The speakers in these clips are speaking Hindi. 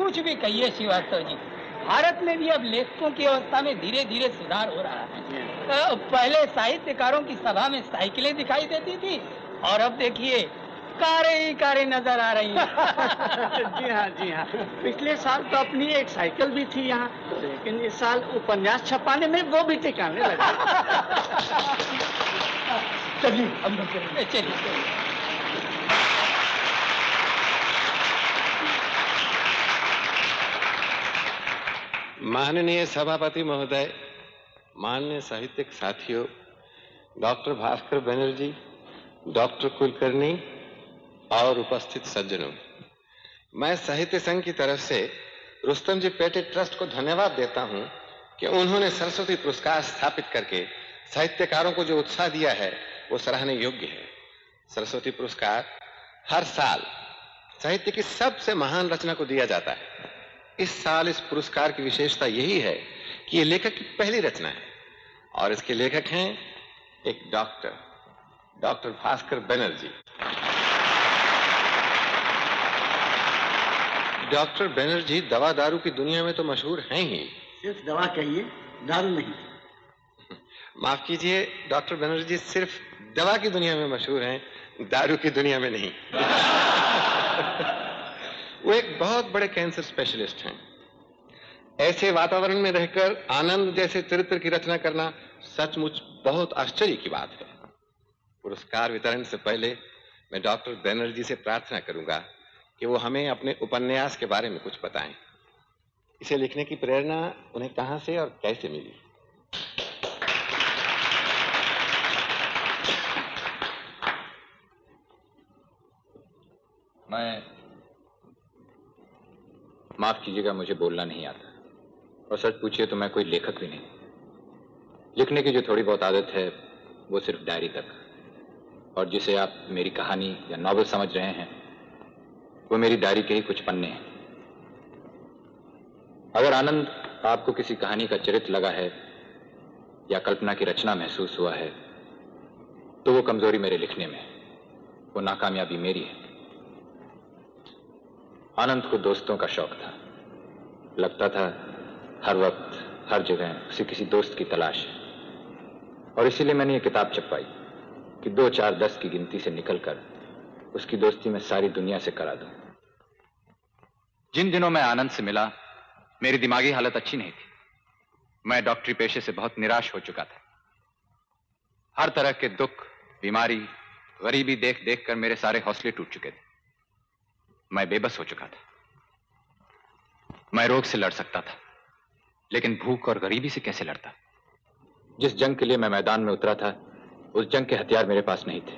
कुछ भी कहिए श्रीवास्तव जी, भारत में भी अब लेखकों की अवस्था में धीरे धीरे सुधार हो रहा है। पहले साहित्यकारों की सभा में साइकिलें दिखाई देती थी और अब देखिए कारें ही कारें नजर आ रही हैं। जी हाँ जी हाँ, पिछले साल तो अपनी एक साइकिल भी थी यहाँ, लेकिन इस साल उपन्यास छपाने में वो भी टिकाने लगा। चलिए हम लोग चलिए। माननीय सभापति महोदय, माननीय साहित्यिक साथियों, डॉक्टर भास्कर बनर्जी, डॉक्टर कुलकर्णी और उपस्थित सज्जनों, मैं साहित्य संघ की तरफ से रुस्तम जी पेटे ट्रस्ट को धन्यवाद देता हूं कि उन्होंने सरस्वती पुरस्कार स्थापित करके साहित्यकारों को जो उत्साह दिया है वो सराहने योग्य है। सरस्वती पुरस्कार हर साल साहित्य की सबसे महान रचना को दिया जाता है। इस साल इस पुरस्कार की विशेषता यही है कि ये लेखक की पहली रचना है और इसके लेखक हैं एक डॉक्टर भास्कर बनर्जी। डॉक्टर बनर्जी दवा दारू की दुनिया में तो मशहूर हैं ही। सिर्फ दवा कहिए, दारू नहीं। माफ कीजिए, डॉक्टर बनर्जी सिर्फ दवा की दुनिया में मशहूर हैं, दारू की दुनिया में नहीं। वो एक बहुत बड़े कैंसर स्पेशलिस्ट हैं। ऐसे वातावरण में रहकर आनंद जैसे चरित्र की रचना करना सचमुच बहुत आश्चर्य की बात है। पुरस्कार वितरण से पहले मैं डॉक्टर बनर्जी से प्रार्थना करूंगा कि वो हमें अपने उपन्यास के बारे में कुछ बताएं। इसे लिखने की प्रेरणा उन्हें कहां से और कैसे मिली? मैं माफ कीजिएगा, मुझे बोलना नहीं आता और सच पूछिए तो मैं कोई लेखक भी नहीं। लिखने की जो थोड़ी बहुत आदत है वो सिर्फ डायरी तक, और जिसे आप मेरी कहानी या नॉवेल समझ रहे हैं वो मेरी डायरी के ही कुछ पन्ने हैं। अगर आनंद आपको किसी कहानी का चरित्र लगा है या कल्पना की रचना महसूस हुआ है तो वो कमजोरी मेरे लिखने में, वो नाकामयाबी मेरी है। आनंद को दोस्तों का शौक था। लगता था हर वक्त हर जगह उसे किसी दोस्त की तलाश है, और इसीलिए मैंने ये किताब छपवाई कि 2, 4, 10 की गिनती से निकलकर उसकी दोस्ती में सारी दुनिया से करा दूं। जिन दिनों मैं आनंद से मिला मेरी दिमागी हालत अच्छी नहीं थी। मैं डॉक्टरी पेशे से बहुत निराश हो चुका था। हर तरह के दुख, बीमारी, गरीबी देख देख कर मेरे सारे हौसले टूट चुके थे। मैं बेबस हो चुका था। मैं रोग से लड़ सकता था, लेकिन भूख और गरीबी से कैसे लड़ता? जिस जंग के लिए मैं मैदान में उतरा था उस जंग के हथियार मेरे पास नहीं थे।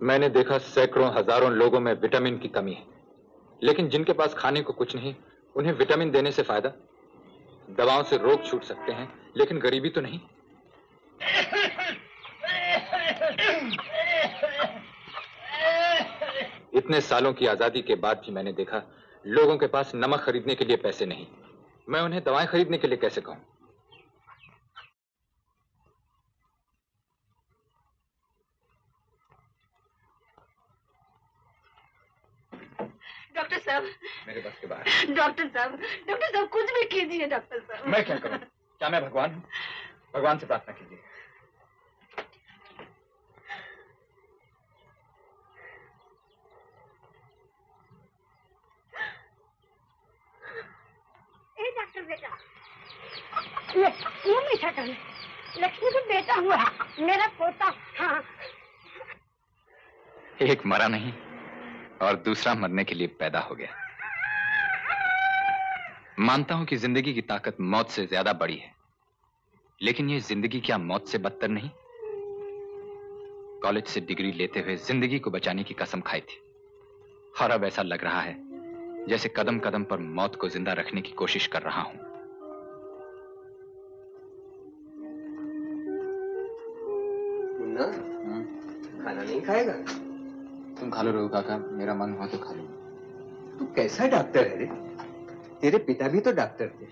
मैंने देखा सैकड़ों हजारों लोगों में विटामिन की कमी है, लेकिन जिनके पास खाने को कुछ नहीं उन्हें विटामिन देने से फायदा? दवाओं से रोग छूट सकते हैं लेकिन गरीबी तो नहीं। इतने सालों की आजादी के बाद भी मैंने देखा लोगों के पास नमक खरीदने के लिए पैसे नहीं। मैं उन्हें दवाएं खरीदने के लिए कैसे कहूं? डॉक्टर साहब, मेरे बस के बाहर। डॉक्टर साहब कुछ भी कीजिए डॉक्टर साहब। मैं क्या करूं? क्या मैं भगवान हूं? भगवान से प्रार्थना कीजिए। डॉक्टर बेटा, ये मीठा कर, लक्ष्मी का बेटा हुआ मेरा पोता। हाँ, एक मरा नहीं और दूसरा मरने के लिए पैदा हो गया। मानता हूं कि जिंदगी की ताकत मौत से ज्यादा बड़ी है, लेकिन ये जिंदगी क्या मौत से बदतर नहीं? कॉलेज से डिग्री लेते हुए जिंदगी को बचाने की कसम खाई थी, और अब ऐसा लग रहा है जैसे कदम कदम पर मौत को जिंदा रखने की कोशिश कर रहा हूं। मुन्ना, खाना नहीं खाएगा? तुम खा लो रघु काका, मेरा मन हुआ तो खा लो। तू कैसा डॉक्टर है रे? तेरे पिता भी तो डॉक्टर थे,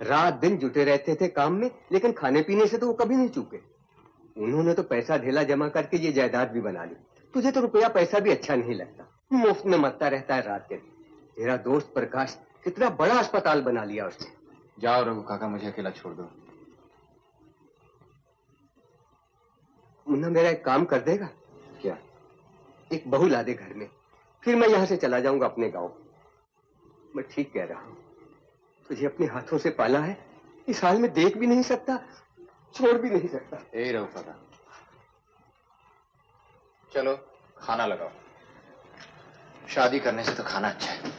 रात दिन जुटे रहते थे काम में, लेकिन खाने पीने से तो वो कभी नहीं चूके। उन्होंने तो पैसा ढेला जमा करके ये जायदाद भी बना ली। तुझे तो रुपया पैसा भी अच्छा नहीं लगता, मुफ्त में मरता रहता है रात दिन। तेरा दोस्त प्रकाश कितना बड़ा अस्पताल बना लिया उसने। जाओ रघु काका, मुझे अकेला छोड़ दो। मुन्ना, मेरा एक काम कर देगा क्या? एक बहू ला दे घर में, फिर मैं यहां से चला जाऊंगा अपने गांव। मैं ठीक कह रहा हूं, तुझे अपने हाथों से पाला है, इस हाल में देख भी नहीं सकता, छोड़ भी नहीं सकता। ए रघु काका, चलो खाना लगाओ। शादी करने से तो खाना अच्छा है।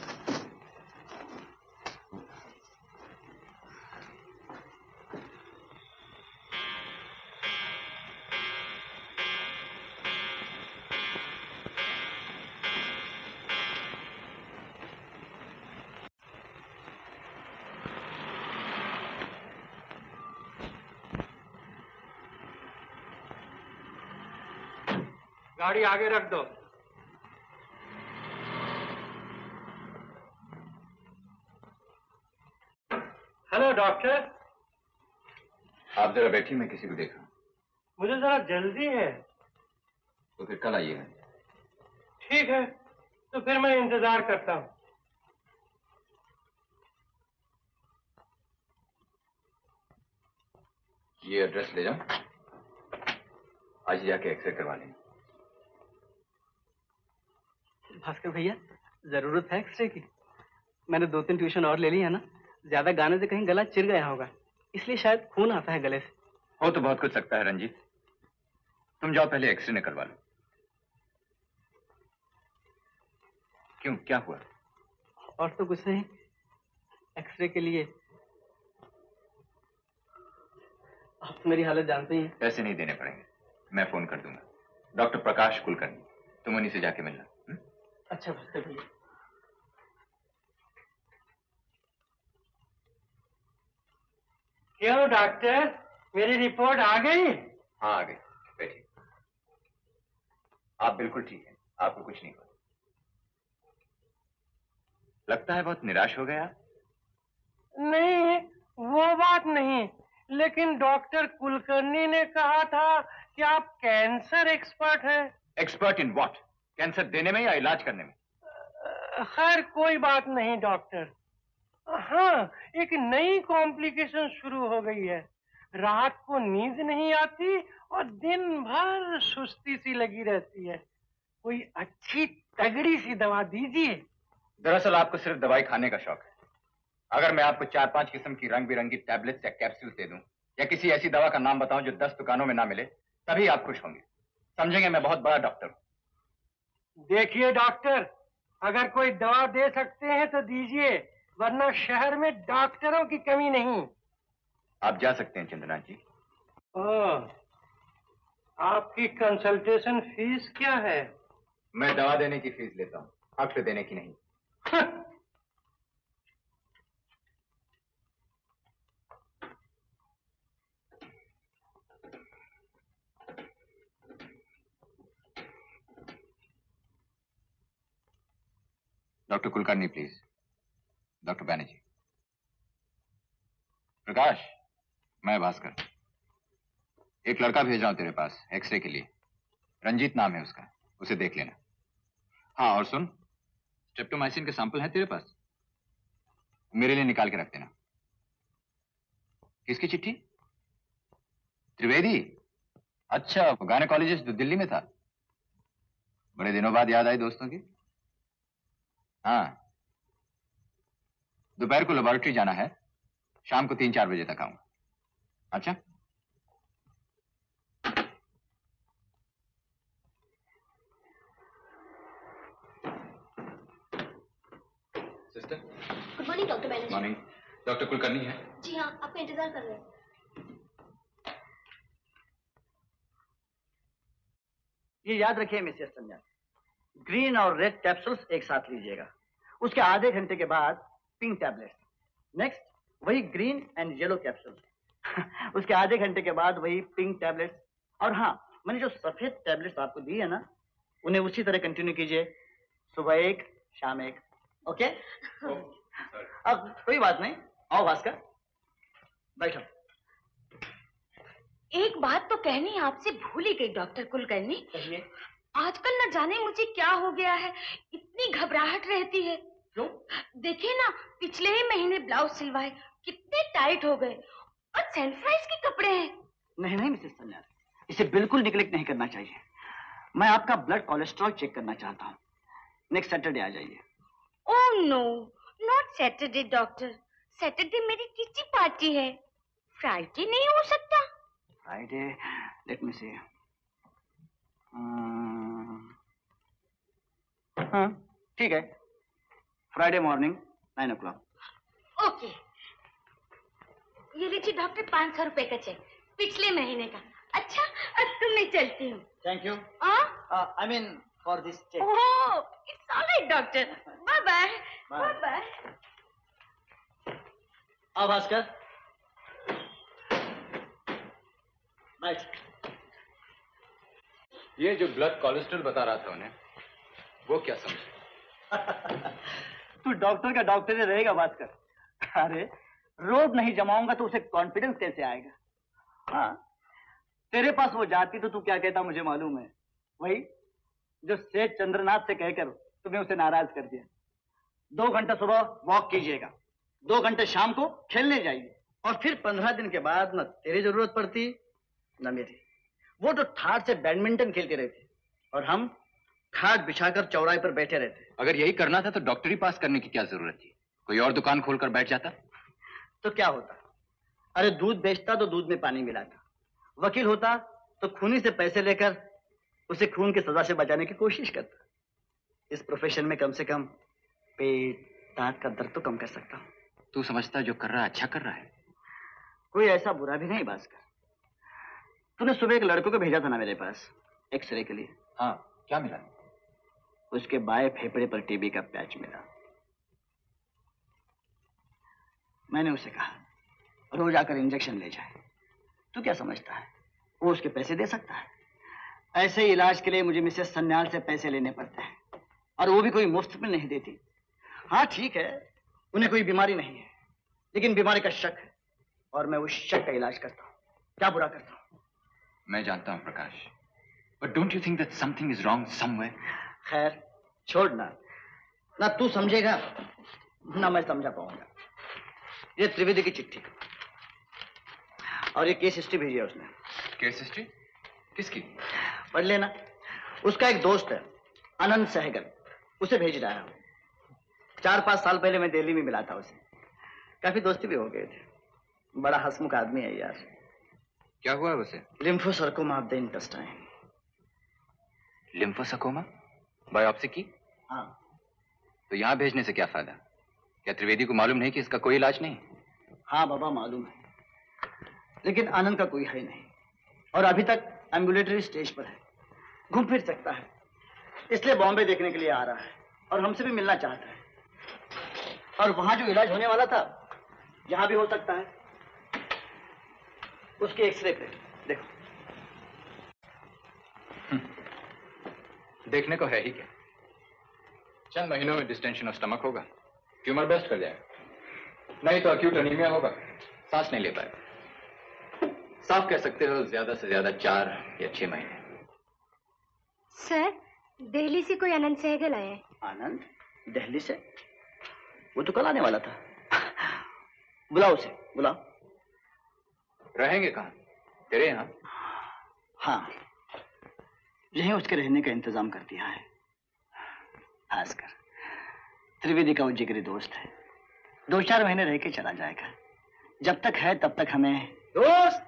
गाड़ी आगे रख दो। Hello doctor. आप जरा बैठिए, मैं किसी को देखा। मुझे जरा जल्दी है। तो फिर कल आइएगा। ठीक है, तो फिर मैं इंतजार करता हूँ। ये एड्रेस ले जाओ, आज जाके एक्सरे करवा लें। भास्कर भैया, जरूरत है एक्सरे की? मैंने 2-3 ट्यूशन और ले ली है ना, ज्यादा गाने से कहीं गला चिर गया होगा, इसलिए शायद खून आता है गले से। हो तो बहुत कुछ सकता है रंजीत, तुम जाओ पहले एक्सरे निकलवा लो। क्यों, क्या हुआ? और तो कुछ नहीं, एक्सरे के लिए आप मेरी हालत जानते ही हैं। पैसे नहीं देने पड़ेंगे, मैं फोन कर दूंगा। डॉक्टर प्रकाश कुलकर्णी, तुम उन्हीं से जाके मिलना। अच्छा भास्कर भैया। क्यों डॉक्टर, मेरी रिपोर्ट आ गई? हाँ आ गई, बैठिए। आप बिल्कुल ठीक हैं, आपको कुछ नहीं हुआ। लगता है बहुत निराश हो गया। नहीं, वो बात नहीं, लेकिन डॉक्टर कुलकर्णी ने कहा था कि आप कैंसर एक्सपर्ट हैं। Expert in what? कैंसर देने में या इलाज करने में? खैर कोई बात नहीं डॉक्टर। हाँ, एक नई कॉम्प्लिकेशन शुरू हो गई है। रात को नींद नहीं आती और दिन भर सुस्ती सी लगी रहती है। कोई अच्छी तगड़ी सी दवा दीजिए। दरअसल आपको सिर्फ दवाई खाने का शौक है। अगर मैं आपको 4-5 किस्म की रंग बिरंगी टैबलेट्स या कैप्सूल दे दूं, या किसी ऐसी दवा का नाम बताऊं जो 10 दुकानों में ना मिले, तभी आप खुश होंगे। समझेंगे मैं बहुत बड़ा डॉक्टर हूं। देखिए डॉक्टर, अगर कोई दवा दे सकते हैं तो दीजिए, वरना शहर में डॉक्टरों की कमी नहीं। आप जा सकते हैं चंद्रनाथ जी। ओह, आपकी कंसल्टेशन फीस क्या है? मैं दवा देने की फीस लेता हूँ, अक्ल देने की नहीं। Doctor Kulkarni please. Doctor Banerjee. Prakash, मैं भास्कर। एक लड़का भेज रहा हूं तेरे पास एक्सरे के लिए। रंजीत नाम है उसका, उसे देख लेना। हाँ, और सुन, स्ट्रेप्टोमाइसिन के सैंपल हैं तेरे पास? मेरे लिए निकाल के रख देना। किसकी चिट्ठी? त्रिवेदी? अच्छा, वो गायनेकोलॉजिस्ट जो दिल्ली में था। बड़े दिनों बाद याद आई दोस्तों की। हाँ, दोपहर को लेबोरेटरी जाना है, शाम को 3-4 बजे तक आऊंगा। अच्छा, sister. Good morning doctor Banerjee. Morning. Doctor Kulkarni है? जी हाँ, आपका इंतजार कर रहे हैं। ये याद रखिए मिसेस संध्या, ग्रीन और रेड कैप्सूल्स एक साथ लीजिएगा। उसके आधे घंटे के बाद पिंक टैबलेट्स। नेक्स्ट वही ग्रीन एंड येलो कैप्सूल्स। उसके आधे घंटे के बाद वही पिंक टैबलेट्स। और हाँ, मैंने जो सफेद टैबलेट्स आपको दी है ना, उन्हें उसी तरह कंटिन्यू कीजिए। सुबह 1, शाम 1। ओके? अब कोई बात नहीं, आओ भास्कर, बैठो। एक बात तो कहनी आपसे भूल ही गई डॉक्टर कुलकर्णी। कहिए। आजकल न जाने मुझे क्या हो गया है, इतनी घबराहट रहती है। क्यों? देखिए ना, पिछले ही महीने ब्लाउज सिलवाए, कितने टाइट हो गए, और सैनिटाइज के कपड़े हैं। नहीं नहीं मिसेस संध्या, इसे बिल्कुल निग्लेक्ट नहीं करना चाहिए। मैं आपका ब्लड कोलेस्ट्रॉल चेक करना चाहता हूँ। नेक्स्ट सैटरडे आ जाइए। Oh no, not Saturday doctor. Saturday मेरी किटी पार्टी है, फ्राइडे नहीं हो सकता। Friday, let me see. हाँ, ठीक है, फ्राइडे मॉर्निंग 9 o'clock। ओके, ये लीजिए डॉक्टर 500 रुपए का चेक, पिछले महीने का। अच्छा, अब तो मैं चलती हूँ। Thank you. I mean for this check. Oh, it's alright doctor. Bye bye. Bye bye. आओ भास्कर, बैठ। ये जो ब्लड कोलेस्ट्रॉल बता रहा था उन्हें, वो क्या समझे? तू डॉक्टर का डॉक्टर ही रहेगा भास्कर। अरे रोज नहीं जमाऊंगा तो उसे कॉन्फिडेंस कैसे आएगा? हाँ, तेरे पास वो जाती तो तू क्या कहता मुझे मालूम है। वही जो सेठ चंद्रनाथ से कहकर तुम्हें उसे नाराज कर दिया। 2 घंटा सुबह वॉक कीजिएगा, 2 घंटे शाम को खेलने जाइए, और फिर 15 दिन के बाद न तेरी जरूरत पड़ती न मेरी। वो तो ठाट से बैडमिंटन खेलते रहते और हम खाट बिछाकर चौराहे पर बैठे रहते। अगर यही करना था तो डॉक्टरी पास करने की क्या जरूरत थी? कोई और दुकान खोलकर बैठ जाता तो क्या होता? अरे दूध बेचता तो दूध में पानी मिलाता, वकील होता तो खूनी से पैसे लेकर उसे खून की सजा से बचाने की कोशिश करता। इस प्रोफेशन में कम से कम पेट दांत का दर्द तो कम कर सकता हूँ। तू समझता जो कर रहा है अच्छा कर रहा है? कोई ऐसा बुरा भी नहीं भास्कर। तूने सुबह एक लड़कों को भेजा था ना मेरे पास एक्सरे के लिए। हाँ, क्या मिला? उसके बाएं फेफड़े पर टीबी का पैच मिला। मैंने उसे कहा रोज आकर इंजेक्शन ले जाए। तू क्या समझता है वो उसके पैसे दे सकता है? ऐसे इलाज के लिए मुझे मिसेस सन्याल से पैसे लेने पड़ते हैं, और वो भी कोई मुफ्त में नहीं देती। हाँ ठीक है, उन्हें कोई बीमारी नहीं है, लेकिन बीमारी का शक है और मैं उस शक का इलाज करता हूँ। क्या बुरा करता हूँ? मैं जानता हूँ Prakash, but don't you think that something is wrong somewhere? खैर छोड़ ना, ना तू समझेगा ना मैं समझा पाऊंगा। ये त्रिवेदी की चिट्ठी और ये केस हिस्ट्री भेजी है उसने। Case history? किसकी? पढ़ लेना। उसका एक दोस्त है आनंद सहगल, उसे भेज रहा है। 4-5 साल पहले मैं दिल्ली में मिला था उसे, काफी दोस्ती भी हो गए थे। बड़ा हंसमुख आदमी है यार। क्या हुआ है उसे? लिम्फोसर्कोमा ऑफ द इंटेस्टाइन। लिम्फोसर्कोमा? बायोप्सी की? हाँ। तो यहाँ भेजने से क्या फायदा? क्या त्रिवेदी को मालूम नहीं कि इसका कोई इलाज नहीं? हाँ बाबा मालूम है, लेकिन आनंद का कोई है नहीं और अभी तक एम्बुलेटरी स्टेज पर है, घूम फिर सकता है, इसलिए बॉम्बे देखने के लिए आ रहा है और हमसे भी मिलना चाहता है। और वहां जो इलाज होने वाला था यहां भी हो सकता है। उसके एक्सरे पे देखो। देखने को है ही क्या? चंद महीनों में डिस्टेंशन ऑफ स्टमक होगा, ट्यूमर बेस्ट कर जाएगा, नहीं तो अक्यूट अनीमिया होगा, सांस नहीं ले पाएगा। साफ कह सकते हो ज्यादा से ज्यादा 4 या 6 महीने। सर, दिल्ली से कोई आनंद सहगल आया है। आनंद? दिल्ली से? वो तो कल आने वाला था। बुलाओ उसे, बुलाओ। रहेंगे कहाँ? तेरे यहाँ? हाँ, यहीं उसके रहने का इंतजाम कर दिया है। भास्कर त्रिवेदी का वो जिगरी दोस्त है, 2-4 महीने रह के चला जाएगा। जब तक है तब तक हमें। दोस्त,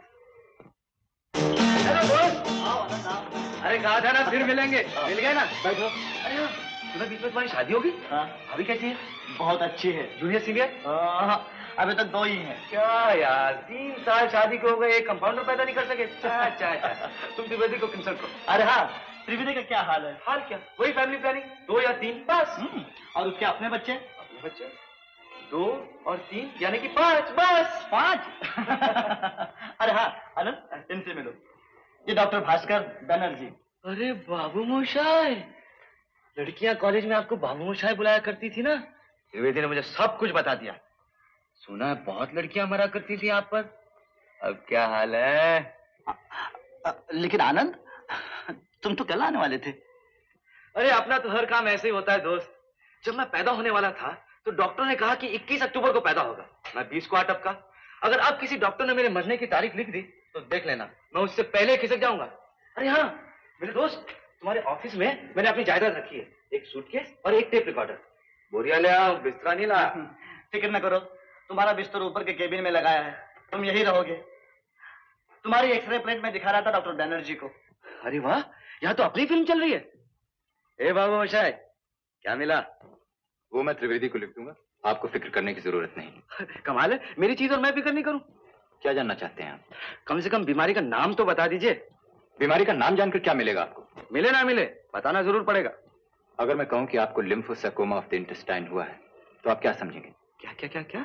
हेलो दोस्त। आओ आनंद आओ। अरे कहा था ना फिर मिलेंगे, मिल गए ना? बैठो। अरे हाँ, तुम्हें बीच में तुम्हारी शादी होगी? हाँ। अभी कैसी है? बहुत अच्छी है। Junior senior? अभी तक 2 ही हैं। क्या यार, 3 साल शादी को हो गए, एक कंपाउंडर पैदा नहीं कर सके। अच्छा तुम त्रिवेदी को कंसल्ट करो। अरे हाँ, त्रिवेदी का क्या हाल है? हाल क्या, वही फैमिली प्लानिंग, 2 या 3 बस। और उसके अपने बच्चे? अपने बच्चे 2 और 3 यानी कि 5 बस। 5? अरे हाँ आनंद, इनसे मिलो, ये डॉक्टर भास्कर बनर्जी। अरे बाबू मोशाय, लड़कियां कॉलेज में आपको बाबू मोशाय बुलाया करती थी ना? त्रिवेदी ने मुझे सब कुछ बता दिया। सुना है बहुत लड़कियां मरा करती थी आप पर। अब क्या हाल है? लेकिन आनंद, तुम तो कल आने वाले थे। अरे अपना तो हर काम ऐसे ही होता है दोस्त। जब मैं पैदा होने वाला था तो डॉक्टर ने कहा कि 21 अक्टूबर को पैदा होगा। मैं 20 को अटक का। अगर अब किसी डॉक्टर ने मेरे मरने की तारीख लिख दी तो देख लेना, मैं उससे पहले खिसक जाऊंगा। अरे हाँ मेरे दोस्त, तुम्हारे ऑफिस में मैंने अपनी जायदाद रखी है, एक सूटकेस और एक टेप रिकॉर्डर। बोरिया ले आओ, बिस्तरा नहीं ला। फिक्र न करो, तुम्हारा बिस्तर ऊपर के केबिन में लगाया है, तुम यही रहोगे। तुम्हारी एक्सरे प्लेट में दिखा रहा था डॉक्टर बैनर्जी को। अरे वाह, यहाँ तो अपनी फिल्म चल रही है। ए बाबू मोशाय, क्या मिला? वो मैं त्रिवेदी को लिख दूंगा, आपको फिक्र करने की जरूरत नहीं। कमाल है, मेरी चीज और मैं फिक्र नहीं करूं। क्या जानना चाहते हैं आप? कम से कम बीमारी का नाम तो बता दीजिए। बीमारी का नाम जानकर क्या मिलेगा आपको? मिले ना मिले, बताना जरूर पड़ेगा। अगर मैं कहूं कि आपको लिम्फोसर्कोमा ऑफ द इंटेस्टाइन हुआ है तो आप क्या समझेंगे? क्या क्या क्या क्या?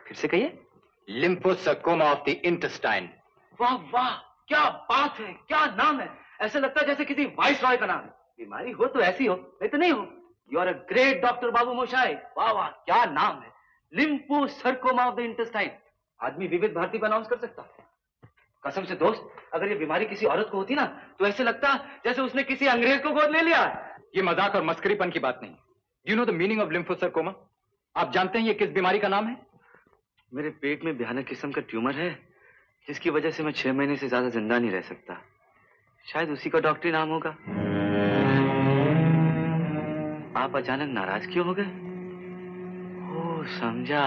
फिर से कहिए। लिम्फोसर्कोमा ऑफ द इंटेस्टाइन। वाह वाह, क्या बात है, क्या नाम है। ऐसे लगता है जैसे किसी वाइस रॉय का नाम है। बीमारी हो तो ऐसी हो, नहीं तो नहीं हो। You are a great doctor बाबू मोशाय। वाह वाह, क्या नाम है, लिम्फोसर्कोमा ऑफ द इंटेस्टाइन। आदमी विविध भारती पर अनाउंस कर सकता है। कसम से दोस्त, अगर ये बीमारी किसी औरत को होती ना तो ऐसे लगता जैसे उसने किसी अंग्रेज को गोद ले लिया। ये मजाक और मस्करीपन की बात नहीं। You know the meaning of lymphosarcoma? आप जानते हैं ये किस बीमारी का नाम है? मेरे पेट में भयानक किस्म का ट्यूमर है, जिसकी वजह से मैं 6 महीने से ज्यादा जिंदा नहीं रह सकता। शायद उसी का डॉक्टरी नाम होगा। आप अचानक नाराज क्यों हो गए? ओह समझा,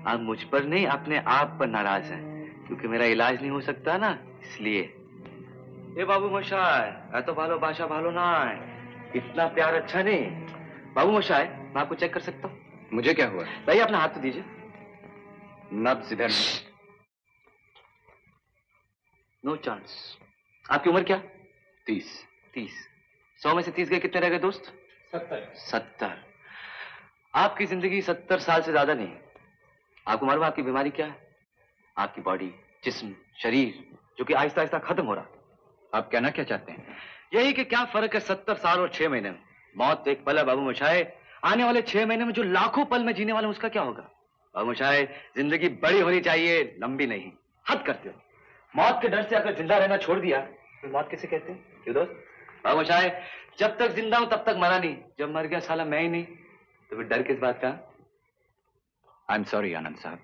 आप मुझ पर नहीं अपने आप पर नाराज हैं, क्योंकि मेरा इलाज नहीं हो सकता ना, इसलिए। ये बाबू मोशाय, तो भालो भाषा भालो ना है, इतना प्यार अच्छा नहीं। बाबू मोशाय, मैं आपको चेक कर सकता हूँ? मुझे क्या हुआ? भाई अपना हाथ तो दीजिए। नब्ज इधर। No chance. आपकी उम्र क्या? 30। 100 में से 30 गए, कितने रह गए दोस्त? 70। आपकी जिंदगी 70 साल से ज्यादा नहीं। आपको मालूम है आपकी बीमारी क्या है? आपकी बॉडी, जिस्म, शरीर जो कि आहिस्ता आहिस्ता खत्म हो रहा। आप कहना क्या चाहते हैं? यही कि क्या फर्क है 70 साल और 6 महीने में। मौत एक पल है बाबू मोशाय, आने वाले 6 महीने में जो लाखों पल में जीने वाला हूं उसका क्या होगा? बाबूशाह, जिंदगी बड़ी होनी चाहिए, लंबी नहीं। हद करते हो। मौत के डर से अगर जिंदा रहना छोड़ दिया तो मौत किसे कहते हैं? क्यों दोस्त? बाबूशाह, जब तक जिंदा हूं तब तक मरा नहीं, जब मर गया साला मैं ही नहीं, तो फिर डर किस बात का? आई एम सॉरी आनंद साहब।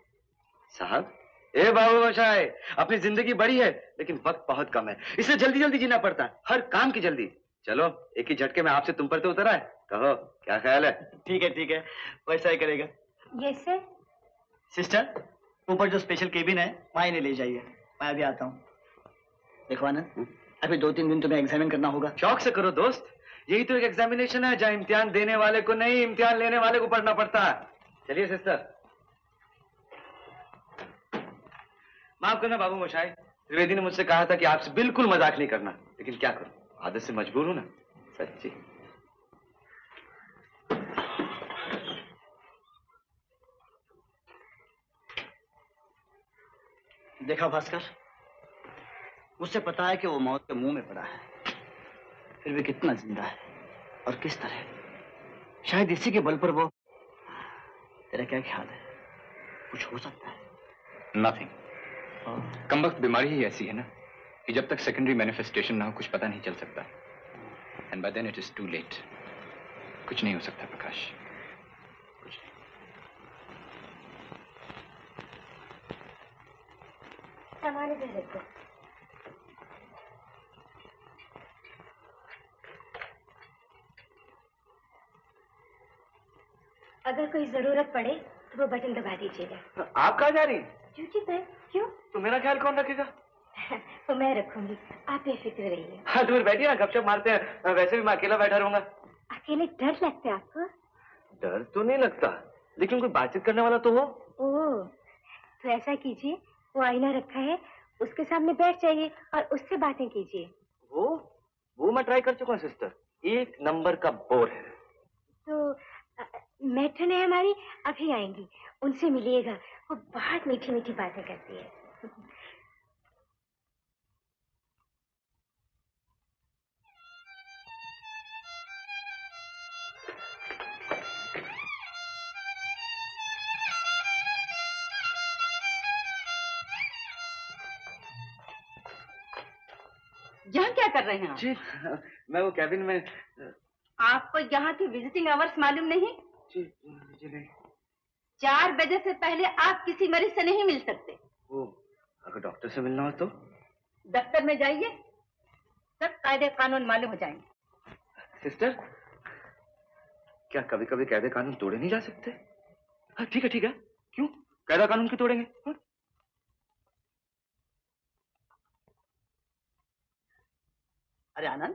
साहब? ए बाबूशाह, अपनी जिंदगी बड़ी है लेकिन वक्त बहुत कम है, इसलिए जल्दी जल्दी जीना पड़ता है, हर काम की जल्दी। चलो एक ही झटके में आपसे तुम पर तो उतरा है, कहो क्या ख्याल है? ठीक है, वैसा ही करेगा। Yes sir. सिस्टर, ऊपर जो स्पेशल केबिन है वहाँ इन्हें ले जाइए, मैं अभी आता हूँ। देखो आनंद, अभी 2-3 दिन तुम्हें एग्जामिन करना होगा। शौक से करो दोस्त, यही तो एक एग्जामिनेशन है जहाँ इम्तिहान देने वाले को नहीं, इम्तिहान लेने वाले को पढ़ना पड़ता है। चलिए सिस्टर। माफ करना बाबू मोशाई, त्रिवेदी ने मुझसे कहा था कि आपसे बिल्कुल मजाक नहीं करना, लेकिन क्या करूं, आदत से मजबूर हूं ना, सच्ची। देखा भास्कर, मुझसे पता है कि वो मौत के मुंह में पड़ा है, फिर भी कितना जिंदा है और किस तरह। शायद इसी के बल पर वो। तेरा क्या ख्याल है, कुछ हो सकता है? नथिंग। कमबख्त बीमारी ही ऐसी है ना कि जब तक सेकेंडरी मैनिफेस्टेशन ना हो कुछ पता नहीं चल सकता, and by then it is too late. कुछ नहीं हो सकता प्रकाश, कुछ नहीं। सामान इधर रखो। अगर कोई जरूरत पड़े तो वो बटन दबा दीजिएगा। आप कहाँ जा रही हैं? ड्यूटी पे। क्यों? तो मेरा ख्याल कौन रखेगा? तो मैं रखूंगी, आप बेफिक्र रहिए। हाँ तो फिर बैठिए ना, गपशप मारते हैं, वैसे भी मैं अकेला बैठा रहूंगा। अकेले डर लगता है आपको? डर तो नहीं लगता, लेकिन कोई बातचीत करने वाला तो हो। ओह, तो ऐसा कीजिए, वो आईना रखा है, उसके सामने बैठ जाइए और उससे बातें कीजिए। वो मैं ट्राई कर चुका हूँ सिस्टर, 1 नंबर का बोर है। तो मैट्रन है हमारी, अभी आएंगी, उनसे मिलिएगा, वो बहुत मीठी मीठी बातें करती है। यहाँ क्या कर रहे हैं आप? जी, मैं वो कैबिन में। आपको यहाँ की विजिटिंग आवर्स मालूम नहीं? जी नहीं। 4 बजे से पहले आप किसी मरीज से नहीं मिल सकते। अगर डॉक्टर से मिलना हो तो? दफ्तर में जाइए, सब कायदे कानून मालूम हो जाएंगे। सिस्टर, क्या कभी कभी कायदे कानून तोड़े नहीं जा सकते? हाँ ठीक है, क्यों कायदा कानून क्यों तोड़ेंगे? हाँ? अरे आनंद,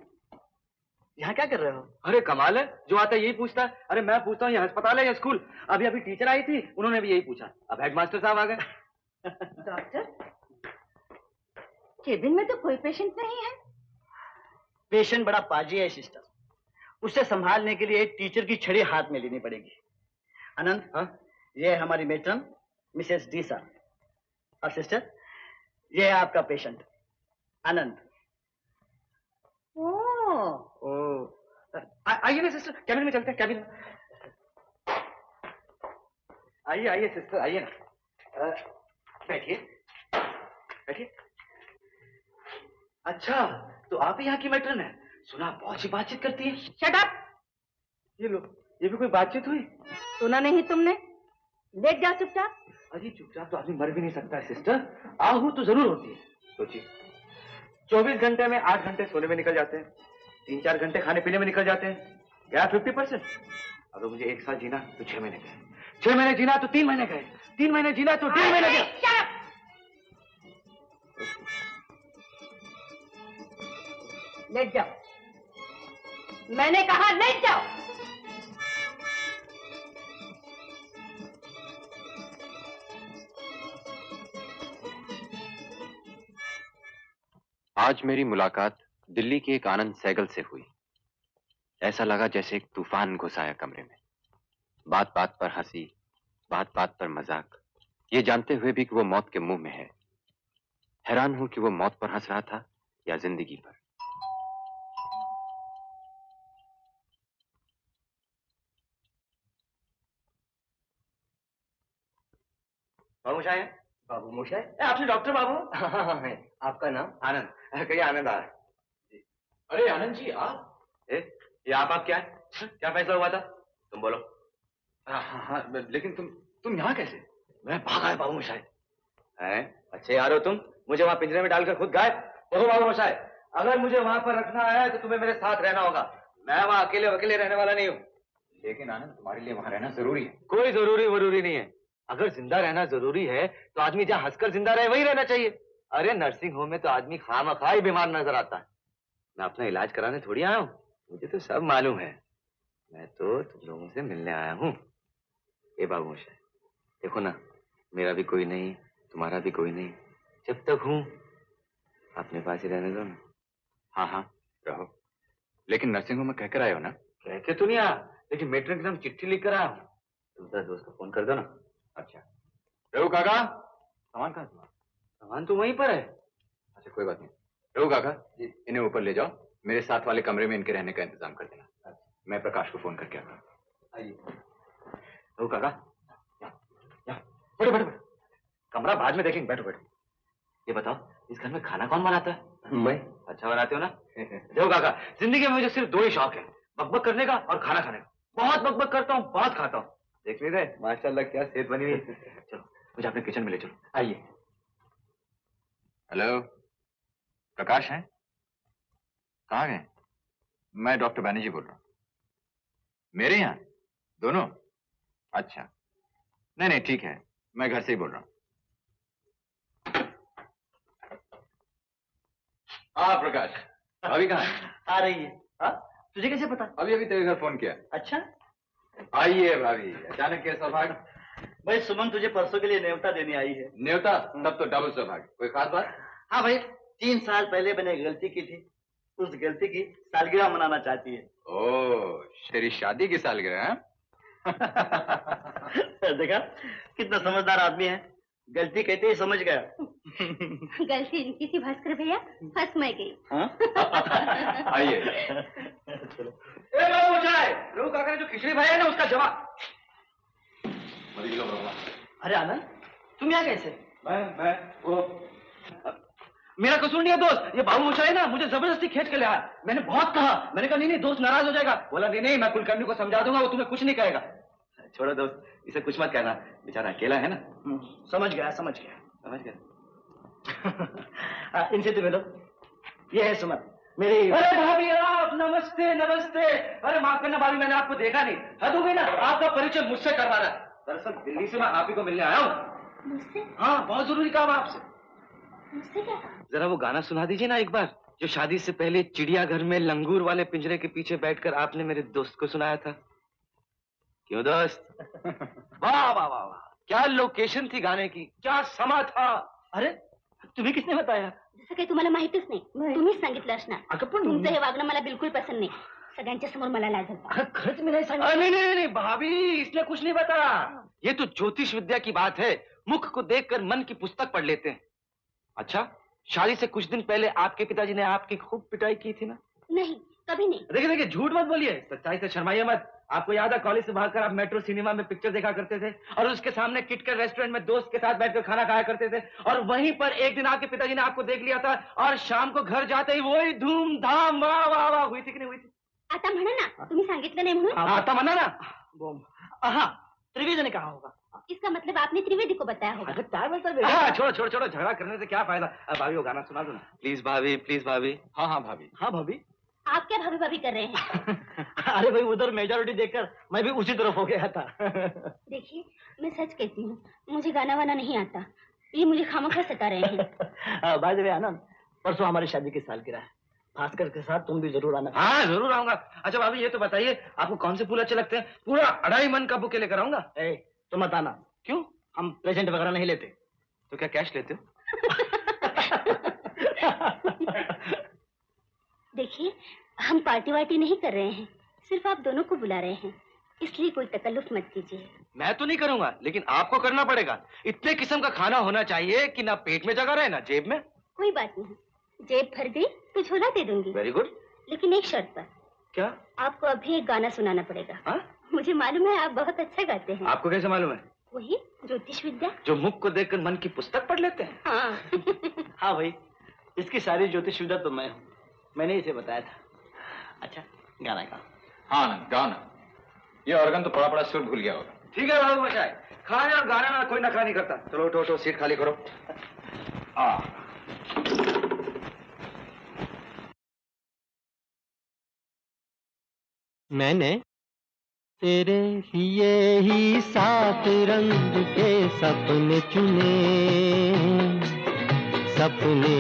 यहाँ क्या कर रहे हो? अरे कमाल है, जो आता है यही पूछता है। अरे मैं पूछता हूँ ये अस्पताल है या स्कूल? अभी टीचर आई थी, उन्होंने भी यही पूछा, अब हेडमास्टर साहब आ गए। डॉक्टर, केबिन में तो कोई पेशेंट नहीं है। पेशेंट बड़ा पाजी है सिस्टर, उसे संभालने के लिए टीचर की छड़ी हाथ में लेनी पड़ेगी। आनंद, हाँ? ये है हमारी मेट्रन मिसेस डीसा, और सिस्टर ये है आपका पेशेंट आनंद। आइए ना सिस्टर, कैबिन में चलते हैं, कैबिन में। आइए सिस्टर, आइए ना, बैठिए। अच्छा, तो आप ही यहाँ की मैट्रन है? सुना बहुत सी बातचीत करती है। Shut up! ये लो, ये भी कोई बातचीत हुई? सुना नहीं तुमने? लेट जाओ चुपचाप। अजी चुपचाप तो आदमी मर भी नहीं सकता है सिस्टर, आहू तो जरूर होती है। सोचिए, 24 घंटे में 8 घंटे सोने में निकल जाते हैं, 3-4 घंटे खाने पीने में निकल जाते हैं, गया 50%। अगर मुझे 1 साल जीना तो 6 महीने गए, 6 महीने जीना तो 3 महीने गए, 3 महीने जीना तो 1.5 महीने गए। लेट जाओ, मैंने कहा लेट जाओ। आज मेरी मुलाकात दिल्ली के एक आनंद सहगल से हुई। ऐसा लगा जैसे एक तूफान घुस आया कमरे में। बात बात पर हंसी, बात बात पर मजाक, ये जानते हुए भी कि वो मौत के मुंह में है। हैरान हूं कि वो मौत पर हंस रहा था या जिंदगी पर। बाबू मोशाय है? बाबू मोशाय? आपने डॉक्टर बाबू? हाँ है। आपका नाम? आनंद। कहिए आनंद आ। अरे आनंद जी आप? ये आप क्या है? क्या फैसला हुआ था? तुम बोलो। हाँ, लेकिन तुम यहाँ कैसे? मैं भागा है बाबू मोशाय। हैं? अच्छे यार हो तुम, मुझे वहां पिंजरे में डालकर खुद गायब। देखो बाबू मोशाय, अगर मुझे वहां पर रखना है तो तुम्हें मेरे साथ रहना होगा। मैं वहां अकेले रहने वाला नहीं हूँ। लेकिन आनंद तुम्हारे लिए वहां रहना जरूरी है। कोई जरूरी नहीं है। अगर जिंदा रहना जरूरी है तो आदमी जहाँ हंसकर जिंदा रहे वही रहना चाहिए। अरे नर्सिंग होम में तो आदमी खामखा ही बीमार नजर आता है। मैं अपना इलाज कराने थोड़ी आया हूँ, मुझे तो सब मालूम है। मैं तो तुम लोगों से मिलने आया हूँ। ए बाबू मोशाय, देखो ना, मेरा भी कोई नहीं, तुम्हारा भी कोई नहीं। जब तक हूँ अपने पास ही रहने दो ना। हाँ रहो, लेकिन नर्सिंग होम में कहकर आए हो ना? कह के तो नहीं आया, लेकिन मेट्रिक एग्जाम चिट्ठी लिख कर आया हूँ। दूसरा दोस्त को फोन कर दो ना। अच्छा रघु काका, सामान कहाँ? सामान तो वहीं पर है। अच्छा कोई बात नहीं। रघु काका जी, इन्हें ऊपर ले जाओ, मेरे साथ वाले कमरे में इनके रहने का इंतजाम कर देना। मैं प्रकाश को फोन करके आता हूँ। आइए रघु काका, बैठो। कमरा बाद में देखेंगे, बैठो। ये बताओ, इस घर में खाना कौन बनाता है? मैं। अच्छा बनाते हो ना? देखो काका, जिंदगी में मुझे सिर्फ दो ही शौक है, बकबक करने का और खाना खाने का। बहुत बकबक करता हूँ, बहुत खाता हूँ। देख नहीं रहे माशाल्लाह क्या सेहत बनी हुई। चलो मुझे अपने किचन में ले चलो। आइए। हेलो, प्रकाश हैं? कहाँ गए? मैं डॉक्टर बैनर्जी बोल रहा हूँ। मेरे यहाँ दोनों? अच्छा, नहीं ठीक है, मैं घर से ही बोल रहा हूँ। हाँ प्रकाश, अभी कहाँ है? आ रही है। हाँ, तुझे कैसे पता? अभी तेरे घर फोन किया। अच्छा, आइए भाभी, अचानक क्या सौभाग्य? भाई सुमन तुझे परसों के लिए न्योता देने आई है। न्योता? तब तो डबल सौभाग्य। कोई खास बात? हाँ भाई, 3 साल पहले मैंने एक गलती की थी, उस गलती की सालगिरह मनाना चाहती है। ओह, तेरी शादी की सालगिरह है? देखा कितना समझदार आदमी है, गलती कहते ही समझ गया। गलती इनकी थी भास्कर भैया, फंस मैं गई। आइए। ए बाबू मोशाय, रघु काका ने जो खिचड़ी भाई है ना, उसका जवाब। अरे आनंद, तुम यहाँ कैसे? मैं वो मेरा कसूर नहीं है दोस्त, ये बाबू मोशाय है ना, मुझे जबरदस्ती खींच के ले आया। मैंने बहुत कहा, मैंने कहा नहीं दोस्त नाराज हो जाएगा। बोला नहीं, मैं कुलकर्णी को समझा दूंगा, वो तुम्हें कुछ नहीं कहेगा। छोड़ो दोस्त, इसे कुछ मत कहना, बेचारा अकेला है ना। समझ गया। इनसे तो मिलो, ये है सुमन मेरी। अरे भाभी आप, नमस्ते। अरे माफ करना भाभी, मैंने आपको देखा नहीं। हद हो गई ना, आपका परिचय मुझसे करवा रहा है। दरअसल दिल्ली से मैं आप ही को मिलने आया हूँ। मुझसे? हाँ, बहुत जरूरी काम है आपसे। मुझसे क्या? जरा वो गाना सुना दीजिए ना एक बार, जो शादी से पहले चिड़ियाघर में लंगूर वाले पिंजरे के पीछे बैठकर आपने मेरे दोस्त को सुनाया था। क्यों दोस्त? वाह, क्या लोकेशन थी गाने की, क्या समा था। अरे तुम्हें किसने बताया? जसं काही तुम्हाला माहितीच नाही, तुम्हीच सांगितलं असणार। तुमचं हे वागणं मला बिलकुल पसंद नाही, सगळ्यांच्या समोर मला लाज होता। खर्च में नहीं सांगा। नहीं भाभी, इसलिए कुछ नहीं बता। ये तो ज्योतिष विद्या की बात है, मुख को देखकर मन की पुस्तक पढ़ लेते हैं। अच्छा, शादी से कुछ दिन पहले आपके पिताजी ने आपकी खूब पिटाई की थी ना? नहीं, कभी नहीं। देखिए झूठ मत बोलिए, सच्चाई से शर्माइए मत। आपको याद है कॉलेज से भागकर आप मेट्रो सिनेमा में पिक्चर देखा करते थे और उसके सामने किटकैट रेस्टोरेंट में दोस्त के साथ बैठकर खाना खाया करते थे, और वहीं पर एक दिन आपके पिताजी ने आपको देख लिया था और शाम को घर जाते ही वही धूमधाम वाह हुई थी कि नहीं हुई थी? आता म्हणा ना, तुम्ही सांगितलं नाही म्हणून। आता म्हणा ना। हाँ, त्रिवेदी ने कहा होगा। इसका मतलब आपने त्रिवेदी को बताया होगा। छोड़ो, झगड़ा करने से क्या फायदा। भाभी वो गाना सुना दो ना प्लीज भाभी। हाँ भाभी। आप क्या भाभी कर रहे हैं? अरे भाई, उधर मेजॉरिटी देखकर मैं भी उसी तरफ हो गया था। देखिए, मैं सच कहती हूँ, मुझे गाना वाना नहीं आता, ये मुझे खामखा सता रहे हैं। बाय द वे आनंद, परसों हमारी शादी की सालगिरह है, भास्कर के साथ तुम भी जरूर आना। हाँ जरूर आऊंगा। अच्छा भाभी ये तो बताइए, आपको कौन से फूल अच्छे लगते हैं? पूरा 2.5 मन का बुके लेकर आऊंगा। तो मत आना। क्यों? हम प्रेजेंट वगैरह नहीं लेते। तो क्या कैश लेते हो? देखिए, हम पार्टी वार्टी नहीं कर रहे हैं, सिर्फ आप दोनों को बुला रहे हैं, इसलिए कोई तकल्लुफ मत कीजिए। मैं तो नहीं करूंगा, लेकिन आपको करना पड़ेगा। इतने किस्म का खाना होना चाहिए कि ना पेट में जगह रहे ना जेब में। कोई बात नहीं, जेब भर गई तो झोला दे दूंगी। वेरी गुड, लेकिन एक शर्त पर। क्या? आपको अभी एक गाना सुनाना पड़ेगा। हा? मुझे मालूम है आप बहुत अच्छा गाते हैं। आपको कैसे मालूम है? वही ज्योतिष विद्या। जो मुख को देखकर मन की पुस्तक पढ़ लेते हैं। हाँ। हाँ भाई, इसकी सारी ज्योतिष विद्या तो मैं हूँ, मैंने इसे बताया था। अच्छा गाना गाओ। हाँ ना, गाओ ना। ये ऑर्गन तो पड़ा पड़ा सुर भूल गया होगा। ठीक है बाबू मचाए, खाने और गाने में कोई नखरा नहीं करता। चलो उठो उठो, सीट खाली करो। मैंने तेरे लिए ही 7 रंग के सपने चुने, सपने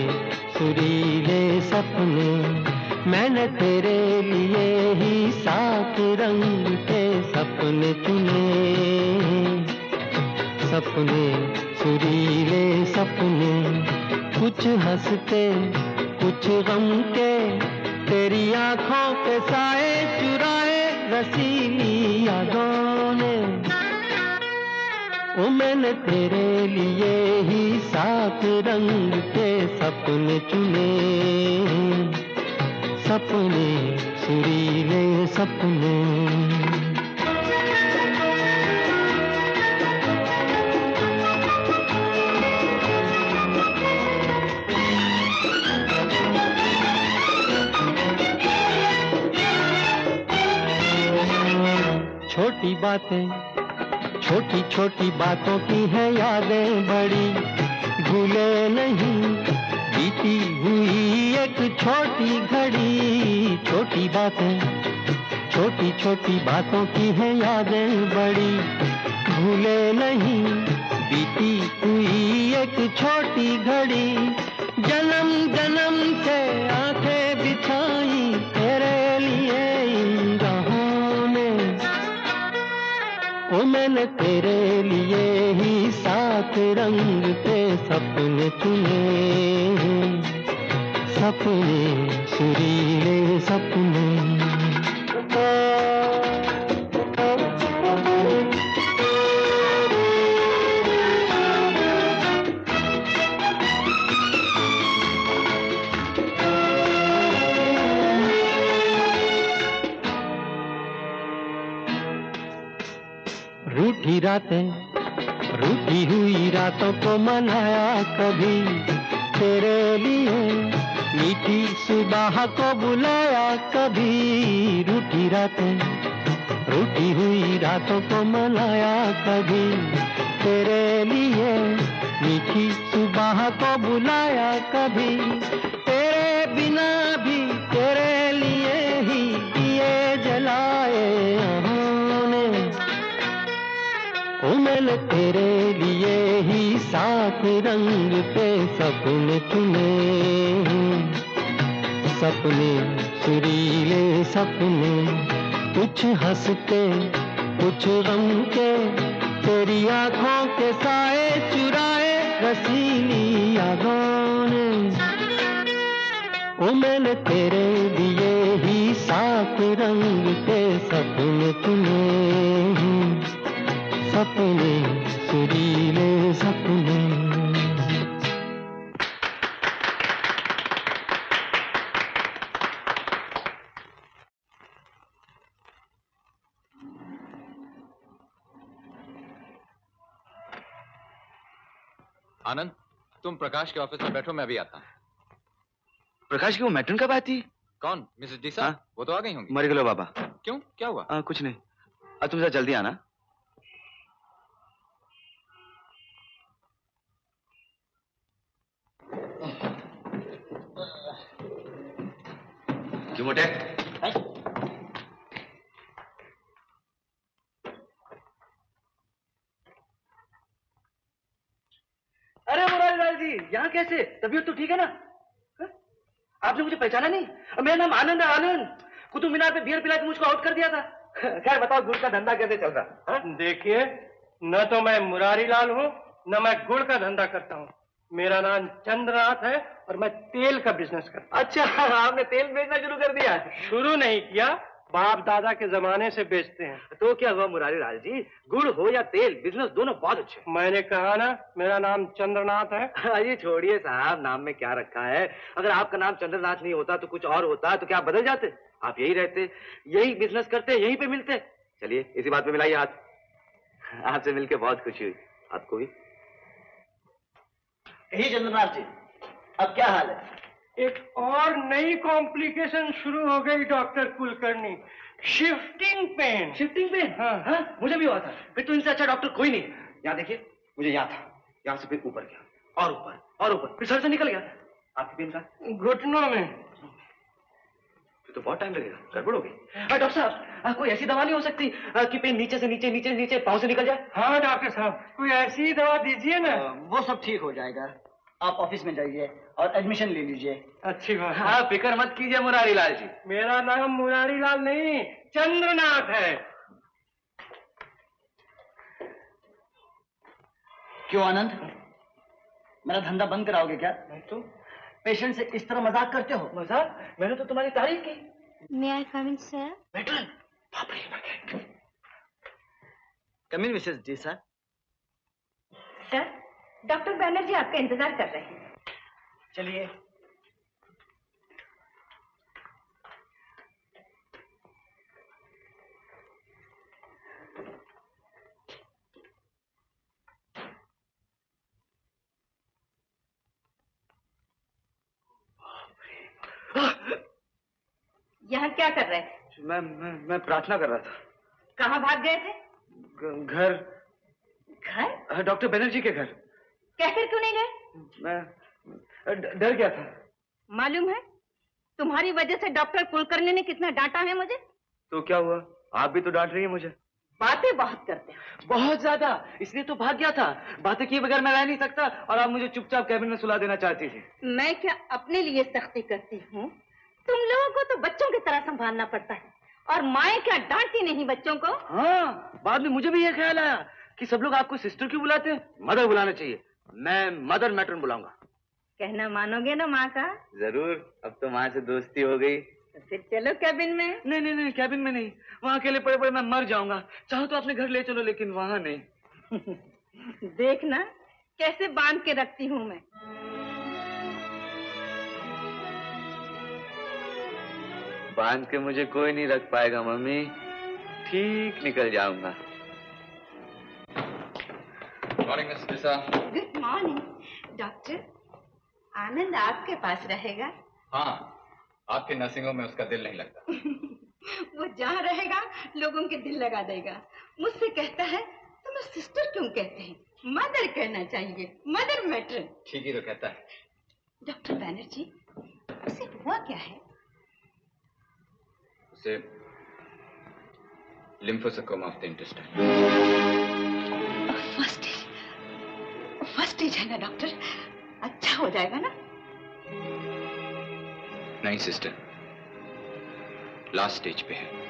सुरीले सपने। मैंने तेरे लिए ही 7 रंग के सपने चुने, सपने सुरीले सपने। कुछ हंसते कुछ गम के, तेरी आंखों के साए चुराए रसीली यादों ने। ओ मैंने तेरे लिए ही 7 रंग के सपने चुने, सपने सुरीले सपने। छोटी बातें, छोटी छोटी बातों की है यादें बड़ी, भूले नहीं बीती हुई एक छोटी घड़ी। छोटी बातें, छोटी छोटी बातों की है यादें बड़ी, भूले नहीं बीती हुई एक छोटी घड़ी। जन्म जन्म से आंखें बिछाई तेरे लिए इन राहों ने। ओ मैंने तेरे लिए ही 7 रंग के सपने चुने, सपने सुरीले सपने। रूठी रातें, रूठी हुई रातों को मनाया कभी तेरे लिए, मीठी सुबह को बुलाया कभी। रूठी रातें, रूठी हुई रातों को मनाया कभी तेरे लिए, मीठी सुबह को बुलाया कभी। तेरे बिना भी तेरे लिए ही दिए जलाए हमने। ओ मैंने तेरे लिए ही 7 रंग के सपने चुने, सपने सुरीले सपने। कुछ हंसते कुछ गम के, तेरी आंखों के साए चुराए रसीली यादों ने। ओ मैंने तेरे लिए ही 7 रंग के सपने चुने, सपने सुरीले सपने। आनंद, तुम प्रकाश के ऑफिस में बैठो, मैं अभी आता हूँ। प्रकाश की वो मैट्रन कब आती? कौन? मिसेस डीसा? हाँ? वो तो आ गई होंगी। मर गए बाबा। क्यों, क्या हुआ? कुछ नहीं। अब तुम जरा जल्दी आना। क्यों मोटे? अरे मुरारी लाल जी, यहाँ कैसे? तबीयत तो ठीक है ना? हा? आपने मुझे पहचाना नहीं? मेरा नाम आनंद है, आनंद। कुतुब मीनार पे बियर पिला के मुझको आउट कर दिया था। खैर बताओ, गुड़ का धंधा कैसे चल रहा? देखिए, न तो मैं मुरारी लाल हूँ, न मैं गुड़ का धंधा करता हूँ। मेरा नाम चंद्रनाथ है और मैं तेल का बिजनेस करता हूँ। अच्छा, आपने तेल बेचना शुरू कर दिया? शुरू नहीं किया, बाप दादा के जमाने से बेचते हैं। तो क्या हुआ मुरारी लाल जी, गुड़ हो या तेल, बिजनेस दोनों बहुत अच्छे। मैंने कहा ना, मेरा नाम चंद्रनाथ है। अरे छोड़िए साहब, नाम में क्या रखा है। अगर आपका नाम चंद्रनाथ नहीं होता तो कुछ और होता, तो क्या आप बदल जाते? आप यही रहते, यही बिजनेस करते, यहीं पे मिलते। चलिए इसी बात पे मिलाइए हाथ। आपसे मिलकर बहुत खुशी हुई। आपको भी। यही चंद्रनाथ जी, अब क्या हाल है? एक और नई कॉम्प्लिकेशन शुरू हो गई doctor Kulkarni. Shifting pain. Shifting pain? हाँ, मुझे भी हुआ था। फिर तो इनसे अच्छा डॉक्टर कोई नहीं। यहाँ देखिए, मुझे यहाँ था, यहाँ से फिर ऊपर गया और ऊपर और ऊपर, फिर सर से निकल गया। आपकी पेन का? घुटनों में। फिर तो बहुत टाइम लगेगा, गड़बड़ होगी। डॉक्टर साहब, कोई ऐसी दवा नहीं हो सकती कि पेन नीचे से नीचे, नीचे नीचे पाँव से निकल जाए? हाँ डॉक्टर साहब, कोई ऐसी दवा दीजिए ना। वो सब ठीक हो जाएगा। आप ऑफिस में जाइए और एडमिशन ले लीजिए। अच्छी बात। हाँ, फिक्र मत कीजिए मुरारी लाल जी। मेरा नाम मुरारी लाल नहीं, चंद्रनाथ है। क्यों आनंद, मेरा धंधा बंद कराओगे क्या? तो पेशेंट से इस तरह मजाक करते हो? मजाक? मैंने तो तुम्हारी तारीफ की। May I come in, sir? Matron, बाप रे। कम in Mrs ji sir. Sir, doctor Banerjee आपका इंतजार कर रहे हैं। चलिए। यहाँ क्या कर रहे थे? मैं प्रार्थना कर रहा था। कहाँ भाग गए थे? घर। घर? डॉक्टर बैनर्जी के घर। कहकर क्यों नहीं गए? मैं डर गया था। मालूम है तुम्हारी वजह से डॉक्टर कुलकर्णी ने कितना डांटा है मुझे। तो क्या हुआ, आप भी तो डांट रही हैं मुझे। बातें बहुत करते हैं। बहुत ज्यादा, इसलिए तो भाग गया था। बातें किए बगैर मैं रह नहीं सकता और आप मुझे चुपचाप कैबिन में सुला देना चाहती थी। मैं क्या अपने लिए सख्ती करती हूँ? तुम लोगों को तो बच्चों की तरह संभालना पड़ता है और माएँ क्या डांटती नहीं बच्चों को? हाँ, बाद में मुझे भी ये ख्याल आया कि सब लोग आपको सिस्टर क्यों बुलाते हैं, मदर बुलाना चाहिए। मैं मदर मैट्रन बुलाऊंगा। कहना मानोगे ना माँ का? जरूर, अब तो माँ से दोस्ती हो गई। तो फिर चलो कैबिन में। नहीं नहीं नहीं, कैबिन में नहीं, वहाँ अकेले पड़े पड़े मैं मर जाऊंगा। चाहो तो अपने घर ले चलो, लेकिन वहाँ नहीं। देखना कैसे बांध के रखती हूँ मैं। बांध के मुझे कोई नहीं रख पाएगा मम्मी, ठीक निकल जाऊंगा। Morning miss Lisa. Good morning doctor. Anand आपके पास रहेगा? हाँ, आपके नर्सिंग होम में उसका दिल नहीं लगता। वो जहाँ रहेगा लोगों के दिल लगा देगा। मुझसे कहता है तुम्हें सिस्टर क्यों कहते हैं, मदर कहना चाहिए, मदर मैट्रन। ठीक ही तो कहता है। डॉक्टर बैनर्जी, उसे हुआ क्या है? उसे lymphosarcoma of the intestine. First stage है ना डॉक्टर? अच्छा हो जाएगा ना? नहीं सिस्टर, लास्ट स्टेज पे है।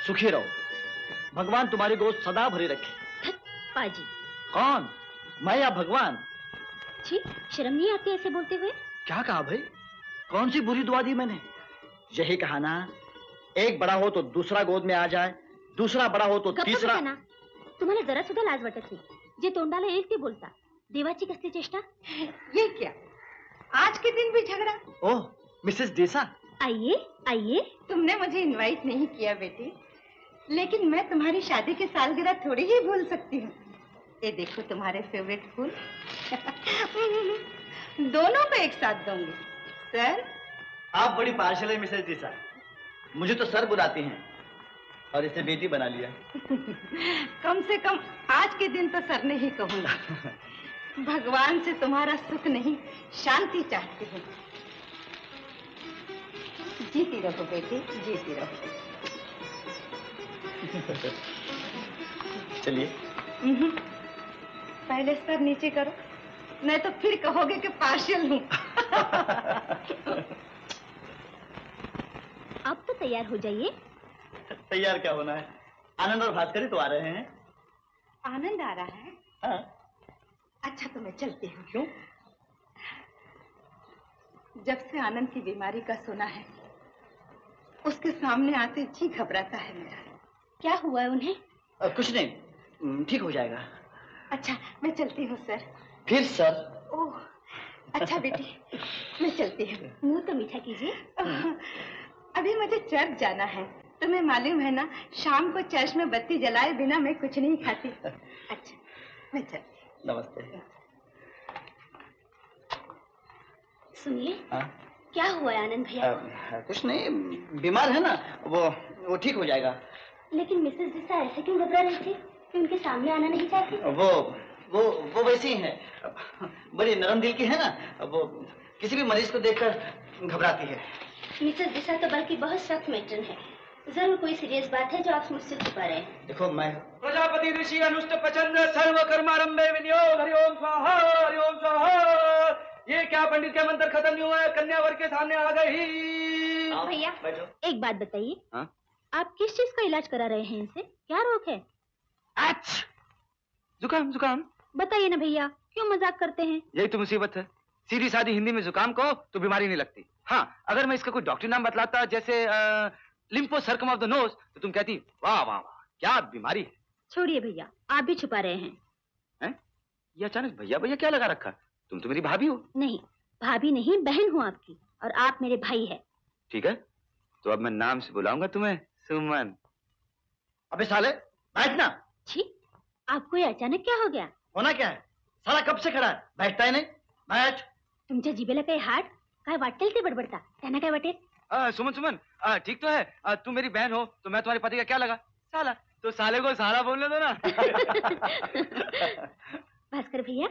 सुखी रहो, भगवान तुम्हारी गोद सदा भरी रखे। पाजी। कौन, मैं या भगवान? छी, शर्म नहीं आती ऐसे बोलते हुए? क्या कहा भाई, कौन सी बुरी दुआ दी मैंने? यही कहा ना, एक बड़ा हो तो दूसरा गोद में आ जाए, दूसरा बड़ा हो तो गप्प तीसरा। बसा ना. तुम्हाला जरा सुद्धा लाज वाटत नाही. जे तोंडाला येईल ते बोलता. देवाची कसली चेष्टा. ये क्या, आज के दिन भी झगड़ा? ओह मिसेस देसा, आइए आइए. तुमने मुझे इनवाइट नहीं किया बेटी, लेकिन मैं तुम्हारी शादी की सालगिरह थोड़ी ही भूल सकती हूँ. ये देखो तुम्हारे फेवरेट फूल. दोनों को एक साथ दूंगी. सर, आप बड़ी पार्शल है मिसेस देसा. मुझे तो सर बुलाती हैं और इसे बेटी बना लिया. कम से कम आज के दिन तो सर नहीं कहूंगा. भगवान से तुम्हारा सुख नहीं, शांति चाहती हूँ. जीती रहो बेटी, जीती रहो. चलिए. पहले सर नीचे करो, नहीं तो फिर कहोगे कि पार्शियल हूँ. अब तो तैयार हो जाइए. तैयार क्या होना है, आनंद और भास्कर ही तो आ रहे हैं. आनंद आ रहा है? हाँ. अच्छा तो मैं चलती हूँ. क्यों? जब से आनंद की बीमारी का सुना है, उसके सामने आते जी घबराता है मेरा. क्या हुआ है उन्हें? कुछ नहीं, ठीक हो जाएगा. अच्छा मैं चलती हूँ सर. फिर सर? ओह अच्छा बेटी, मैं चलती हूँ. मुंह तो मीठा कीजिए. अभी मुझे चर्च जाना है. तुम्हें मालूम है ना, शाम को चर्च में बत्ती जलाए बिना मैं कुछ नहीं खाती. अच्छा मैं चलती. नमस्ते. सुनिए. हाँ? क्या हुआ है आनंद भैया? कुछ नहीं, बीमार है ना, वो ठीक हो जाएगा. लेकिन मिसेस दिशा ऐसे क्यों घबरा रही थी कि उनके सामने आना नहीं चाहती? वो वैसी ही है, बड़ी नरम दिल की है ना. वो किसी भी मरीज को देखकर घबराती है. मिसेस दिशा तो बल्कि बहुत सख्त मैट्रन है. जरूर कोई सीरियस बात है जो आप मुझसे छुपा रहे हैं. देखो मैं प्रजापति ऋषि अनुष्ट पचंद्र सर्व कर्मारंभे विनियोग. हरि ओम स्वाहा, हरि ओम स्वाहा. ये क्या पंडित के मंत्र खत्म नहीं हुआ है, कन्या वर के सामने आ गई. भैया एक बात बताइए. हाँ? आप किस चीज का इलाज करा रहे हैं इनसे? क्या रोग है? जुकाम. जुकाम बताइए ना भैया, क्यों मजाक करते हैं? यही तो मुसीबत है. सीधी सादी हिंदी में जुकाम को तो बीमारी नहीं लगती. हाँ, अगर मैं इसका कोई डॉक्टरी नाम बतलाता, जैसे lympho circum of the nose, तो तुम कहती वाह वाह वाह क्या बीमारी है. छोड़िए भैया, आप भी छुपा रहे हैं. ये अचानक भैया भैया क्या लगा रखा? तुम तो मेरी भाभी हो. नहीं, भाभी नहीं, बहन हूँ आपकी, और आप मेरे भाई है. ठीक है, तो अब मैं नाम से बुलाऊंगा तुम्हें सुमन. अबे साले बैठना. छी, आपको ये अचानक क्या हो गया? होना क्या है, साला कब से खड़ा है, बैठता ही नहीं. बैठ. तुमच्या जिभेला काही हाड काय वाटेल ते बडबडता. त्यांना काय वाटेल? सुमन सुमन ठीक तो है. तुम मेरी बहन हो तो मैं तुम्हारे पति का क्या लगा? साला. तो साले को साला बोलने दो ना. भास्कर भैया,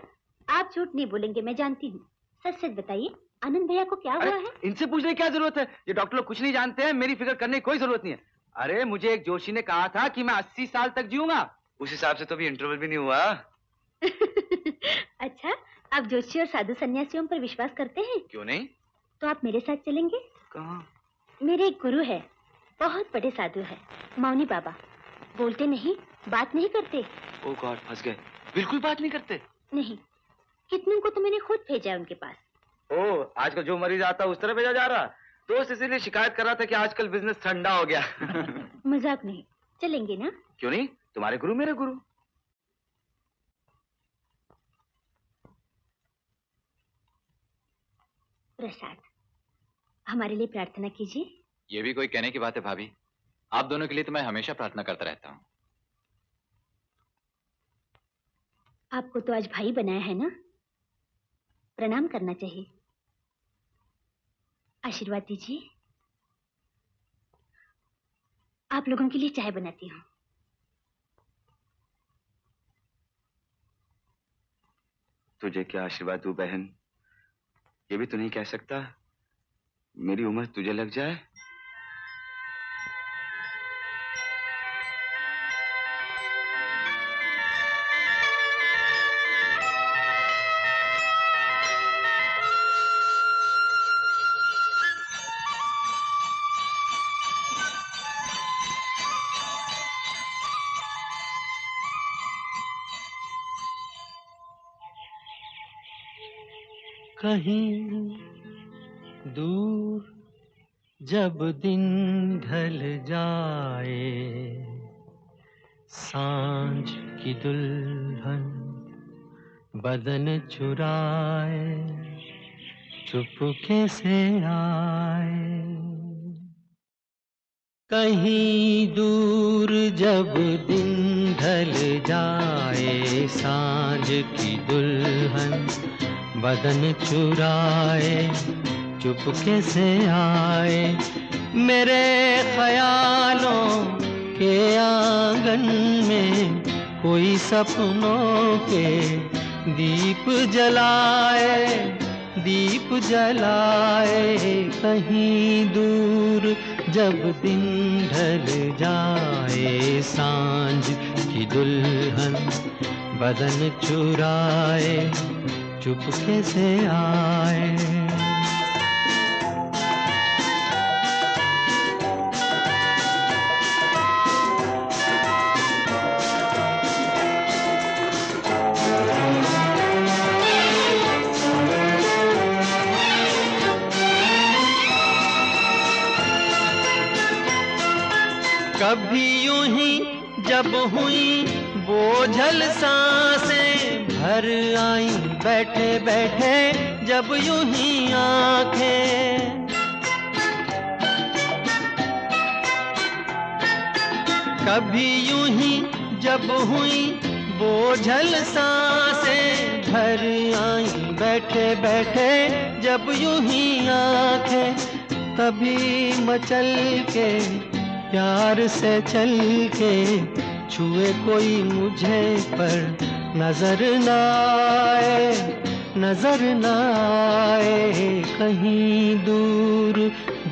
आप झूठ नहीं बोलेंगे, मैं जानती हूँ. सच सच बताइए, आनंद भैया को क्या हुआ है? इनसे पूछने की क्या जरूरत है, ये डॉक्टर लोग कुछ नहीं जानते हैं. मेरी फिक्र करने की कोई जरूरत नहीं है. अरे मुझे एक जोशी ने कहा था कि मैं 80 साल तक जीऊंगा. उस हिसाब से तो अभी इंटरवल भी नहीं हुआ. अच्छा, आप जोशी और साधु सन्यासियों पर विश्वास करते हैं? क्यों नहीं? तो आप मेरे साथ चलेंगे? कहाँ? मेरे एक गुरु है, बहुत बड़े साधु है, मौनी बाबा. बोलते नहीं, बात नहीं करते. ओ गॉड, फंस गए. बिल्कुल बात नहीं करते? नहीं, कितनों को तो मैंने खुद भेजा है उनके पास. ओ, आजकल जो मरीज आता उस तरह भेजा जा रहा. दोस्त इसीलिए शिकायत कर रहा था कि आजकल बिजनेस ठंडा हो गया. मजाक नहीं, चलेंगे ना? क्यों नहीं, तुम्हारे गुरु मेरे गुरु. प्रसाद, हमारे लिए प्रार्थना कीजिए. ये भी कोई कहने की बात है भाभी. आप दोनों के लिए तो मैं हमेशा प्रार्थना करता रहता हूँ. आपको तो आज भाई बनाया है ना, प्रणाम करना चाहिए. आशीर्वाद दीजिए. आप लोगों के लिए चाय बनाती हूँ. तुझे क्या आशीर्वाद दूं बहन, ये भी तो नहीं कह सकता. मेरी उम्र तुझे लग जाए. कहीं दूर जब दिन ढल जाए, सांझ की दुल्हन बदन चुराए चुपके से आए, कहीं दूर जब दिन ढल जाए, सांझ की दुल्हन बदन चुराए चुपके से आए, मेरे ख्यालों के आंगन में कोई सपनों के दीप जलाए, दीप जलाए, कहीं दूर जब दिन ढल जाए, सांझ की दुल्हन बदन चुराए चुपके से आए। कभी यूं ही जब हुई बोझल सांसें भर आई, बैठे बैठे जब यूं ही आंखें, कभी यूं ही जब हुई बोझल सांसें भर आई, बैठे बैठे जब यूं ही आंखें, तभी मचल के प्यार से चल के छुए कोई मुझे पर नजर न आए, नजर न आए, कहीं दूर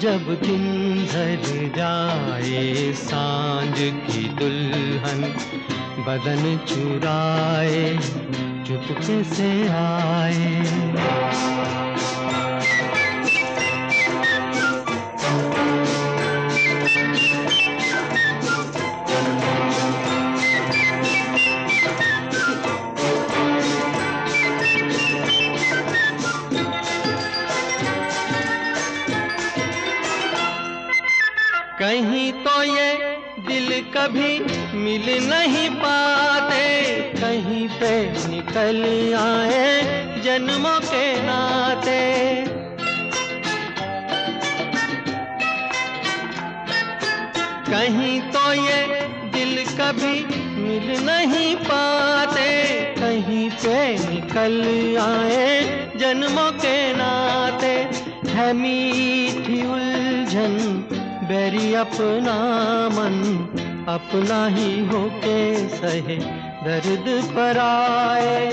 जब दिन ढल जाए, सांझ की दुल्हन बदन चुराए चुपके से आए। कहीं तो ये दिल कभी मिल नहीं पाते, कहीं पे निकल आए जन्मों के नाते, कहीं तो ये दिल कभी मिल नहीं पाते, कहीं पे निकल आए जन्मों के नाते, है मीठी उलझन बैरी अपना मन अपना ही होके सहे, दर्द पर आए,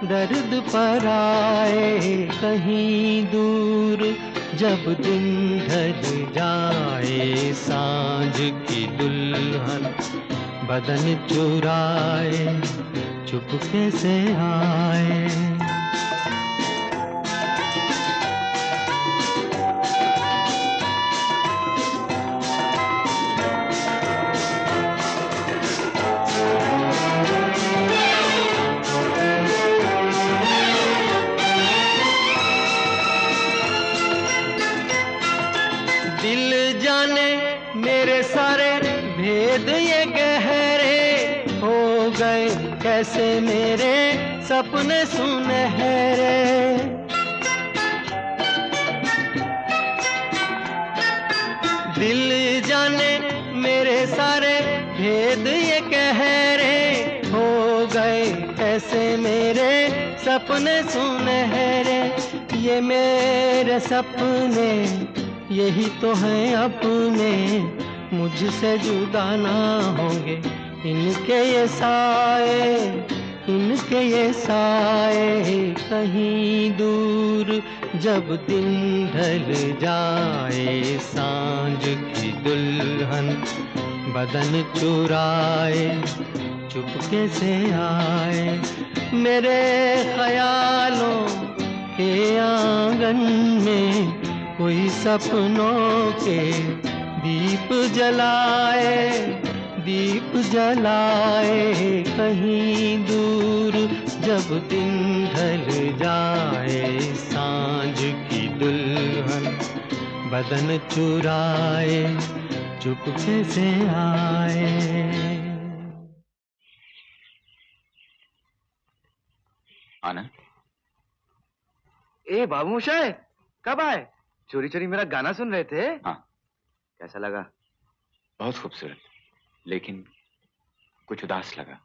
दर्द पर आए, कहीं दूर जब दिन ढल जाए, सांझ की दुल्हन बदन चुराए चुपके से आए। दिल जाने मेरे सारे भेद ये गहरे हो गए, कैसे मेरे सपने सुनहरे, दिल जाने मेरे सारे भेद ये गहरे हो गए, कैसे मेरे सपने सुनहरे, ये मेरे सपने यही तो हैं अपने, मुझसे जुदा ना होंगे इनके ये साए, इनके ये साए, कहीं दूर जब दिन ढल जाए, सांझ की दुल्हन बदन चुराए चुपके से आए, मेरे ख्यालों के आंगन में कोई सपनों के दीप जलाए, दीप जलाए, कहीं दूर जब दिन ढल जाए, सांझ की दुल्हन बदन चुराए चुपके से आए। आनंद, ए बाबू मोशाय, कब आए? चोरी चोरी मेरा गाना सुन रहे थे? हाँ। कैसा लगा? बहुत खूबसूरत, लेकिन कुछ उदास लगा।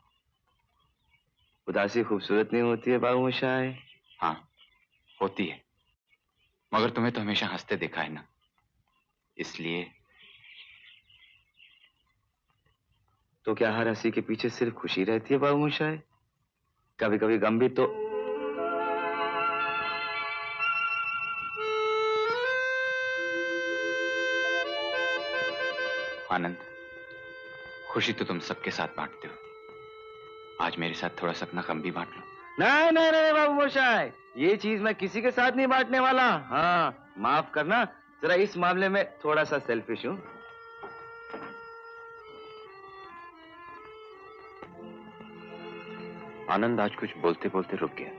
उदासी खूबसूरत नहीं होती है बाबू मोशाय। हाँ, होती है, मगर तुम्हें तो हमेशा हंसते देखा है ना, इसलिए। तो क्या हर हंसी के पीछे सिर्फ खुशी रहती है बाबू मोशाय? कभी कभी गम भी तो। आनंद, खुशी तो तुम सबके साथ बांटते हो, आज मेरे साथ थोड़ा सा अपना गम भी बांट लो। नहीं नहीं नहीं बाबू मोशाय, ये चीज मैं किसी के साथ नहीं बांटने वाला। हाँ, माफ करना, जरा इस मामले में थोड़ा सा सेल्फिश हूं। आनंद आज कुछ बोलते बोलते रुक गया।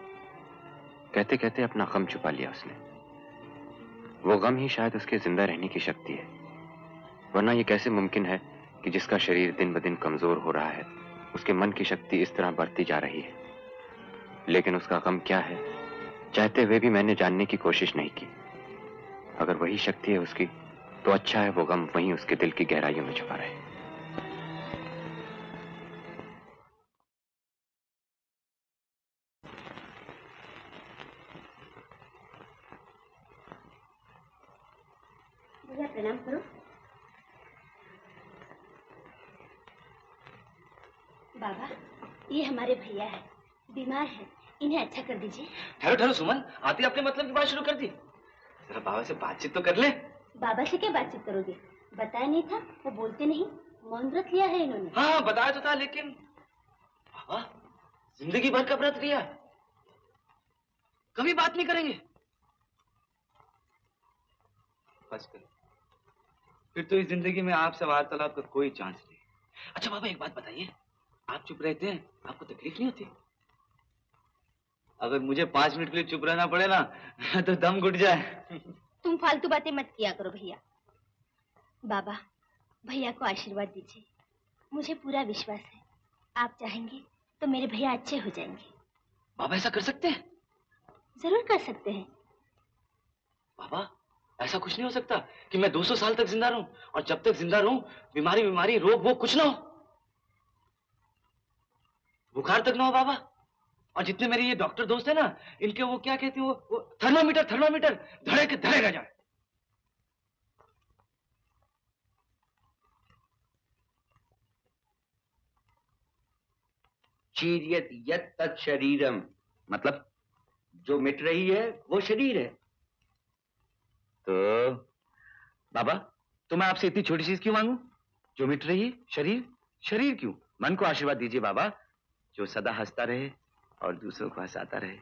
कहते कहते अपना गम छुपा लिया उसने। वो गम ही शायद उसके जिंदा रहने की शक्ति है, वरना ये कैसे मुमकिन है कि जिसका शरीर दिन ब दिन कमजोर हो रहा है, उसके मन की शक्ति इस तरह बढ़ती जा रही है। लेकिन उसका गम क्या है, चाहते हुए भी मैंने जानने की कोशिश नहीं की। अगर वही शक्ति है उसकी, तो अच्छा है वो गम वहीं उसके दिल की गहराइयों में छुपा रहे। भैया प्रणाम करो। बाबा, ये हमारे भैया है, बीमार है, इन्हें अच्छा कर दीजिए। ठहरो ठहरो सुमन, आते अपने मतलब की बात शुरू कर दी। जरा बाबा से बातचीत तो कर ले। बाबा से क्या बातचीत करोगे? बताया नहीं था, वो बोलते नहीं, मौन व्रत लिया है इन्होंने। हाँ बताया तो था, लेकिन बाबा जिंदगी भर का व्रत लिया, कभी बात नहीं करेंगे। बस कर, फिर तो इस जिंदगी में आपसे वार्तालाप का कोई चांस नहीं। अच्छा बाबा एक बात बताइए, आप चुप रहते हैं, आपको तकलीफ नहीं होती? अगर मुझे 5 मिनट के लिए चुप रहना पड़े ना तो दम घुट जाए। तुम फालतू बातें मत किया करो भैया। बाबा, भैया को आशीर्वाद दीजिए, मुझे पूरा विश्वास है आप चाहेंगे तो मेरे भैया अच्छे हो जाएंगे। बाबा ऐसा कर सकते हैं? जरूर कर सकते हैं। बाबा ऐसा कुछ नहीं हो सकता कि मैं 200 साल तक जिंदा रहूं, और जब तक जिंदा रहूं बीमारी रोग वो कुछ ना हो, बुखार तक ना हो बाबा। और जितने मेरे ये डॉक्टर दोस्त हैं ना, इनके वो क्या कहते हैं, वो थर्मामीटर धड़े के धड़े रह जाए। चीरियत यत् तत् शरीरम, मतलब जो मिट रही है वो शरीर है। तो बाबा, तो मैं आपसे इतनी छोटी चीज क्यों मांगू? जो मिट रही है शरीर क्यों? मन को आशीर्वाद दीजिए बाबा, जो सदा हंसता रहे और दूसरों को हंसाता रहे।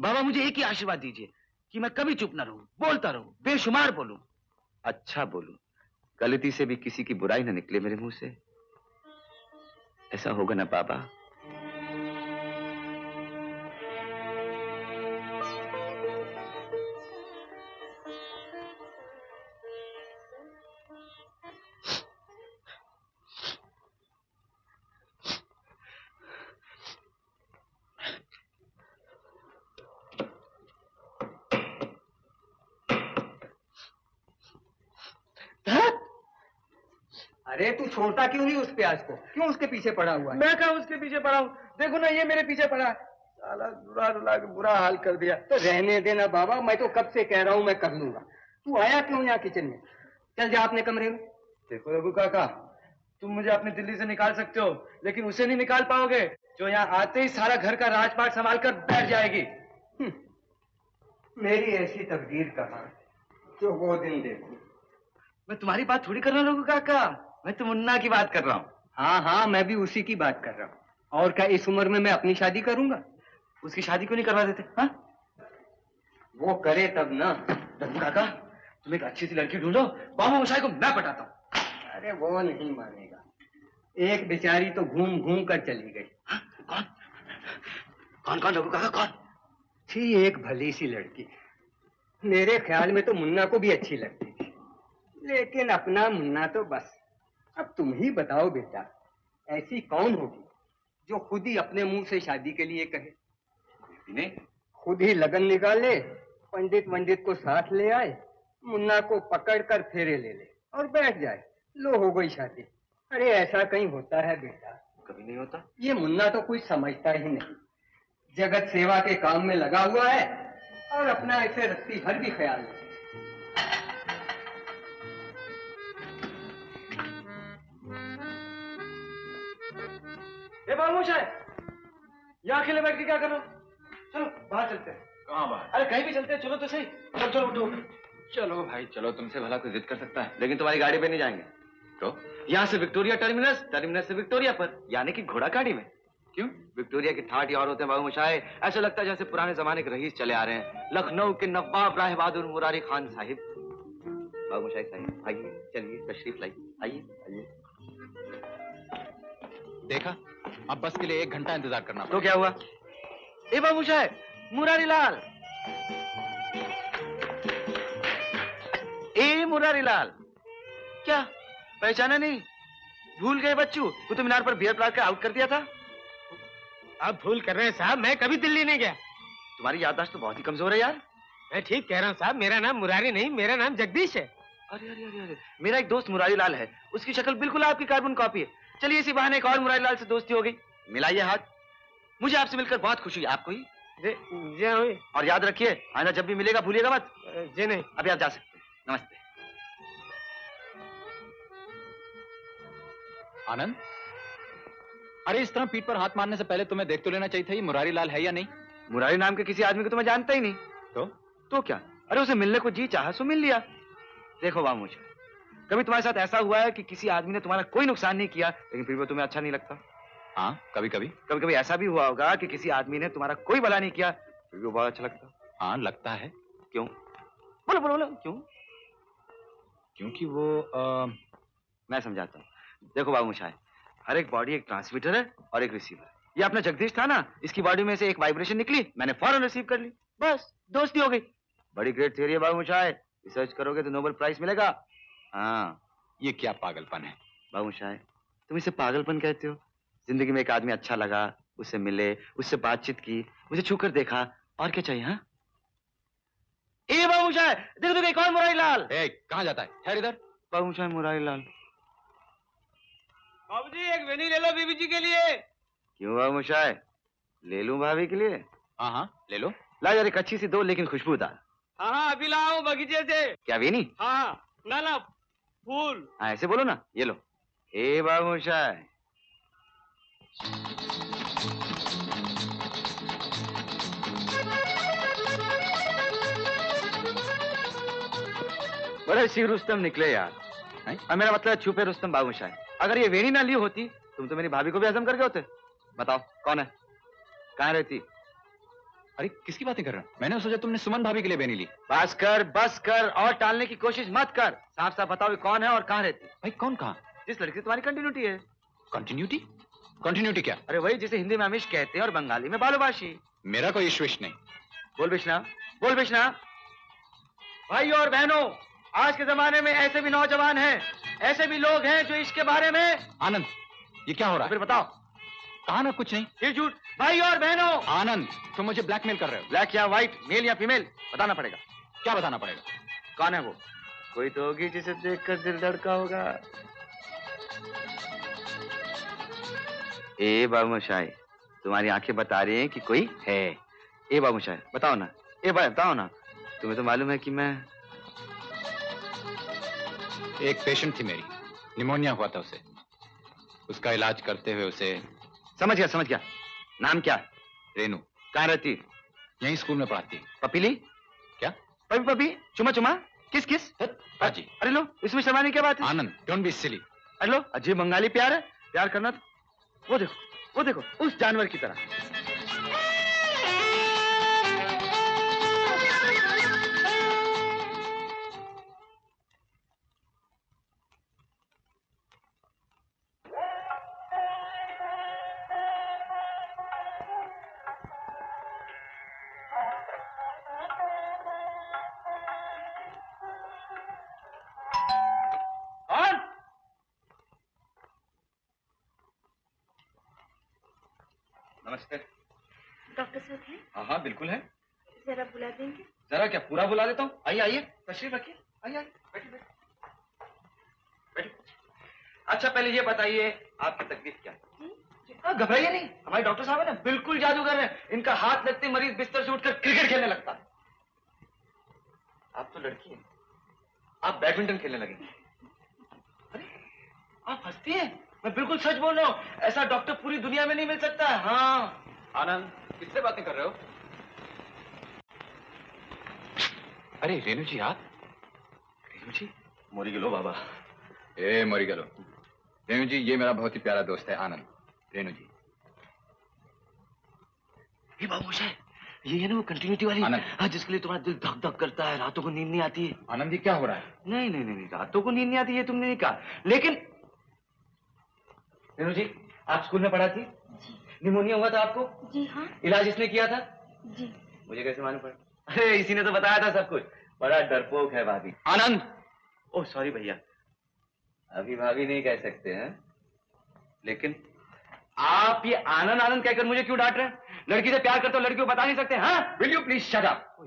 बाबा मुझे एक ही आशीर्वाद दीजिए कि मैं कभी चुप ना रहूं, बोलता रहूं, बेशुमार बोलूं, अच्छा बोलूं, गलती से भी किसी की बुराई ना निकले मेरे मुंह से। ऐसा होगा ना बाबा? अरे तू छोड़ता क्यों नहीं उस प्याज को? क्यों उसके पीछे पड़ा हुआ है? मैं कहा उसके पीछे पड़ा हूँ, देखो ना ये मेरे पीछे पड़ा है। साला रुला के बुरा हाल कर दिया। तो रहने देना बाबा, मैं तो कब से कह रहा हूँ मैं कर लूंगा। तू आया क्यों यहाँ किचन में? चल जा अपने कमरे में। देखो रघु काका, तुम मुझे अपनी दिल्ली से निकाल सकते हो, लेकिन उसे नहीं निकाल पाओगे जो यहाँ आते ही सारा घर का राजपाट संभाल कर बैठ जाएगी। मेरी ऐसी तकदीर कहाँ जो वो दिन देखूं। मैं तुम्हारी बात थोड़ी कर रहा हूँ रघु काका, मैं तो मुन्ना की बात कर रहा हूँ। हाँ, मैं भी उसी की बात कर रहा हूँ। और क्या इस उम्र में मैं अपनी शादी करूंगा? उसकी शादी क्यों नहीं करवा देते? हाँ, वो करे तब ना। रघु काका, तुम एक अच्छी सी लड़की ढूंढो, बाबू मोशाई को मैं पटाता हूँ। अरे वो नहीं मानेगा, एक बेचारी तो घूम घूम कर चली गई। हाँ? कौन रघु काका, कौन थी? एक भली सी लड़की, मेरे ख्याल में तो मुन्ना को भी अच्छी लगती थी, लेकिन अपना मुन्ना तो बस। अब तुम ही बताओ बेटा, ऐसी कौन होगी जो खुद ही अपने मुंह से शादी के लिए कहे? इन्हें खुद ही लगन निकाले, पंडित वंडित को साथ ले आए, मुन्ना को पकड़कर फेरे ले ले और बैठ जाए, लो हो गई शादी। अरे ऐसा कहीं होता है बेटा? कभी नहीं होता। ये मुन्ना तो कुछ समझता ही नहीं, जगत सेवा के काम में लगा हुआ है और अपना ऐसे रत्ती भर भी ख्याल नहीं। बाबूश है, यहाँ अकेले बैठ के क्या कर रहे हो? चलो बाहर चलते हैं। कहाँ बाहर? अरे कहीं भी चलते हैं, चलो तो सही। चलो चलो उठो। चलो भाई चलो, तुमसे भला कोई जिद कर सकता है? लेकिन तुम्हारी गाड़ी पे नहीं जाएंगे। तो यहाँ से विक्टोरिया टर्मिनस, टर्मिनस से विक्टोरिया पर, यानी कि घोड़ा गाड़ी में। क्यों? विक्टोरिया के ठाठ और होते हैं बाबू मुशाए, ऐसा लगता है जैसे पुराने जमाने के रईस चले आ रहे हैं, लखनऊ के नवाब राय बहादुर मुरारी खान साहिब। बाबू मुशाए साहिब आइए, चलिए तशरीफ लाइए, आइए आइए। देखा, अब बस के लिए 1 घंटा इंतजार करना। तो क्या हुआ? ए बाबू मुशाए, मुरारी लाल, ए मुरारी लाल, क्या पहचाना नहीं? भूल गए बच्चू? कुतुब मीनार पर बियर प्लाट का आउट कर दिया था। अब भूल कर रहे हैं साहब, मैं कभी दिल्ली नहीं गया। तुम्हारी याददाश्त तो बहुत ही कमजोर है यार। मैं ठीक कह रहा हूँ साहब, मेरा नाम मुरारी नहीं, मेरा नाम जगदीश है। अरे अरे अरे अरे, मेरा एक दोस्त मुरारी लाल है, उसकी शक्ल बिल्कुल आपकी कार्बन कॉपी है। चलिए इसी बहाने एक और मुरारी लाल से दोस्ती हो गई। मिलाइए हाथ। मुझे आपसे मिलकर बहुत खुशी, आपको ही? जी। और याद रखिए, आना जब भी मिलेगा भूलिएगा मत। जी नहीं। अभी आप जा सकते हैं। नमस्ते। आनंद, अरे इस तरह पीठ पर हाथ मारने से पहले तुम्हें देख तो लेना चाहिए था ये मुरारी लाल है या नहीं। मुरारी नाम के किसी आदमी को तो मैं जानता ही नहीं। तो क्या? अरे उसे मिलने को जी चाहा सो मिल लिया। देखो बामूश, कभी तुम्हारे साथ ऐसा हुआ है कि किसी आदमी ने तुम्हारा कोई नुकसान नहीं किया लेकिन फिर भी तुम्हें अच्छा नहीं लगता? हाँ, कभी कभी। कभी कभी ऐसा भी हुआ होगा कि किसी आदमी ने तुम्हारा कोई भला नहीं किया फिर भी वो बहुत अच्छा लगता? हाँ, लगता है। क्यों? बोलो बोलो बोलो, क्यों? क्योंकि वो मैं समझाता हूँ। देखो बाबूश, हर एक बॉडी एक ट्रांसमीटर है और एक रिसीवर। ये अपना जगदीश था ना, इसकी बॉडी में से एक वाइब्रेशन निकली, मैंने फौरन रिसीव कर ली, बस दोस्ती हो गई। बड़ी ग्रेट थियरी है बाबूश, रिसर्च करोगे तो नोबेल प्राइज मिलेगा। हाँ, ये क्या पागलपन है बाबूश? तुम इसे पागलपन कहते हो? जिंदगी में एक आदमी अच्छा लगा, उससे मिले, उससे बातचीत की, उसे छूकर देखा, और क्या चाहिए? हाँ ए बाबूश, देखो देखो एक और मुरारी लाल। कहाँ जाता है? ठहर इधर। बाबूश, मुरारी लाल। बाबूजी एक वेनी ले लो बीबी जी के लिए। क्यों बाबूश, ले लूं भाभी के लिए? हाँ हाँ ले लो। ला यार एक अच्छी सी दो, लेकिन खुशबूदार। हाँ अभी लाओ बगीचे से। क्या वेनी? हाँ ना फूल। हाँ ऐसे बोलो ना, ये लो। ए बाबूश, बड़े सी रुस्तम निकले यार। और मेरा मतलब छुपे रुस्तम बाबूश। अगर ये वेणी ना ली होती तुम तो मेरी भाभी को भी हजम करके होते। बताओ कौन है, कहाँ रहती? अरे किसकी बातें कर रहे हो? मैंने सोचा तुमने सुमन भाभी के लिए बेनी ली। बस कर और टालने की कोशिश मत कर। साफ साफ बताओ कौन है और कहाँ रहती? भाई कौन कहाँ? जिस लड़की तुम्हारी कंटिन्यूटी है। कंटिन्यूटी? कंटिन्यूटी क्या? अरे वही जिसे हिंदी में अमिश कहते हैं और बंगाली में बालूबाशी। मेरा कोई इश्विश नहीं। बोल बिश्ना, बोल बिश्ना। भाइयों और बहनों, आज के जमाने में ऐसे भी नौजवान हैं, ऐसे भी लोग हैं जो इसके बारे में। आनंद, ये क्या हो रहा है? फिर बताओ। कहा ना कुछ नहीं। फिर झूठ। भाई और बहनों। आनंद, तुम मुझे ब्लैकमेल कर रहे हो। ब्लैक या व्हाइट, मेल या फीमेल, बताना पड़ेगा। क्या बताना पड़ेगा? कौन है वो? कोई तो होगी जिसे देखकर दिल धड़का होगा। ए बाबूशाही, तुम्हारी आंखें बता रही हैं कि कोई है। ए बाबूशाही बताओ ना, ए भाई बताओ ना। तुम्हें तो मालूम है कि मैं एक पेशेंट थी मेरी, निमोनिया हुआ था उसे। उसका इलाज करते हुए उसे। समझ गया। नाम क्या? रेनू। कहाँ रहती? यहीं स्कूल में पढ़ाती। पपीली? क्या? पपी चुमा किस? हाजी। अरे लो, इसमें शर्माने की बात है? आनंद, डोंट बी सिली। अरे लो, अजीब बंगाली प्यार है। प्यार करना वो देखो उस जानवर की तरह। नमस्ते। हाँ बिल्कुल है। जरा बुला देंगे? जरा क्या, पूरा बुला देता हूँ। आइए आइए, तशरीफ रखिए, आइए आइए, बैठिए बैठिए बैठिए। अच्छा पहले ये बताइए आपकी तकलीफ क्या है? घबराइए नहीं, हमारे डॉक्टर साहब है ना बिल्कुल जादूगर है। इनका हाथ लगते मरीज बिस्तर से उठकर क्रिकेट खेलने लगता है। आप तो लड़की हैं, आप बैडमिंटन खेलने लगेंगे। अरे आप हंसती हैं, मैं बिल्कुल सच बोल रहा हूँ। ऐसा डॉक्टर पूरी दुनिया में नहीं मिल सकता है। हाँ आनंद, किससे बातें कर रहे हो? अरे रेणु जी आप? रेणु जी? मोरी गलो बाबा। ए मोरी गलो। रेणु जी ये मेरा बहुत ही प्यारा दोस्त है आनंद। रेणु जी। ये बाबूश है, ये है ना वो कंटिन्यूटी वाली हाँ, जिसके लिए तुम्हारा दिल धक धक करता है, रातों को नींद नहीं आती है। आनंद जी क्या हो रहा है? नहीं नहीं नहीं, रातों को नींद नहीं आती है तुमने नहीं कहा, लेकिन रेणु जी आप स्कूल में पढ़ा थी? निमोनिया हुआ था आपको? जी हाँ। इलाज इसने किया था? जी। मुझे कैसे मालूम पड़ा? अरे इसी ने तो बताया था सब कुछ। बड़ा डरपोक है भाभी। आनंद। ओह सॉरी भैया, अभी भाभी नहीं कह सकते हैं, लेकिन आप ये आनंद आनंद कहकर मुझे क्यों डांट रहे हैं? लड़की से प्यार करते हो, लड़की को बता नहीं सकते? हाँ, will you please shut up?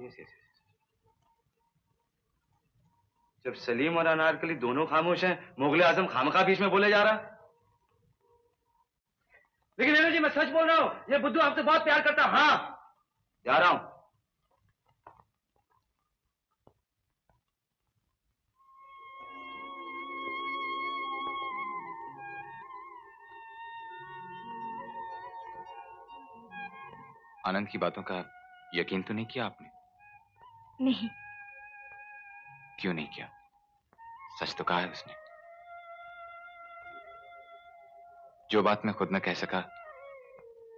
जब सलीम और अनारकली दोनों खामोश हैं, मुगले आजम खामखा बीच में बोले जा रहा है। लेकिन रेणु जी मैं सच बोल रहा हूं, ये बुद्धू आपसे बहुत प्यार करता। हाँ जा रहा हूं। आनंद की बातों का यकीन तो नहीं किया आपने? नहीं। क्यों नहीं किया? सच तो कहा है उसने। जो बात मैं खुद न कह सका,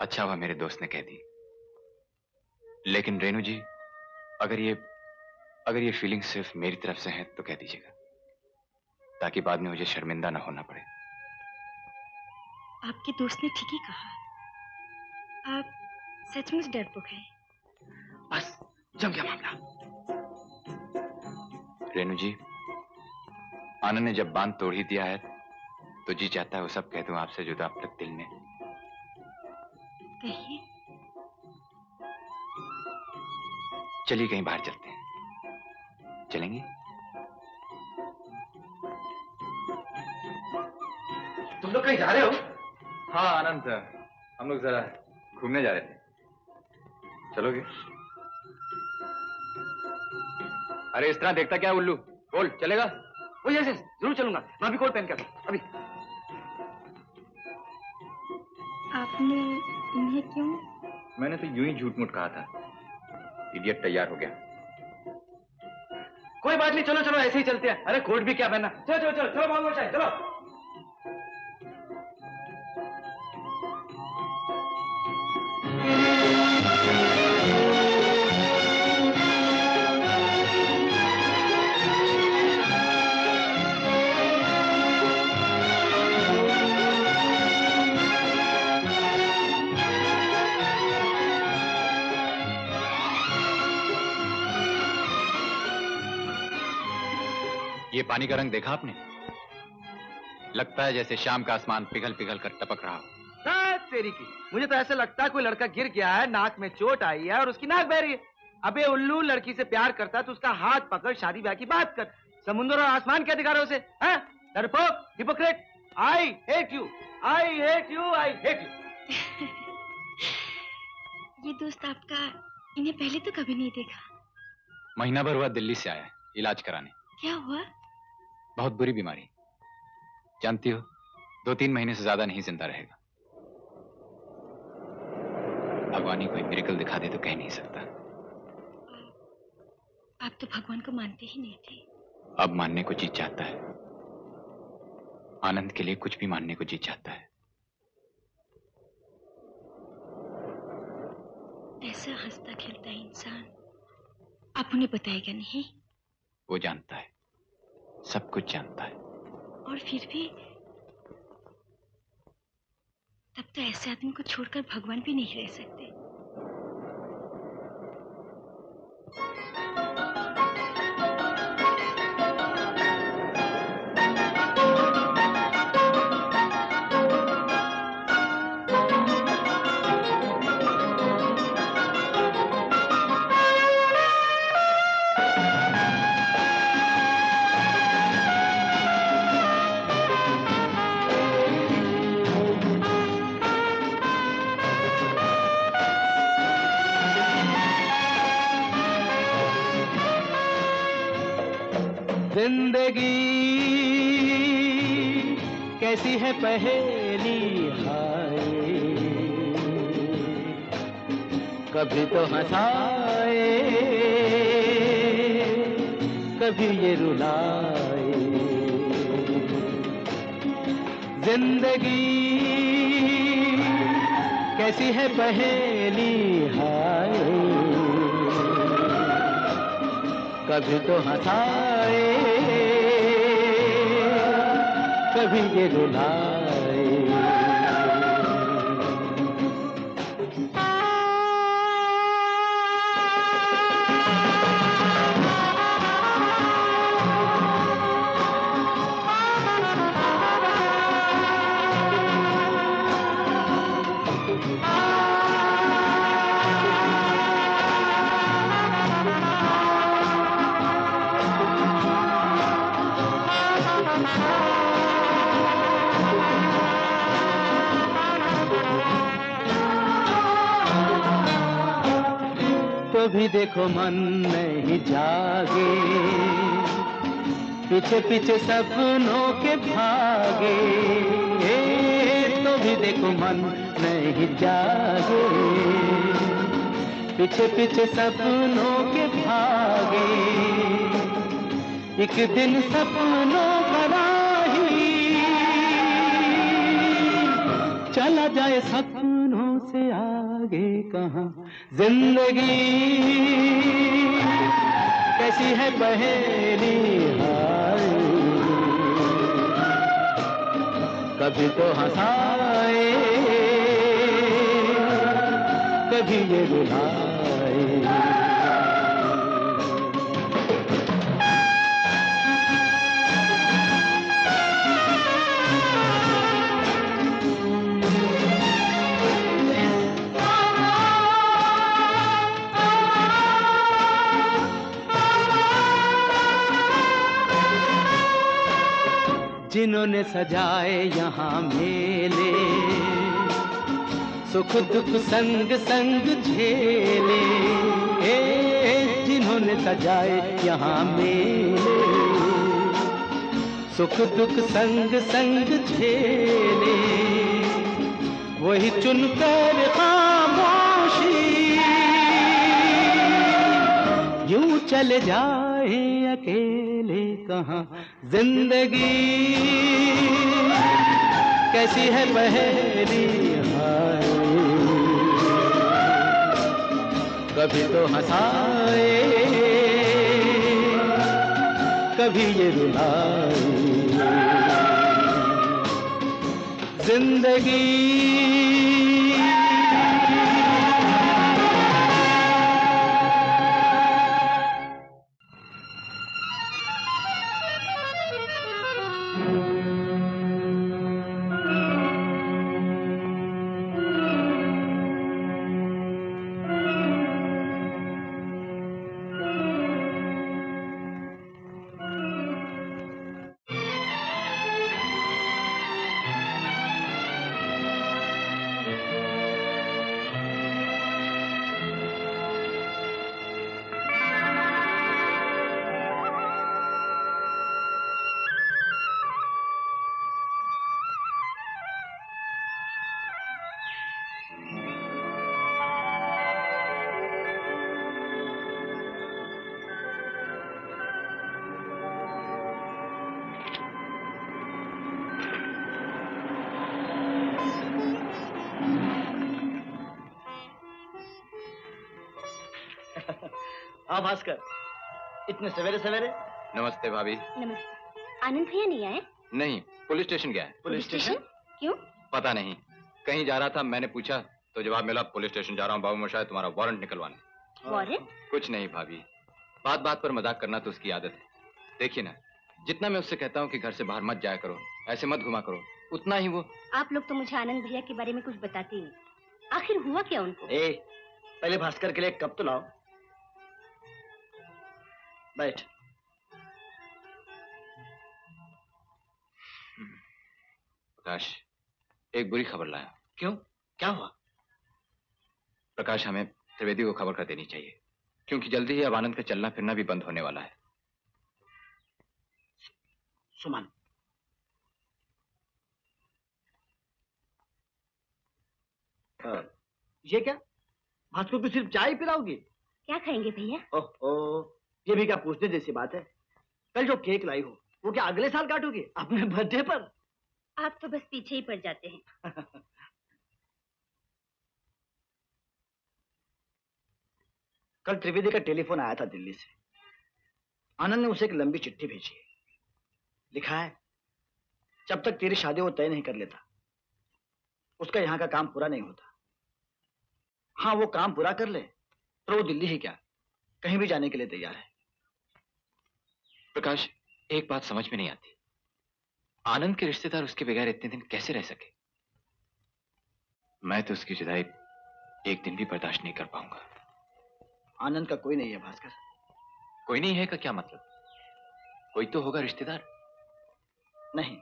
अच्छा हुआ मेरे दोस्त ने कह दी। लेकिन रेणु जी, अगर ये फीलिंग सिर्फ मेरी तरफ से है तो कह दीजिएगा, ताकि बाद में मुझे शर्मिंदा ना होना पड़े। आपके दोस्त ने ठीक ही कहा, आप सचमुच डरपोक है। बस जम गया मामला। रेणु जी, आनंद ने जब बांध तोड़ ही दिया है तो जी चाहता है वो सब कह दूं आपसे जुदा अब तक दिल में। कहिए। चलिए कहीं बाहर चलते हैं। चलेंगे? तुम लोग कहीं जा रहे हो? हाँ आनंद, हम लोग जरा घूमने जा रहे थे। चलोगे? अरे इस तरह देखता क्या उल्लू? बोल, चलेगा? ओ यस यस, जरूर चलूंगा। मैं अभी कोट पहन कर अभी। आपने इन्हें क्यों? मैंने तो यूं ही झूठ मूठ कहा था। इडियट तैयार हो गया। कोई बात नहीं, चलो चलो ऐसे ही चलते हैं। अरे कोट भी क्या पहनना। चलो चलो चलो चलो मांगो चाय, चलो। ये पानी का रंग देखा आपने? लगता है जैसे शाम का आसमान पिघल पिघल कर टपक रहा हो। तेरी की, मुझे तो ऐसा लगता है कोई लड़का गिर गया है, नाक में चोट आई है और उसकी नाक बह रही है। अबे उल्लू, लड़की से प्यार करता है तो उसका हाथ पकड़ शादी ब्याह की बात कर। समुद्र और आसमान क्या दिखा रहे उसे? डरपोक, hypocrite, I hate you, I hate you, I hate you. ये दोस्त आपका इन्हें पहले तो कभी नहीं देखा। महीना भर हुआ दिल्ली से आया इलाज कराने। क्या हुआ? बहुत बुरी बीमारी, जानती हो, 2-3 महीने से ज्यादा नहीं जिंदा रहेगा। भगवान ही कोई मिरेकल दिखा दे तो कह नहीं सकता। आप तो भगवान को मानते ही नहीं थे। अब मानने को जी चाहता है। आनंद के लिए कुछ भी मानने को जी चाहता है। ऐसा हंसता खेलता इंसान आप उन्हें बताएगा नहीं? वो जानता है, सब कुछ जानता है। और फिर भी तब तो ऐसे आदमी को छोड़कर भगवान भी नहीं रह सकते। जिंदगी कैसी है पहेली हाय, कभी तो हंसाए कभी ये रुलाए। जिंदगी कैसी है पहेली हाय, कभी तो हंसाए कभी ये रुलाए। तो भी देखो मन नहीं जागे, पीछे पीछे सपनों के भागे। तो भी देखो मन नहीं जागे, पीछे पीछे सपनों के भागे। एक दिन सपनों का राही चला जाए सपनों से आगे कहाँ। जिंदगी कैसी है पहेली हाय, कभी तो हंसाए कभी ये रुलाए। जिन्होंने सजाए यहाँ मेले, सुख दुख संग संग झेले। जिन्होंने सजाए यहाँ मेले, सुख दुख संग संग झेले। वही चुनकर खामोशी यूं चले जाए अकेले कहाँ। जिंदगी कैसी है पहेली हाय, कभी तो हंसाए कभी ये रुलाए। जिंदगी हाँ भास्कर, इतने सवेरे सवेरे। नमस्ते भाभी। नमस्ते। आनंद भैया नहीं आए? नहीं, पुलिस स्टेशन गया है। Police station? क्यों? पता नहीं, कहीं जा रहा था। मैंने पूछा तो जवाब मिला पुलिस स्टेशन जा रहा हूँ बाबू मोशाय तुम्हारा वारंट निकलवाने। वारंट? कुछ नहीं भाभी, बात बात पर मजाक करना तो उसकी आदत है। देखिए ना, जितना मैं उससे कहता हूँ कि घर से बाहर मत जाया करो, ऐसे मत घुमा करो, उतना ही वो। आप लोग तो मुझे आनंद भैया के बारे में कुछ बताते ही नहीं। आखिर हुआ क्या उनको? पहले भास्कर के लिए एक कप तो लाओ। बैठ। प्रकाश, एक बुरी खबर लाया। क्यों? क्या हुआ? प्रकाश, हमें त्रिवेदी को खबर कर देनी चाहिए, क्योंकि जल्दी ही अब आनंद का चलना फिरना भी बंद होने वाला है। सुमन, ये क्या? भास्कर को सिर्फ चाय पिलाओगी? क्या खाएंगे भैया? ओहो, ये भी क्या पूछने जैसी बात है? कल जो केक लाई हो वो क्या अगले साल काटोगे अपने बर्थडे पर? आप तो बस पीछे ही पड़ जाते हैं। कल त्रिवेदी का टेलीफोन आया था दिल्ली से। आनंद ने उसे एक लंबी चिट्ठी भेजी है। लिखा है, जब तक तेरी शादी वो तय नहीं कर लेता उसका यहाँ का काम पूरा नहीं होता। हाँ, वो काम पूरा कर ले तो वो दिल्ली ही क्या कहीं भी जाने के लिए तैयार है। प्रकाश, एक बात समझ में नहीं आती, आनंद के रिश्तेदार उसके बगैर इतने दिन कैसे रह सके? मैं तो उसकी जुदाई एक दिन भी बर्दाश्त नहीं कर पाऊंगा। आनंद का कोई नहीं है भास्कर। कोई नहीं है का क्या मतलब? कोई तो होगा रिश्तेदार। नहीं,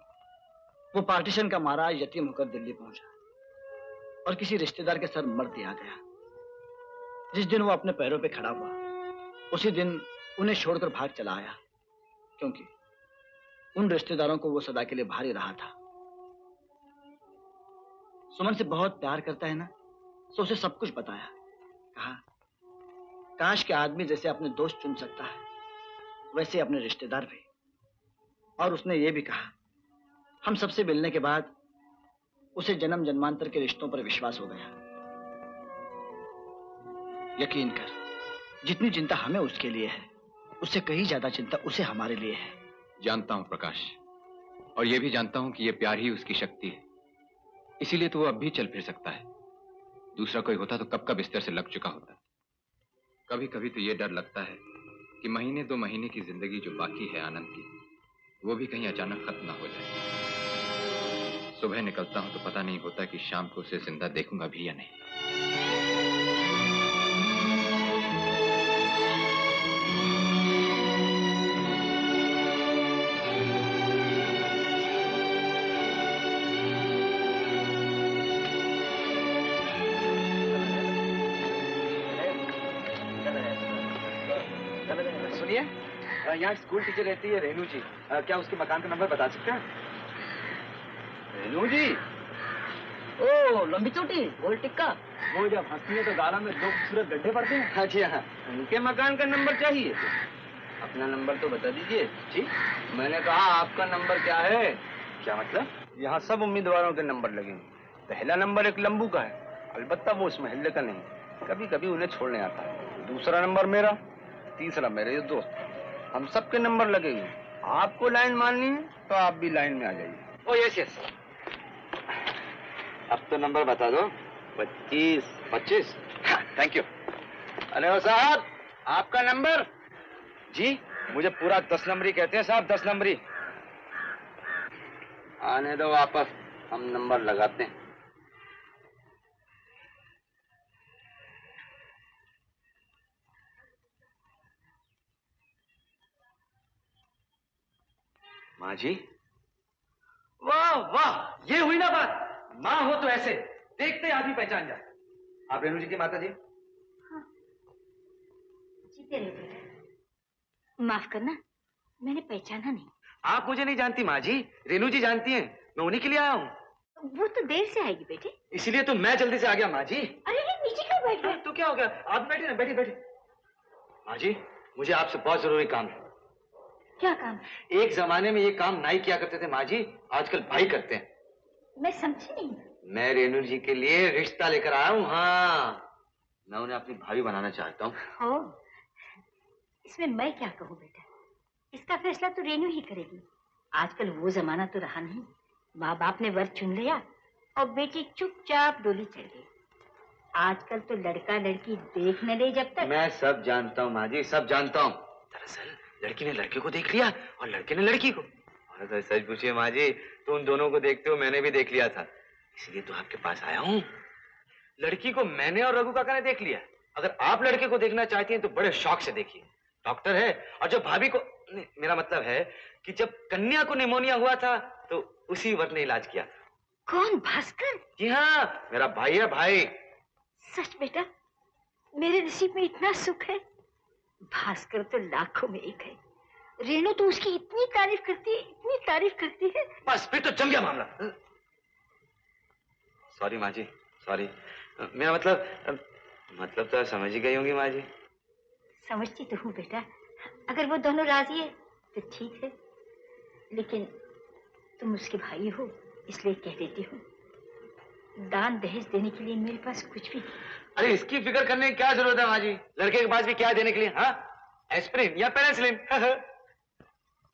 वो पार्टीशन का मारा यतीम होकर दिल्ली पहुंचा और किसी रिश्तेदार के सर मर दिया गया। जिस दिन वो अपने पैरों पे खड़ा हुआ उसी दिन उन्हें छोड़कर भाग चला आया, क्योंकि उन रिश्तेदारों को वो सदा के लिए भारी रहा था। सुमन से बहुत प्यार करता है ना, तो उसे सब कुछ बताया। कहा, काश के आदमी जैसे अपने दोस्त चुन सकता है वैसे अपने रिश्तेदार भी। और उसने ये भी कहा, हम सबसे मिलने के बाद उसे जन्म जन्मांतर के रिश्तों पर विश्वास हो गया। यकीन कर, जितनी चिंता हमें उसके लिए है उससे कहीं ज्यादा चिंता उसे हमारे लिए है। जानता हूं प्रकाश, और यह भी जानता हूं कि यह प्यार ही उसकी शक्ति है, इसीलिए तो वो अब भी चल फिर सकता है। दूसरा कोई होता तो कब का बिस्तर से लग चुका होता। कभी कभी तो यह डर लगता है कि महीने 2 महीने की जिंदगी जो बाकी है आनंद की, वो भी कहीं अचानक खत्म ना हो जाए। सुबह निकलता हूं तो पता नहीं होता कि शाम को उसे जिंदा देखूंगा भी या नहीं। सुनिए, यहाँ स्कूल टीचर रहती है रेनू जी, क्या उसके मकान का नंबर बता सकते हैं? रेनू जी? ओ, लंबी चोटी, गोल टिक्का। वो जब हंसती है तो गाला में 2 खूबसूरत गड्ढे पड़ते हैं। हाँ जी, हाँ। उनके मकान का नंबर चाहिए? अपना नंबर तो बता दीजिए। जी, मैंने कहा आपका नंबर क्या है? क्या मतलब? यहाँ सब उम्मीदवारों के नंबर लगे हैं। पहला नंबर एक लंबू का है, अलबत्ता वो उस महल्ले का नहीं, कभी कभी उन्हें छोड़ने आता है। दूसरा नंबर मेरा, तीसरा मेरे दोस्त, हम सबके नंबर लगेंगे। आपको लाइन माननी है तो आप भी लाइन में आ जाइए। ओ यस यस, अब तो नंबर बता दो। 25। Thank you. अरे ओ साहब, आपका नंबर? जी, मुझे पूरा 10 नंबरी कहते हैं साहब, 10 नंबरी। आने दो वापस, हम नंबर लगाते हैं। माँ जी? वाह वाह, ये हुई ना बात। माँ हो तो ऐसे देखते आदमी पहचान जाए। आप रेणु जी की माता जी? हाँ। जीते रहे बेटा। माफ करना, मैंने पहचाना नहीं। आप मुझे नहीं जानती माँ जी, रेणु जी जानती हैं। मैं उन्हीं के लिए आया हूँ। वो तो देर से आएगी बेटे। इसीलिए तो मैं जल्दी से आ गया माँ जी। अरे नीचे क्यों बैठ गए? तो क्या हो गया, आप बैठे ना, बैठे बैठे। माँ जी, मुझे आपसे बहुत जरूरी काम है। क्या काम? एक जमाने में ये काम नाई किया करते थे माँ जी, आजकल भाई करते हैं। मैं समझी नहीं। मैं रेणु जी के लिए रिश्ता लेकर आया हूँ। हाँ, मैं उन्हें अपनी भाभी बनाना चाहता हूँ। हो, इसमें मैं क्या कहूँ बेटा, इसका फैसला तो रेणु ही करेगी। आजकल वो जमाना तो रहा नहीं। माँ बाप ने वर चुन लिया और बेटी चुपचाप डोली चल गई। आजकल तो लड़का लड़की देख न ले जब तक। मैं सब जानता हूँ माँ जी, सब जानता हूँ। दरअसल लड़की ने लड़के को देख लिया और लड़के ने लड़की को। और अगर सच पूछिए माँ जी, तो उन दोनों को देखते हुए मैंने भी देख लिया था, इसलिए तो आपके पास आया हूँ। लड़की को मैंने और रघु काका ने देख लिया। अगर आप लड़के को देखना चाहती हैं तो बड़े शौक से देखिए, डॉक्टर है। और जब भाभी को, मेरा मतलब है कि जब कन्या को निमोनिया हुआ था तो उसी वक्त ने इलाज किया। कौन? भास्कर? जी हाँ, मेरा भाई है, भाई। सच बेटा, मेरे नसीब में इतना सुख है। भास्कर तो लाखों में एक है। रेणु तो उसकी इतनी तारीफ करती है, इतनी तारीफ करती है। बस फिर तो जम गया मामला। सॉरी माँ जी, सॉरी। मेरा मतलब तो समझ ही गई होंगी माँ जी। समझती तो हूँ बेटा, अगर वो दोनों राजी है तो ठीक है, लेकिन तुम उसके भाई हो इसलिए कह देती हूँ, दान दहेज देने के लिए मेरे पास कुछ भी नहीं। अरे इसकी फिक्र करने की क्या जरूरत है माँ जी? लड़के के पास भी क्या देने के लिए? हाँ, एस्प्रिन या पेनिसिलिन।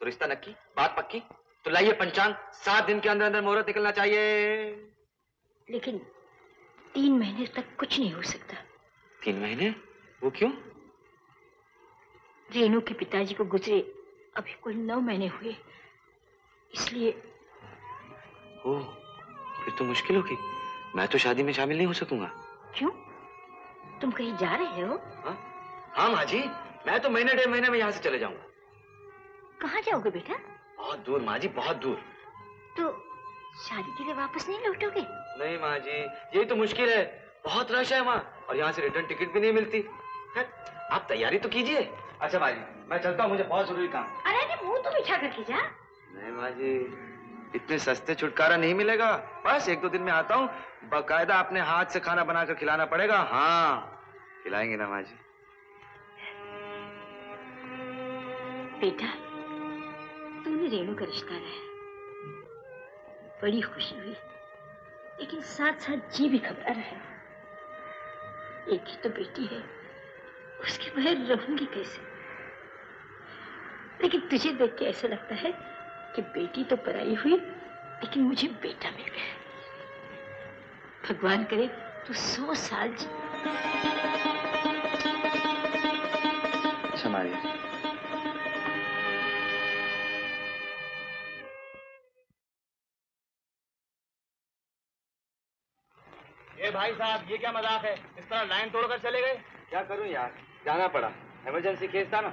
तो रिश्ता नक्की, बात पक्की। तो लाइए पंचांग, 7 दिन के अंदर अंदर मुहूर्त निकलना चाहिए। लेकिन 3 महीने तक कुछ नहीं हो सकता। 3 महीने? वो क्यों? रेनू के पिताजी को गुजरे अभी कुल 9 महीने हुए, इसलिए। ओह, फिर तो मुश्किल होगी। मैं तो शादी में शामिल नहीं हो सकूंगा। क्यों? तुम कहीं जा रहे हो? हाँ माँ जी, मैं तो महीने 1.5 महीने में यहाँ से चले जाऊंगा। कहाँ जाओगे बेटा? बहुत दूर माँ जी, बहुत दूर। तो शादी के लिए वापस नहीं लौटोगे? नहीं माँ जी, यही तो मुश्किल है। बहुत रश है वहाँ, और यहाँ से रिटर्न टिकट भी नहीं मिलती है। आप तैयारी तो कीजिए। अच्छा माँ जी, मैं चलता हूँ, मुझे बहुत जरूरी काम। अरे मुंह तो मीठा करके जा। नहीं माँ जी, इतने सस्ते छुटकारा नहीं मिलेगा। बस 1-2 दिन में आता हूँ, बाकायदा अपने हाथ से खाना बनाकर खिलाना पड़ेगा। हाँ, खिलाएंगे ना माँ जी? बेटा, तूने रेणु का रिश्ता लाया, बड़ी खुशी हुई, लेकिन साथ साथ जी भी घबरा रहा है। एक ही तो बेटी है, उसके बगैर रहूंगी कैसे? लेकिन तुझे देख के ऐसा लगता है कि बेटी तो पराई हुई, लेकिन मुझे बेटा मिल गया। भगवान करे तू 100 साल जी। अच्छा ये भाई साहब, ये क्या मजाक है? इस तरह लाइन तोड़कर चले गए। क्या करूं यार, जाना पड़ा, इमरजेंसी केस था ना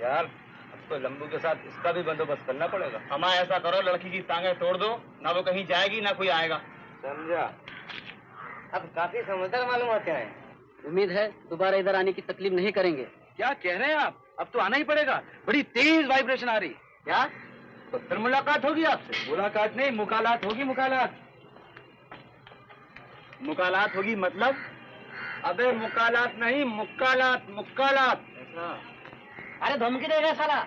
यार। अब तो लंबू के साथ इसका भी बंदोबस्त करना पड़ेगा। हमारा ऐसा करो, लड़की की टांगें तोड़ दो, ना वो कहीं जाएगी ना कोई आएगा। समझा? अब काफी समझदार मालूम होते हैं। उम्मीद है दोबारा इधर आने की तकलीफ नहीं करेंगे। क्या कह रहे हैं आप? अब तो आना ही पड़ेगा। बड़ी तेज वाइब्रेशन आ रही। क्या? तो फिर मुलाकात होगी आपसे। मुलाकात नहीं, मुकालात होगी। मुकालात मुकालात होगी मतलब? अबे मुकालात नहीं, मुक्कालात। मुक्कालात। अरे धमकी दे रहा साला।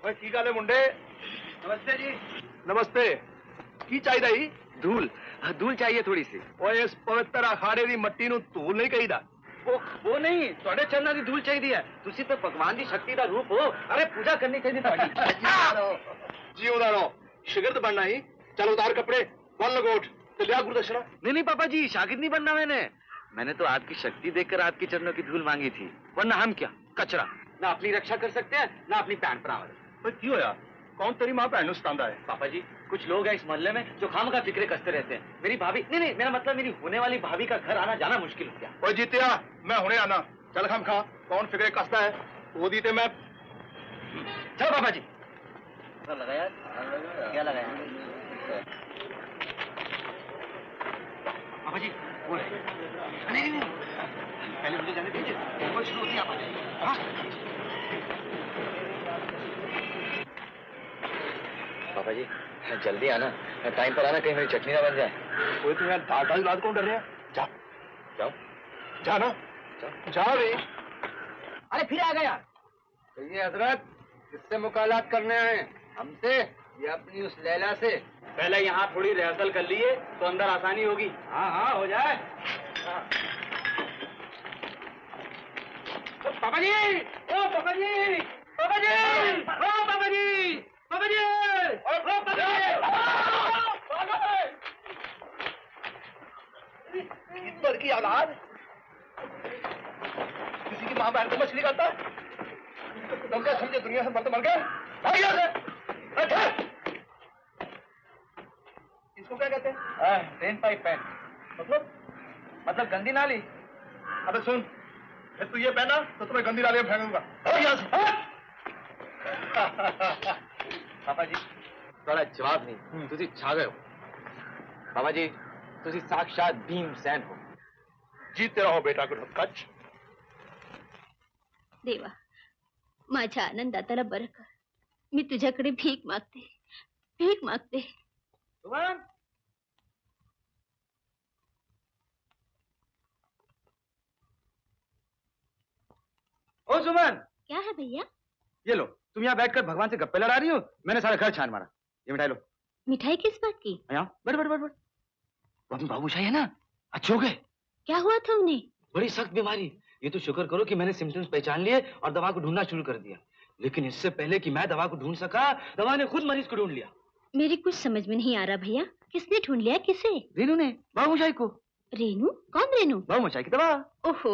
की गल है मुंडे? नमस्ते जी। नमस्ते। की चाहिए? धूल धूल चाहिए थोड़ी सी। और इस पवित्र अखाड़े की मट्टी नूं धूल नहीं कहीदा। वो नहीं, थोड़े चरणों की धूल चाहिए है। तुसी तो भगवान की शक्ति का रूप हो। अरे पूजा करनी चाहिए थोड़ी। जियोदा रहो, शिगिर्द बनना ही। चलो उतार कपड़े, वन लगोट, तो लिया गुरुदक्षिणा। नहीं पापा जी, शागिर्द नहीं बनना मैंने तो आपकी शक्ति देखकर आपके चरणों की धूल मांगी थी, वरना हम क्या कचरा। ना अपनी रक्षा कर सकते हैं, ना अपनी पैंट परावर। क्यों यार, कौन तेरी माँ भैन सतांदा है? पापा जी, कुछ लोग हैं इस मोहल्ले में जो खामखा फिक्रे कसते रहते हैं। मेरी भाभी, नहीं मेरा मतलब मेरी होने वाली भाभी का घर आना जाना मुश्किल हो गया। ओए जीतिया, मैं हुणे आना। चल खाम खा, कौन फिक्रे कसता है? वो दी ते मैं। चलो पापा जी। लगाया? क्या लगाया? पापा जी, वो नहीं, पहले मुझे जाने दीजिए, वो शुरू होती है आप। पापा जी जल्दी आना, टाइम पर आना, कहीं मेरी चटनी ना बन जाए। कोई तो यार दाल रात कौन डर रहे हैं? जा जाओ, जाना जा रे। अरे फिर आ गया। ये हजरत किससे मुकालात करने आए? हमसे या अपनी उस लैला से? पहले यहाँ थोड़ी रिहर्सल कर लिए तो अंदर आसानी होगी। हाँ हो जाए। पापा जी, ओ पापा जी, पापा जी, ओ पापा जी, पापा जी, ओ पापा जी। ईश्वर की औलाद, किसी की माँ बहन को मछली खाता है? तुम क्या समझे दुनिया से मर तो मर गए? इसको क्या कहते हैं? Drain pipe pan. मतलब गंदी नाली। अबे सुन, तू ये पहना तो तुम्हें गंदी नाली में फेंक दूंगा। पापा जी थोड़ा जवाब नहीं, तुझे छा गए हो। पापा जी तुझे साक्षात भीमसेन हो। जीते रहो बेटा घटोत्कच। देवा, माझ्या आनंदाला बरं कर. मी तुझ्याकडे भीक मागते. सुमन, ओ सुमन, क्या है भैया? ये लो, तुम यहाँ बैठकर भगवान से गप्पे लड़ा रही हो, मैंने सारा घर छान मारा। ये मिठाई लो। मिठाई किस बात की? यहाँ बैठ बैठ बैठ बैठ। वो अपनी बाबूशाही है ना, अच्छे हो गए। क्या हुआ था उन्हें? बड़ी सख्त बीमारी। ये तो शुक्र करो कि मैंने सिम्टम्स पहचान लिए और दवा को ढूंढना शुरू कर दिया, लेकिन इससे पहले कि मैं दवा को ढूंढ सका, दवा ने खुद मरीज को ढूंढ लिया। मेरी कुछ समझ में नहीं आ रहा भैया, किसने ढूंढ लिया? किसे? रेनू ने, बाबूशाही को। रेनू? कौन रेनू? बाबूशाही की दवा। ओहो,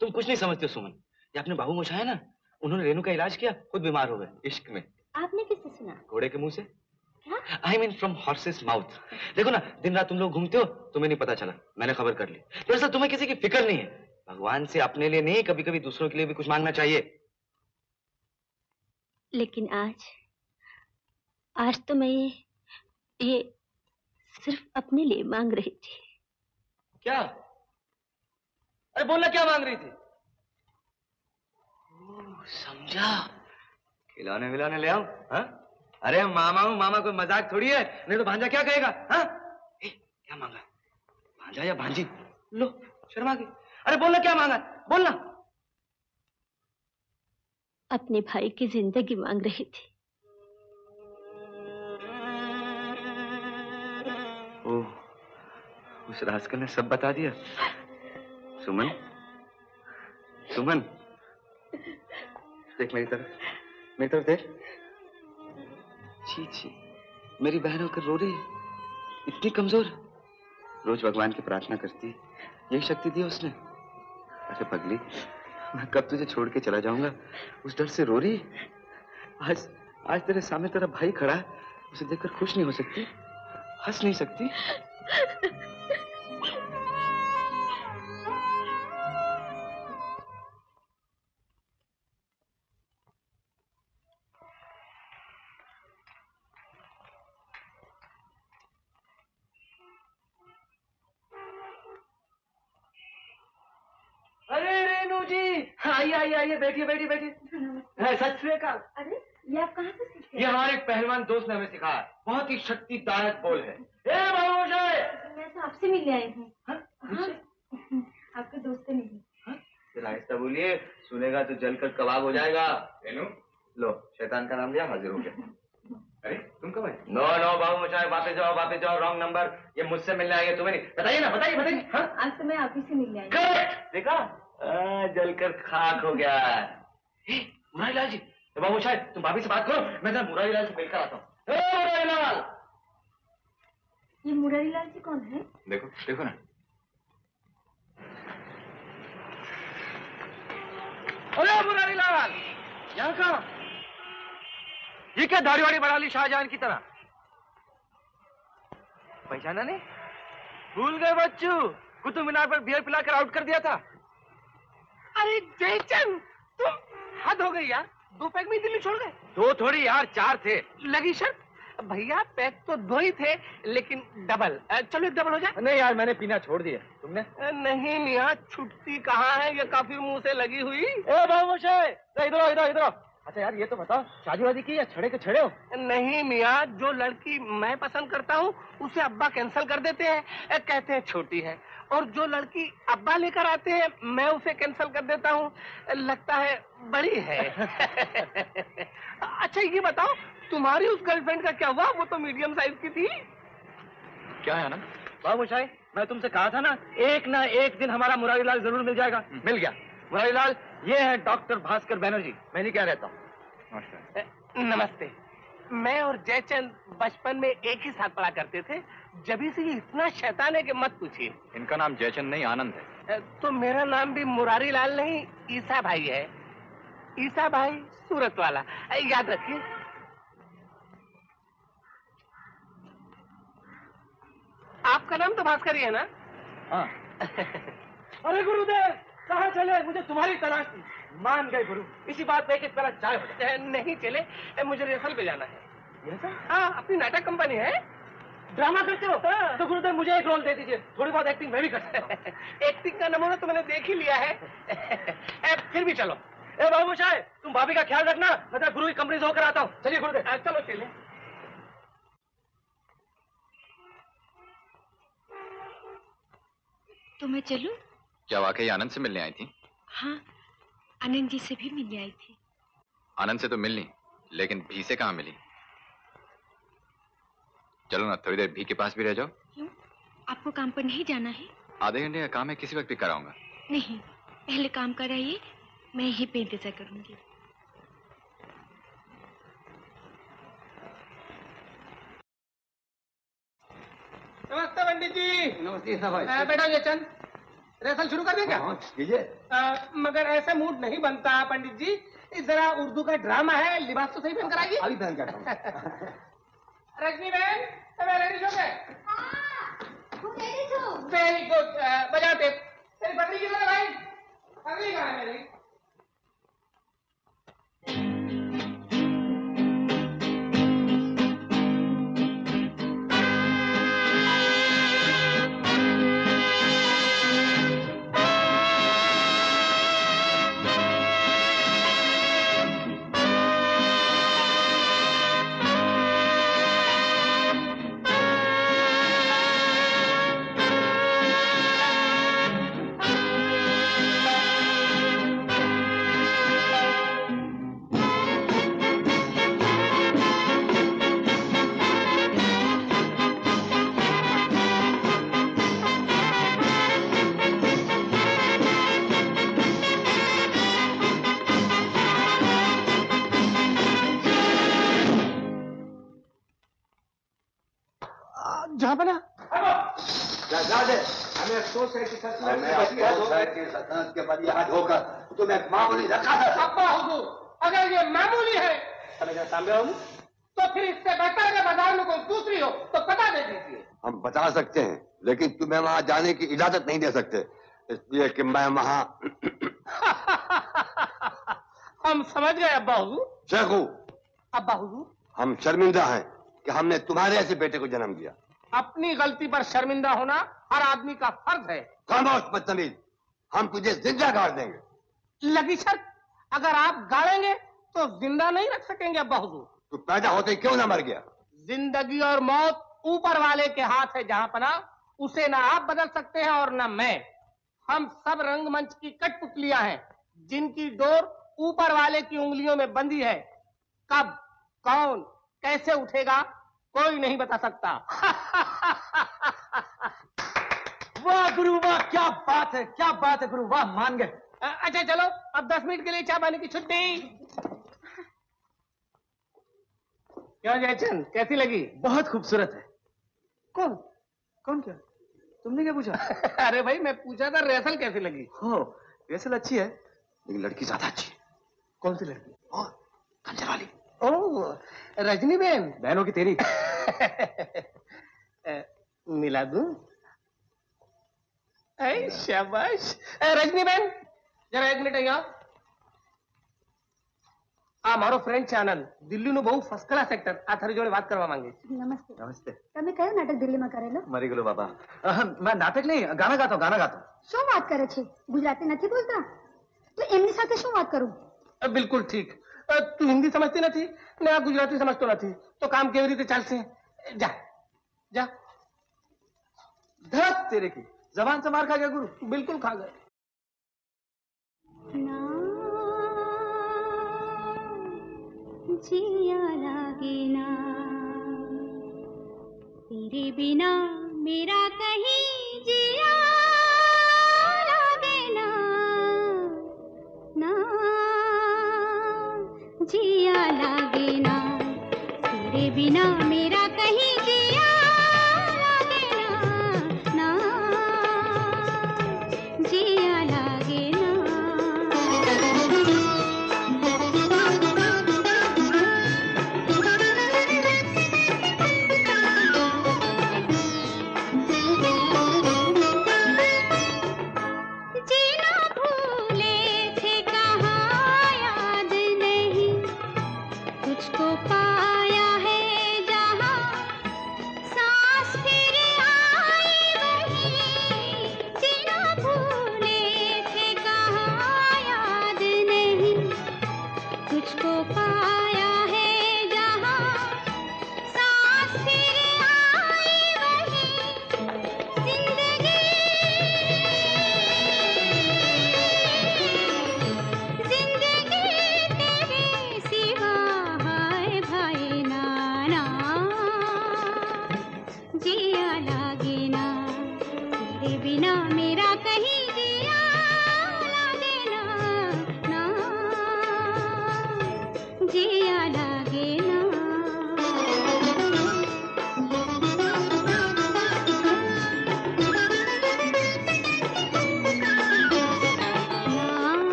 तुम कुछ नहीं समझते सुमन। ये अपने बाबू मोशा है ना, उन्होंने रेनू का इलाज किया, खुद बीमार हो गए इश्क में। आपने किससे सुना? घोड़े के मुंह से। क्या? I mean from horses mouth. देखो ना, दिन रात तुम लोग घूमते हो, तुम्हें नहीं पता चला, मैंने खबर कर ली। दरअसल तुम्हें किसी की फिक्र नहीं है। भगवान से अपने लिए नहीं, कभी कभी दूसरों के लिए भी कुछ मांगना चाहिए। लेकिन आज तो मैं ये सिर्फ अपने लिए मांग रही थी। क्या? अरे बोलना, क्या मांग रही थी? समझा, खिलौने विलौने ले आओ। हाँ? अरे मामा हूँ, मामा कोई मजाक थोड़ी है, नहीं तो भांजा क्या कहेगा? हाँ? क्या मांगा? भांजा या भांजी? लो, शर्मा गई। अरे बोलना, क्या मांगा? बोलना। अपने भाई की जिंदगी मांग रही थी। ओह, उस रास्कल ने सब बता दिया। सुमन, सुमन, देख मेरी तरफ देख। छी छी, मेरी बहन होकर रो रही है, इतनी कमजोर। रोज भगवान की प्रार्थना करती है, यही शक्ति दी उसने। अरे पगली, मैं कब तुझे छोड़ के चला जाऊंगा, उस डर से रो रही। आज तेरे सामने तेरा भाई खड़ा है, उसे देखकर खुश नहीं हो सकती, हंस नहीं सकती। आइए बैठिए बैठिए बैठिए। सत श्री अकाल। अरे ये आप कहाँ से सीखे? ये हमारे एक पहलवान दोस्त ने हमें सिखाया, बहुत ही शक्तिदायक बोल है। ए बाबूशाही, मैं तो आपसे मिलने आई हूँ। हाँ, आपके दोस्त से मिली। आहिस्ता बोलिए, सुनेगा तो जलकर कबाब हो जाएगा। रेनू, लो शैतान का नाम लिया, हाजिर हो गया। अरे तुम कब आए? नो बाबूशाही, वापस जाओ, रॉन्ग नंबर। ये मुझसे मिलने आएंगे, तुम्हें नहीं। बताइए ना, बताइए। हाँ? आज तो मैं आप ही से मिलने आई। करेक्ट, देखा, जलकर खाक हो गया। मुरारी लाल जी, बाबूशाही तुम भाभी से बात करो, मैं जरा मुरारी लाल से मिलकर आता हूँ। मुरारी लाल। ये मुरारी लाल जी कौन है? देखो ना। अरे मुरारी लाल, यहाँ कहाँ? ये क्या दाढ़ी वाड़ी बढ़ा ली शाहजहां की तरह? पहचाना नहीं? भूल गए बच्चू, कुतुब मीनार पर बियर पिलाकर आउट कर दिया था। अरे जयचंद, तुम हद हो गई यार, 2 पैक में दिल्ली छोड़ गए। 2 थोड़ी यार, 4 थे। लगी शर्त? भैया पैक तो 2 ही थे, लेकिन डबल। चलो एक डबल हो जाए। नहीं यार, मैंने पीना छोड़ दिया। तुमने? नहीं मियां, छुट्टी कहाँ है, ये काफी मुंह से लगी हुई। ए बाबूशाही, इधर। अच्छा यार, ये तो बताओ, शादी वादी की या छड़े के छड़े हो? नहीं मियां, जो लड़की मैं पसंद करता हूँ उसे अब्बा कैंसिल कर देते हैं, कहते हैं छोटी है, और जो लड़की अब्बा लेकर आते हैं मैं उसे कैंसिल कर देता हूँ, लगता है बड़ी है। अच्छा ये बताओ, तुम्हारी उस गर्लफ्रेंड का क्या हुआ? वो तो मीडियम साइज की थी। क्या है आनंद? बाबूशाही, मैं तुमसे कहा था ना, एक ना एक दिन हमारा मुरारी लाल जरूर मिल जाएगा। मिल गया। मुरारी लाल, ये है डॉक्टर भास्कर बनर्जी, मैं नहीं क्या रहता हूँ। नमस्ते। मैं और जयचंद बचपन में एक ही साथ पढ़ा करते थे, जब से ये इतना शैतान है कि मत पूछिए। इनका नाम जयचंद नहीं, आनंद है। तो मेरा नाम भी मुरारी लाल नहीं, ईसा भाई है। ईसा भाई सूरत वाला, याद रखिए। आपका नाम तो भास्कर ही है ना? हाँ। अरे गुरुदेव, कहाँ चले? मुझे तुम्हारी तलाश थी। मान गए गुरु, इसी बात पे एक पहला चाय हो जाए। नहीं चले, मुझे रिहर्सल पे जाना है। रिहर्सल? हाँ, अपनी नाटक कंपनी है। ड्रामा करते हो? तो गुरुदेव मुझे एक रोल दे दीजिए, थोड़ी बहुत एक्टिंग मैं भी कर सकता हूँ। एक्टिंग का नमूना तो मैंने देख ही लिया है। फिर भी चलो। ए बाबू साहब, तुम भाभी का ख्याल रखना, मैं तो गुरु की कंपनी से होकर आता हूँ। चलिए गुरुदेव। चलो चलिए। तो मैं चलूं? क्या वाकई आनंद से मिलने आई थी? हाँ, आनंद जी से भी मिलने आई थी। आनंद से तो मिलनी, लेकिन भी से कहाँ मिली? चलो ना, थोड़ी देर भी के पास भी रह जाओ। क्यों? आपको काम पर नहीं जाना है? आधे घंटे का काम है, किसी वक्त भी कराऊंगा। नहीं, पहले काम कराइए, मैं यहीं पे इंतजार करूंगी। नमस्ते पंडित जी। नमस्ते साहब। बेटा ये चंद, रिहर्सल शुरू कर दें क्या? कीजिए। मगर ऐसा मूड नहीं बनता पंडित जी, इस जरा उर्दू का ड्रामा है, लिबास तो सही पहन कर आइए। अभी पहन कर आता हूं। रजनी बहन, तुम्हें रेडी हो गए? Very good. बजा टेप। तेरी पटरी की है भाई? पटरी कहाँ है मेरी? जहाँ बना हमें अफसोस है कि सल्तनत के बाद यहाँ होकर तुम्हें मामूली रखा था। अब्बा हुजूर, अगर ये मामूली है तो फिर इससे बेहतर अगर बाजार में कोई दूसरी हो तो पता दे दीजिए। हम बता सकते हैं, लेकिन तुम्हें वहाँ जाने की इजाजत नहीं दे सकते, इसलिए कि मैं वहाँ। हम समझ गए अब्बा हुजूर। शेखू, अब्बा हुजूर, हम शर्मिंदा हैं कि हमने तुम्हारे ऐसे बेटे को जन्म दिया। अपनी गलती पर शर्मिंदा होना हर आदमी का फर्ज है। खामोश बदतमीज, हम तुझे जिंदा गाड़ देंगे। लगी शर्त, अगर आप गाड़ेंगे तो जिंदा नहीं रख सकेंगे अब्बा हुजूर। तू पैदा होते क्यों ना मर गया? जिंदगी और मौत ऊपर वाले के हाथ है जहां पना, उसे ना आप बदल सकते हैं और ना मैं। हम सब रंगमंच की कठपुतलियां हैं जिनकी डोर ऊपर वाले की उंगलियों में बंधी है। कब, कौन, कैसे उठेगा कोई नहीं बता सकता। वाह गुरु वाह, क्या बात है, क्या बात है गुरु, वाह मान गए। अच्छा चलो, अब 10 मिनट के लिए चाय पानी की छुट्टी। क्यों जयचंद, कैसी लगी? बहुत खूबसूरत है। कौन कौन क्या? तुमने क्या पूछा? अरे भाई मैं पूछा था रिहर्सल कैसी लगी। हो, रिहर्सल अच्छी है, लेकिन लड़की ज्यादा अच्छी है। कौन सी लड़की? और खंजर वाली। ओह, रजनी बहन। बहनों की तेरी। मिला दूं? शाबाश। रजनी बहन, जरा 1 मिनट અહીંયા। આ મારો ફ્રેન્ડ છે આનંદ, દિલ્હીનું બહુ ફર્સ્ટ ક્લાસ એક્ટર, આ તારી જોડે વાત કરવા માંગે છે। નમસ્તે। નમસ્તે। તમે કયું નાટક દિલ્હીમાં કરેલું? મરી ગયેલો બાબા। मैं नाटक नहीं, गाना गाता हूँ, गाना गाता हूँ। શું વાત કરે છે? ગુજરાતી નથી બોલતા? તો એમની સાથે શું વાત કરું? બિલકુલ ઠીક। તું હિન્દી સમજતી નથી ને આ ગુજરાતી સમજતો નથી, તો કામ કેવી રીતે ચાલશે? જા જા। धत तेरे की जबान से मार खा गया गुरु। बिल्कुल खा गए। जिया लागे ना तेरे बिना मेरा कहीं जिया लागे ना, ना जिया लागे ना तेरे बिना मेरा कहीं जिया लागे ना, ना जिया लागे ना। जीना भूले थे कहाँ याद नहीं, तुझको पाया है जा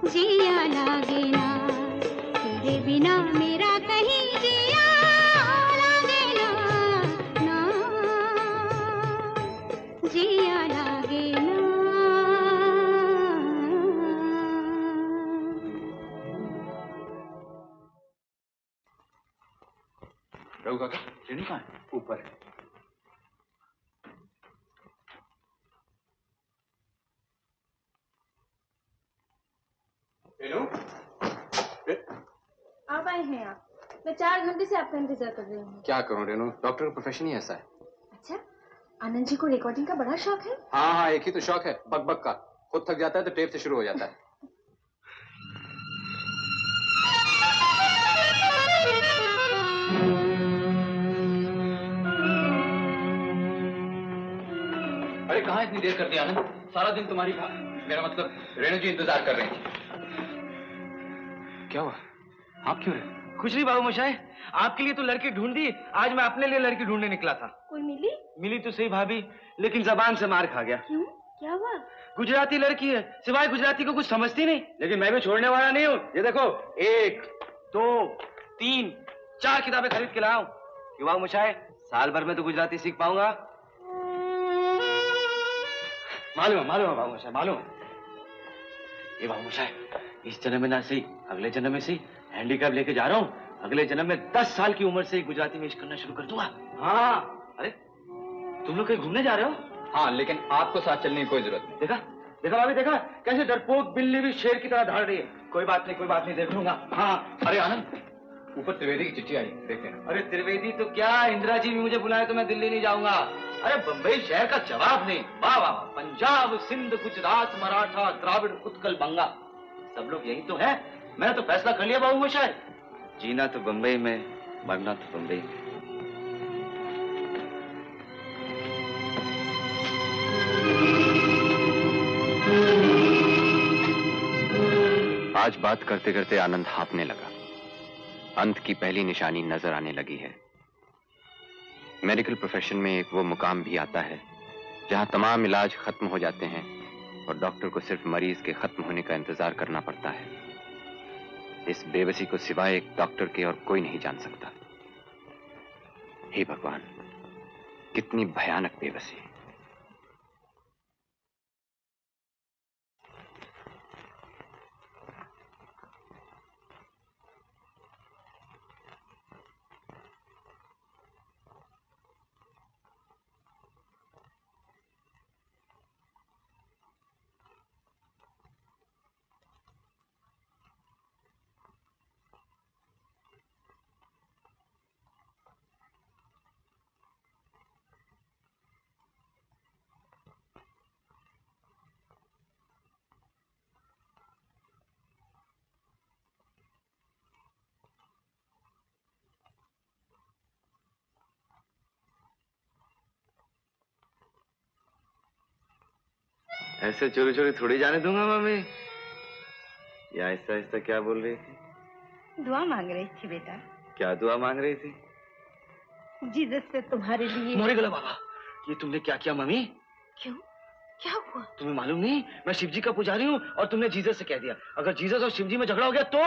जिया लागे ना, तेरे बिना मेरा कहीं जिया लागे ना, ना जिया लागे ना। रघु काका, रेणु कहाँ है? ऊपर है। आप आए हैं आप? मैं 4 घंटे से आपका इंतजार कर रही हूँ। क्या करूं रेणु, डॉक्टर का प्रोफेशन ही ऐसा है। अच्छा, आनंद जी को रिकॉर्डिंग का बड़ा शौक है? हाँ हाँ, एक ही तो शौक है, बक बक का। खुद थक जाता है तो टेप से शुरू हो जाता है। अरे कहाँ इतनी देर कर दी आनंद? सारा दिन तुम्हारी मेरा मतलब रेणु जी इंतजार कर रही थी। क्या हुआ? आप क्यों रहे? कुछ नहीं बाबू मोशाय, आपके लिए तो लड़की ढूंढी, आज मैं अपने लिए लड़की ढूंढने निकला था। कोई मिली? मिली तो सही भाभी, लेकिन जबान से मार खा गया। क्यों? क्या हुआ? गुजराती लड़की है, सिवाय गुजराती को कुछ समझती नहीं, लेकिन मैं भी छोड़ने वाला नहीं हूँ। ये देखो, 1 2 3 4 किताबें खरीद के लाऊं। क्यों बाबू मोशाय, साल भर में तो गुजराती सीख पाऊंगा। मालूम है बाबू मोशाय, मालूम है। ये बाबू मोशाय, इस जन्म में ना सही, अगले जन्म में सही हैंडीकैप लेके जा रहा हूँ। अगले जन्म में 10 साल की उम्र से ही गुजराती में इश्क करना शुरू कर दूंगा। हाँ, अरे तुम लोग कहीं घूमने जा रहे हो? हाँ, लेकिन आपको साथ चलने की कोई जरूरत नहीं। देखा देखा भाभी, देखा कैसे डरपोक बिल्ली भी शेर की तरह धाड़ रही है। कोई बात नहीं, देख लूंगा। हाँ, अरे आनंद, ऊपर त्रिवेदी की चिट्ठी आई, देख लेना। अरे त्रिवेदी तो क्या, इंदिरा जी भी मुझे बुलाए तो मैं दिल्ली नहीं जाऊंगा। अरे बंबई शहर का जवाब नहीं। वाह वाह, पंजाब सिंध गुजरात मराठा द्राविड़ उत्कल बंगा, सब लोग यही तो है। मैंने तो फैसला कर लिया बाबू मोशाय, जीना तो बंबई में, मरना तो बंबई में। आज बात करते करते आनंद हाँफने लगा। अंत की पहली निशानी नजर आने लगी है। मेडिकल प्रोफेशन में एक वो मुकाम भी आता है जहां तमाम इलाज खत्म हो जाते हैं और डॉक्टर को सिर्फ मरीज के खत्म होने का इंतजार करना पड़ता है। इस बेबसी को सिवाय एक डॉक्टर के और कोई नहीं जान सकता। हे भगवान, कितनी भयानक बेबसी। ऐसे चोरी चोरी थोड़ी जाने दूंगा मम्मी। या आहिस्ता आहिस्ता क्या बोल रही थी? दुआ मांग रही थी बेटा। क्या दुआ मांग रही थी? जीसस से तुम्हारे लिए। मोरे गला बाबा, ये तुमने क्या किया मम्मी? क्यों, क्या हुआ? तुम्हें मालूम नहीं, मैं शिव जी का पुजारी हूँ और तुमने जीसस से कह दिया। अगर जीसस और शिव जी में झगड़ा हो गया तो?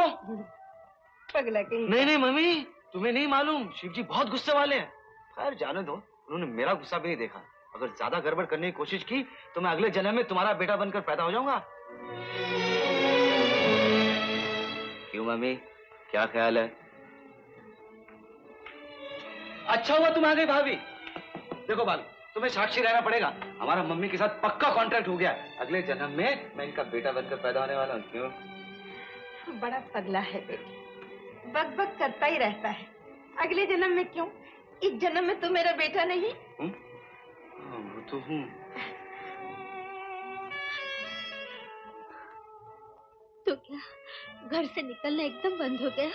पगला कहीं। नहीं मम्मी, तुम्हें नहीं मालूम, शिव जी बहुत गुस्से वाले हैं। खैर जाने दो, उन्होंने मेरा गुस्सा भी नहीं देखा। अगर ज्यादा गड़बड़ करने की कोशिश की तो मैं अगले जन्म में तुम्हारा बेटा बनकर पैदा हो जाऊंगा। क्यों मम्मी, क्या ख्याल है? अच्छा हुआ तुम आ गई भाभी। देखो बालू, तुम्हें साक्षी रहना पड़ेगा, हमारा मम्मी के साथ पक्का कॉन्ट्रैक्ट हो गया। अगले जन्म में मैं इनका बेटा बनकर पैदा होने वाला हूँ। क्यों? बड़ा पगला है बेटी, बक बक करता ही रहता है। अगले जन्म में क्यों, इस जन्म में तो मेरा बेटा नहीं। वो तो हूँ। तो क्या घर से निकलना एकदम बंद हो गया?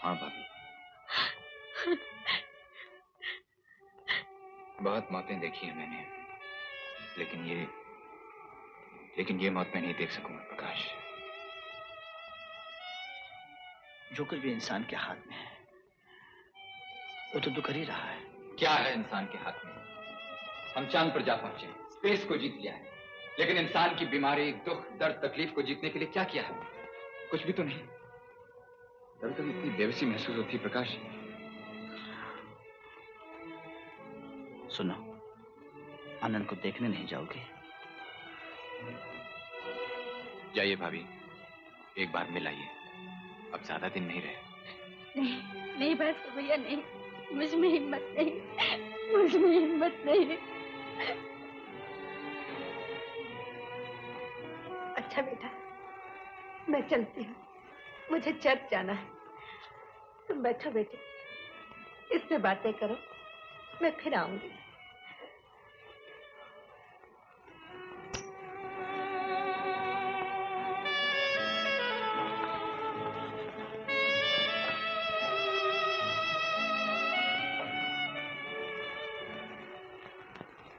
हाँ भाभी, बहुत मौतें देखी है मैंने, लेकिन ये मौत मैं नहीं देख सकूंगा प्रकाश। जो कुछ भी इंसान के हाथ में है वो तो कर ही रहा है। क्या है इंसान के हाथ में? हम चांद पर जा पहुंचे, स्पेस को जीत लिया है, लेकिन इंसान की बीमारी, दुख, दर्द, तकलीफ को जीतने के लिए क्या किया है? कुछ भी तो नहीं। कभी कभी इतनी बेबसी महसूस होती है प्रकाश। सुनो, आनंद को देखने नहीं जाओगे? जाइए भाभी, एक बार मिल आइए, अब ज्यादा दिन नहीं रहे। नहीं नहीं बस भैया नहीं, मुझ में हिम्मत नहीं, मुझ में हिम्मत नहीं। अच्छा बेटा, मैं चलती हूँ, मुझे चर्च जाना है। तुम बैठो बेटे, इस पे बातें करो, मैं फिर आऊंगी।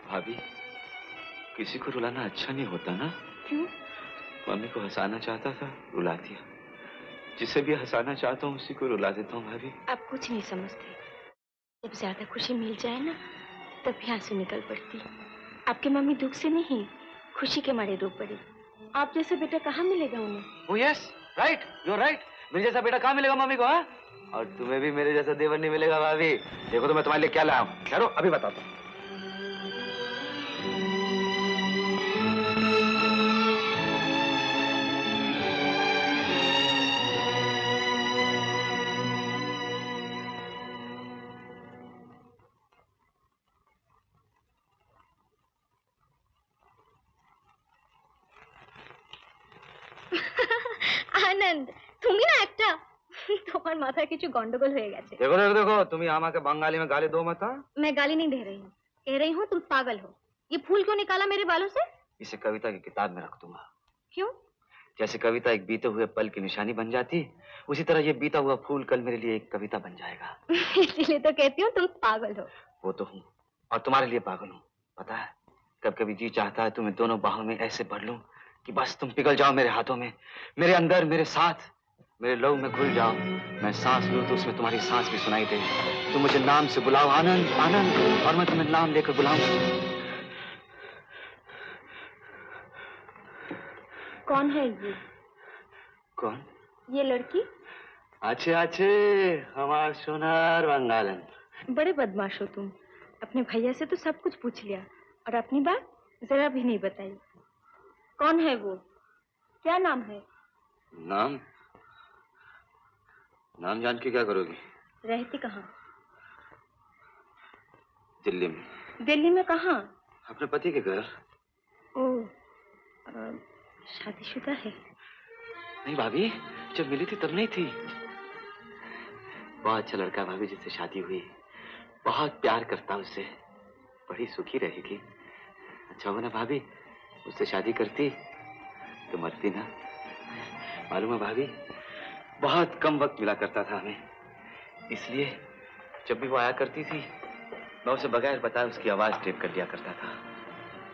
भाभी, किसी को रुलाना अच्छा नहीं होता ना? क्यों? मम्मी को हंसाना चाहता था, रुला दिया। जिसे भी हंसाना चाहता हूँ उसी को रुला देता हूँ भाभी। आप कुछ नहीं समझते। जब ज्यादा खुशी मिल जाए ना, तभी आंसू निकल पड़ती। आपकी मम्मी दुख से नहीं, खुशी के मारे रो पड़ी। आप जैसा बेटा कहाँ मिलेगा उन्हें? Oh yes, right, you're right. मेरे जैसा बेटा कहाँ मिलेगा मम्मी को? हाँ? और तुम्हें भी मेरे जैसा देवर नहीं मिलेगा भाभी। देखो तो मैं तुम्हारे लिए क्या लाया हूँ। ठहरो, अभी बताता हूँ। আনন্দ, তুমি না একটা, তোমার মাথায় কিছু গন্ডগোল হয়ে গেছে। देखो देखो देखो, तुम यहाँ आके बंगाली में गाली दो मत। हाँ? मैं गाली नहीं दे रही हूँ, कह रही हूँ तुम पागल हो। ये फूल क्यों निकाला मेरे बालों से? इसे कविता की किताब में रख दूंगा। क्यों? जैसे कविता एक बीते हुए पल की निशानी बन जाती, उसी तरह ये बीता हुआ फूल कल मेरे लिए एक कविता बन जाएगा। इसीलिए तो कहती हूँ तुम पागल हो। वो तो हूँ, और तुम्हारे लिए पागल हूँ। पता है, कभी कभी जी चाहता है तुम्हें दोनों बाहों में ऐसे भर लूं कि बस तुम पिघल जाओ मेरे हाथों में, मेरे अंदर, मेरे साथ, मेरे लहू में घुल जाओ। मैं सांस लूं तो उसमें तुम्हारी सांस भी सुनाई दे। तुम मुझे नाम से बुलाओ, आनंद आनंद, और मैं तुम्हें नाम लेकर बुलाऊं। कौन है ये? कौन? ये लड़की? अच्छे अच्छे, हमार सोनार बंगालन। बड़े बदमाश हो तुम। अपने भैया से तो सब कुछ पूछ लिया, और अपनी बात जरा भी नहीं बताई। कौन है वो? क्या नाम है? नाम? नाम जान के क्या करोगी? रहती कहाँ? दिल्ली में। दिल्ली में कहाँ? अपने पति के घर। ओह, शादीशुदा है? नहीं भाभी, जब मिली थी तब नहीं थी। बहुत अच्छा लड़का भाभी, जिससे शादी हुई, बहुत प्यार करता उससे, बड़ी सुखी रहेगी। अच्छा हो ना भाभी, उससे शादी करती तो मरती ना। मालूम है भाभी, बहुत कम वक्त मिला करता था हमें, इसलिए जब भी वो आया करती थी मैं उसे बगैर बताए उसकी आवाज टेप कर लिया करता था।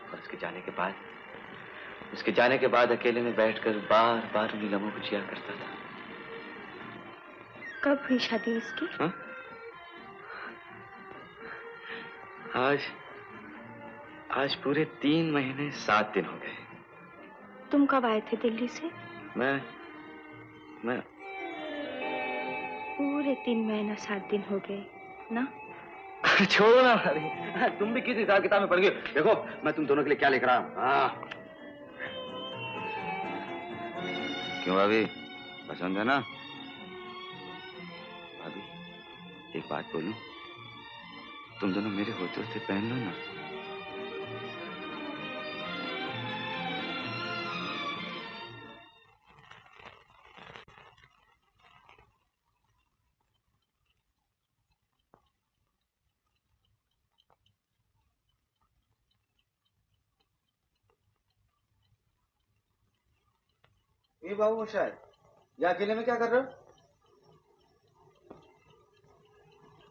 और उसके जाने के बाद अकेले में बैठकर बार बार उन्हीं लम्हों को जिया करता था। कब हुई शादी उसकी? हा? आज पूरे 3 महीने 7 दिन हो गए। तुम कब आए थे दिल्ली से? मैं पूरे 3 महीना 7 दिन हो गए ना? छोड़ो ना भाभी, तुम भी किस हिसाब किताब में पड़ गए। देखो मैं तुम दोनों के लिए क्या लेकर आया हूँ। हाँ। क्यों भाभी, पसंद है ना? भाभी एक बात बोलूं, तुम दोनों मेरे होते होते पहन लो ना। ये बाबू वो शायद ये अकेले में क्या कर रहे हो?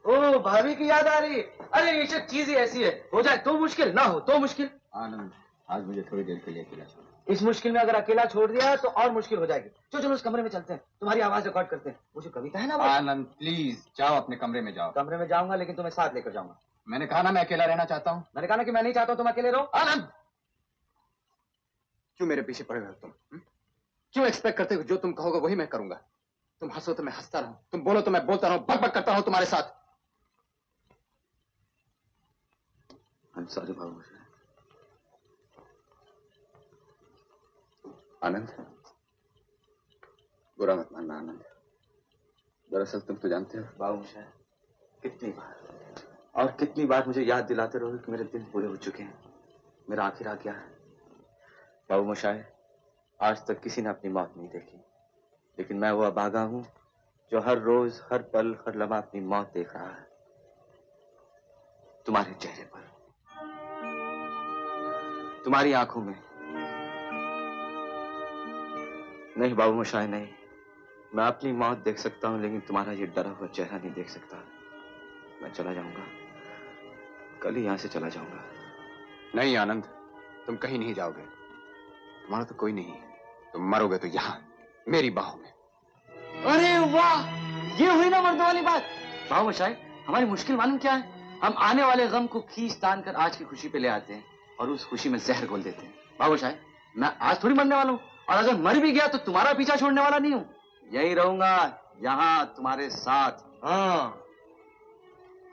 ओ भाभी की याद आ रही है। अरे ये सब चीज ही ऐसी है, हो जाए तो मुश्किल, ना हो तो मुश्किल। आनंद, आज मुझे थोड़ी देर के लिए अकेला छोड़ो। इस मुश्किल में अगर अकेला छोड़ दिया तो और मुश्किल हो जाएगी। चलो उस कमरे में चलते हैं, तुम्हारी आवाज रिकॉर्ड करते हैं। वो जो कविता है ना वो। आनंद प्लीज जाओ, अपने कमरे में जाओ। कमरे में जाऊंगा लेकिन तुम्हें साथ लेकर जाऊंगा। मैंने कहा ना मैं अकेला रहना चाहता हूँ। मैंने कहा ना कि मैं नहीं चाहता हूँ तुम अकेले रहो। आनंद, क्यों मेरे पीछे पड़े हो तुम? क्यों एक्सपेक्ट करते हो जो तुम कहोगे वही मैं करूंगा? तुम हंसो तो मैं हंसता रहूं, तुम बोलो तो मैं बोलता रहूं, बक बक करता रहूं तुम्हारे साथ। I'm sorry बाबू। आनंद, बुरा मत मानना आनंद। दरअसल तुम तो जानते हो बाबू शायद कितनी बार मुझे याद दिलाते रहोगे कि मेरे दिन पूरे हो चुके हैं, मेरा आखिर आ गया है। बाबू मुशाहिद, आज तक किसी ने अपनी मौत नहीं देखी, लेकिन मैं वो अभागा हूं जो हर रोज, हर पल, हर लम्हा अपनी मौत देख रहा है। तुम्हारे चेहरे पर, तुम्हारी आंखों में। नहीं बाबू मुशाहिद नहीं, मैं अपनी मौत देख सकता हूं, लेकिन तुम्हारा ये डरा हुआ चेहरा नहीं देख सकता। मैं चला जाऊंगा, कल ही यहां से चला जाऊंगा। नहीं आनंद, तुम कहीं नहीं जाओगे। तुम्हारा तो कोई नहीं, तुम मरोगे तो यहां मेरी बाहों में। अरे वाह, ये हुई ना मर्दों वाली बात। बाबू मुशाहिद, हमारी मुश्किल मालूम क्या है? हम आने वाले गम को खींच तान कर आज की खुशी पे ले आते हैं और उस खुशी में जहर घोल देते हैं। बाबू मुशाहिद, मैं आज थोड़ी मरने वाला हूं, और अगर मर भी गया तो तुम्हारा पीछा छोड़ने वाला नहीं हूं। यही रहूंगा यहां तुम्हारे साथ। हाँ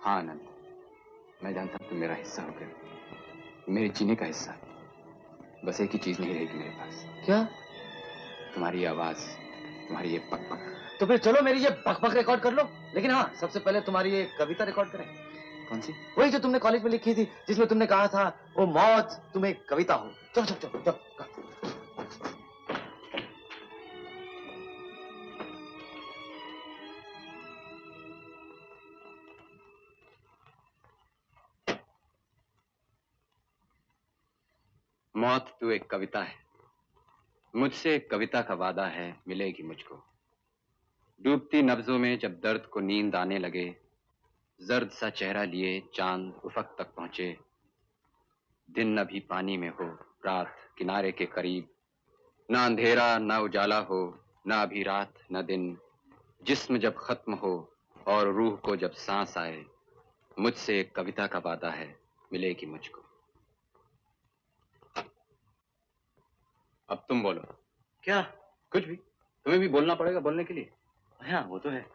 आनंद, मैं जानता हूं तुम मेरा हिस्सा हो गए, मेरे जीने का हिस्सा। बस एक ही चीज नहीं रहेगी मेरे पास। क्या? तुम्हारी आवाज, तुम्हारी ये पक पक। तो फिर चलो मेरी ये बक बक रिकॉर्ड कर लो, लेकिन हाँ, सबसे पहले तुम्हारी ये कविता रिकॉर्ड करें। कौन सी? वही जो तुमने कॉलेज में लिखी थी, जिसमें तुमने कहा था वो मौत तुम एक कविता हो। चलो चलो चलो चलो। मौत तू एक कविता है, मुझसे एक कविता का वादा है, मिलेगी मुझको। डूबती नब्जों में जब दर्द को नींद आने लगे, जर्द सा चेहरा लिए चांद उफक तक पहुंचे। दिन अभी पानी में हो, रात किनारे के करीब, ना अंधेरा ना उजाला हो, ना अभी रात ना दिन। जिस्म जब खत्म हो और रूह को जब सांस आए, मुझसे एक कविता का वादा है, मिलेगी मुझको। अब तुम बोलो। क्या? कुछ भी, तुम्हें भी बोलना पड़ेगा बोलने के लिए। हाँ वो तो है।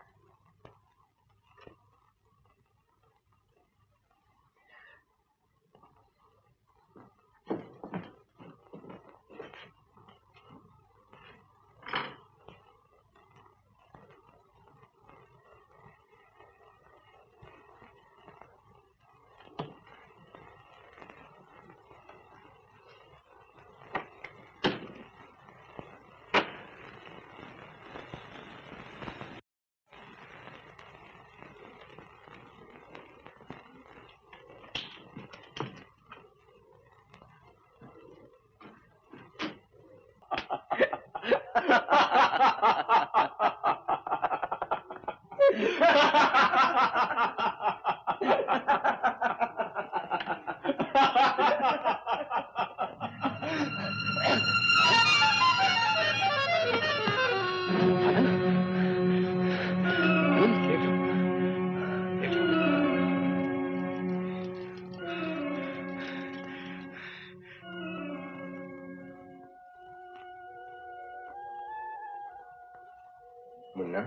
मुन्ना,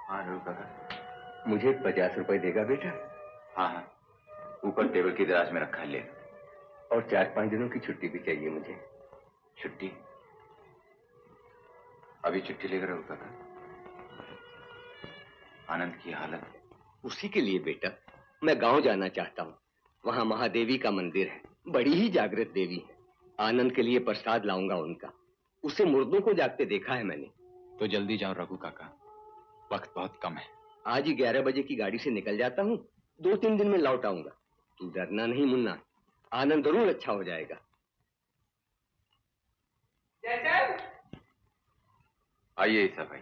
हाँ काका, मुझे 50 रुपए देगा बेटा? हाँ हाँ, ऊपर टेबल की दराज में रखा है, ले। और 4-5 दिनों की छुट्टी भी चाहिए मुझे। छुट्टी? अभी छुट्टी लेकर आओ काका। आनंद की हालत। उसी के लिए बेटा मैं गांव जाना चाहता हूँ। वहाँ महादेवी का मंदिर है, बड़ी ही जागृत देवी है। आनंद के लिए प्रसाद लाऊंगा उनका। उसे मुर्दों को जागते देखा है मैंने। तो जल्दी जाओ रघु काका, वक्त बहुत कम है। आज ही 11 बजे की गाड़ी से निकल जाता हूँ, 2-3 दिन में लौट आऊंगा। तू डरना नहीं मुन्ना, आनंद जरूर अच्छा हो जाएगा। आइए ईसा भाई।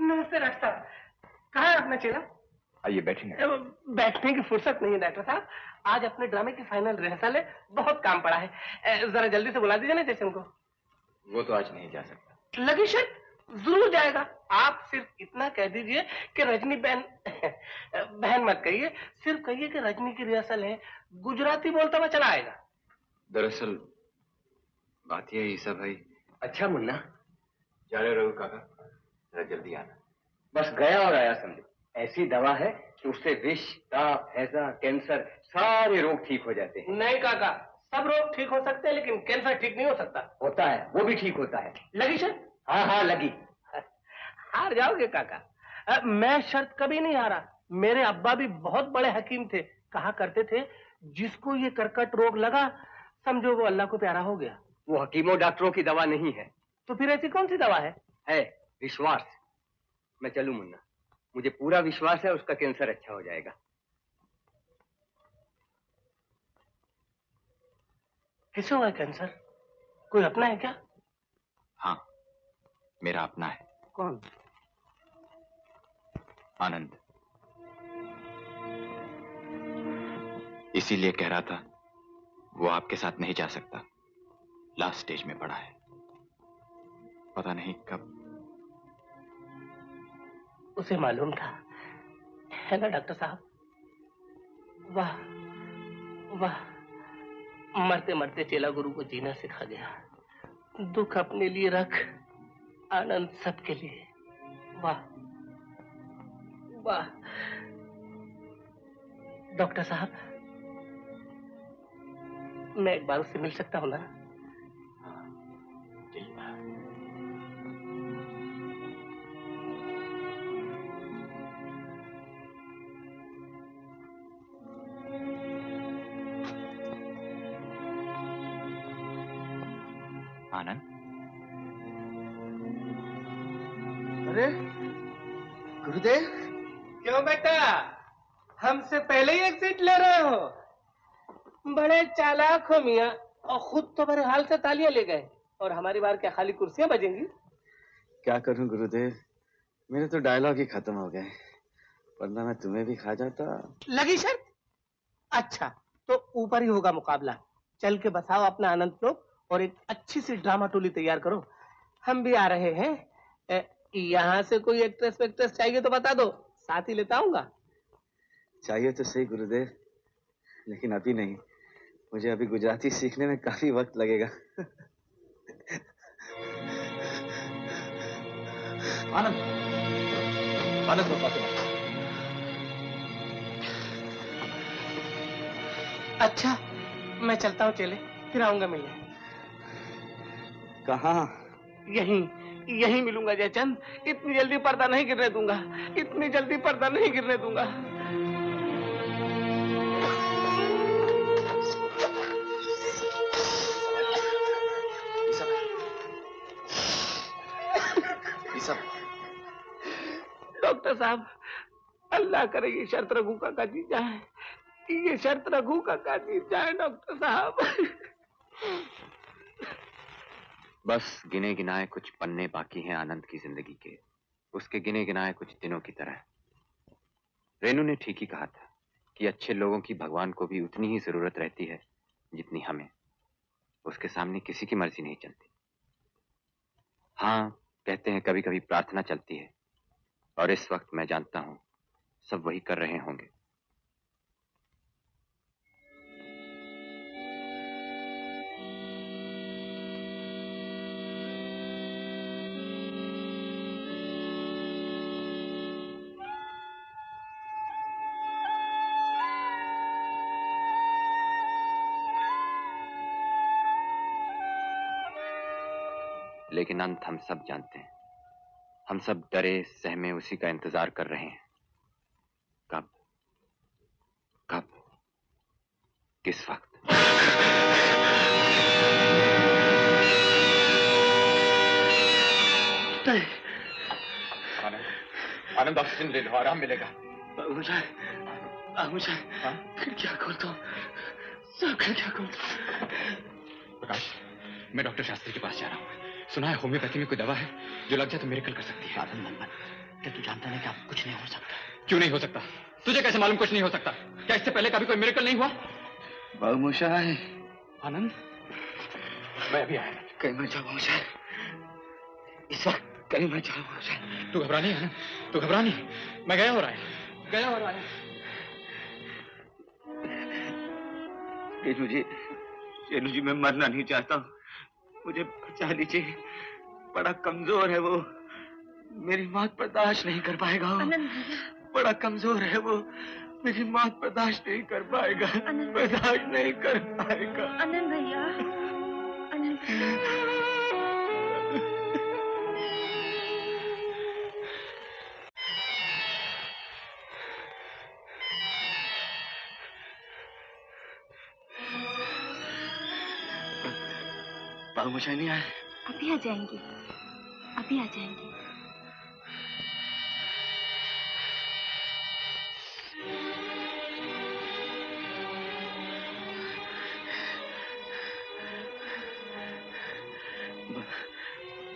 नमस्ते डॉक्टर साहब, कहाँ है अपना चेला? आइए बैठे ना। बैठने की फुर्सत नहीं है डॉक्टर साहब, आज अपने ड्रामे की फाइनल रिहर्सल है, बहुत काम पड़ा है। जरा जल्दी से बुला दीजिए ना जैसे उनको। वो तो आज नहीं जा सकता। लगी शर्ट जरूर जाएगा। आप सिर्फ इतना कह दीजिए कि रजनी बहन बहन मत कहिए, सिर्फ कहिए कि रजनी की रिहर्सल है। गुजराती बोलता हुआ चला आएगा। दरअसल बात यह है ईसा भाई अच्छा मुन्ना, जा रहे रघु काका, जरा जल्दी आना। बस गया और आया समझो। ऐसी दवा है कि उससे विष, ताप, हैजा, कैंसर सारे रोग ठीक हो जाते हैं। नहीं काका, सब रोग ठीक हो सकते हैं लेकिन कैंसर ठीक नहीं हो सकता। होता है, वो भी ठीक होता है। लगी शर्त? हाँ हाँ लगी। हार जाओगे काका। मैं शर्त कभी नहीं हारा। मेरे अब्बा भी बहुत बड़े हकीम थे, कहा करते थे जिसको ये कर्कट रोग लगा समझो वो अल्लाह को प्यारा हो गया। वो हकीमों डॉक्टरों की दवा नहीं है। तो फिर ऐसी कौन सी दवा है? विश्वास। मैं चलूं मुन्ना, मुझे पूरा विश्वास है उसका कैंसर अच्छा हो जाएगा। किसे हुआ कैंसर? कोई अपना है क्या? हाँ, मेरा अपना है। कौन? आनंद। इसीलिए कह रहा था वो आपके साथ नहीं जा सकता, लास्ट स्टेज में पड़ा है, पता नहीं कब। उसे मालूम था, है ना डॉक्टर साहब? वाह वाह, मरते मरते चेला गुरु को जीना सिखा गया। दुख अपने लिए रख, आनंद सबके लिए। वाह वाह। डॉक्टर साहब, मैं एक बार उससे मिल सकता हूँ ना? आनंद, अरे गुरुदेव, क्यों बेटा, हमसे पहले ही एक सीट ले रहे हो? बड़े चालाक हो मियाँ, और खुद तो बड़े हाल से तालियां ले गए, और हमारी बार क्या खाली कुर्सियां बजेंगी? क्या करूं गुरुदेव, मेरे तो डायलॉग ही खत्म हो गए, वरना मैं तुम्हें भी खा जाता। लगी शर्त? अच्छा, तो ऊपर ही होगा मुकाबला। चल के बसाओ अपना आनंद लोग और एक अच्छी सी ड्रामा टोली तैयार करो। हम भी आ रहे हैं। यहाँ से कोई एक्ट्रेस वेक्ट्रेस चाहिए तो बता दो, साथ ही लेता आऊंगा। चाहिए तो सही गुरुदेव, लेकिन अभी नहीं, मुझे अभी गुजराती सीखने में काफी वक्त लगेगा। आनंद, आनंद को पाते मत। अच्छा, मैं चलता हूँ चेले, फिर आऊंगा मिलने। कहाँ? यहीं मिलूंगा जयचंद। इतनी जल्दी पर्दा नहीं गिरने दूंगा, इतनी जल्दी पर्दा नहीं गिरने दूंगा। डॉक्टर साहब, अल्लाह करे ये शर्त रघु काका जीत जाए, ये शर्त रघु काका जीत जाए डॉक्टर साहब। बस गिने गिनाए कुछ पन्ने बाकी हैं आनंद की जिंदगी के, उसके गिने गिनाए कुछ दिनों की तरह। रेनू ने ठीक ही कहा था कि अच्छे लोगों की भगवान को भी उतनी ही जरूरत रहती है जितनी हमें। उसके सामने किसी की मर्जी नहीं चलती। हाँ, कहते हैं कभी कभी प्रार्थना चलती है, और इस वक्त मैं जानता हूं सब वही कर रहे होंगे। लेकिन अंत हम सब जानते हैं। हम सब डरे सहमे उसी का इंतजार कर रहे हैं। कब कब किस वक्त? आनंद, ऑक्सीजन ले लो, आराम मिलेगा। खिड़कियां खोलता हूँ, सब खिड़कियां खोलता हूँ। प्रकाश, मैं डॉक्टर शास्त्री के पास जा रहा हूँ। सुना है होम्योपैथी में कोई दवा है जो लग जाए तो मिरेकल कर सकती है। क्या तू जानता नहीं कि अब कुछ नहीं हो सकता? क्यों नहीं हो सकता? तुझे कैसे मालूम कुछ नहीं हो सकता? क्या इससे पहले कभी कोई मिरेकल नहीं हुआ? बाबूशाह, आनंद, मैं अभी आया। कहीं मत जाओ बाबूशाह, इस वक्त कहीं मत जाओ बाबूशाह। तू घबरा नहीं आनंद, तू घबरा नहीं। मैं गया और आया, गया और आया। रेनू जी, मैं मरना नहीं चाहता हूँ, मुझे बचा लीजिए, बड़ा कमजोर है वो, मेरी मौत बर्दाश्त नहीं कर पाएगा वो। बड़ा कमजोर है वो, मेरी मौत बर्दाश्त नहीं कर पाएगा, बर्दाश्त नहीं कर पाएगा। आनंद भैया, आनंद बाबू मुझे नहीं आए। अभी आ जाएंगे, अभी आ जाएंगे।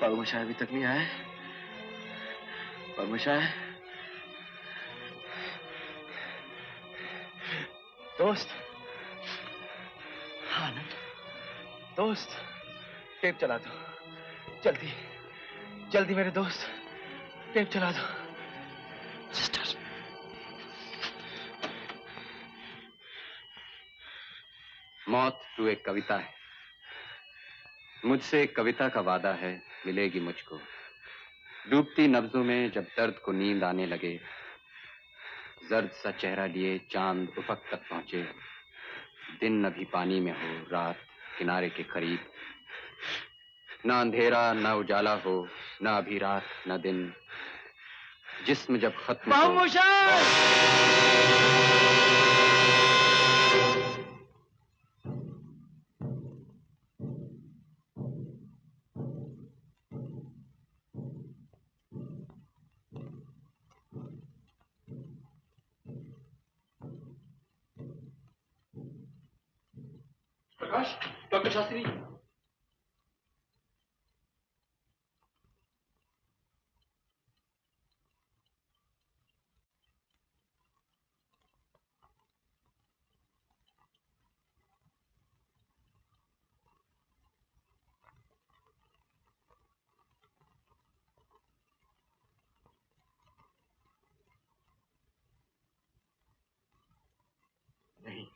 बाबू मशाह अभी तक नहीं आए। बाबू मशाह, दोस्त, आनंद, दोस्त, टेप चला दो, जल्दी जल्दी मेरे दोस्त, टेप चला दो। सिस्टर, मौत तू एक कविता है, मुझसे एक कविता का वादा है, मिलेगी मुझको। डूबती नब्जों में जब दर्द को नींद आने लगे, जर्द सा चेहरा लिए चांद उफक तक पहुंचे, दिन अभी पानी में हो, रात किनारे के करीब, ना अंधेरा ना उजाला हो, ना अभी रात ना दिन, जिस्म जब खत्म हो। प्रकाश, डॉक्टर शास्त्री। नहीं,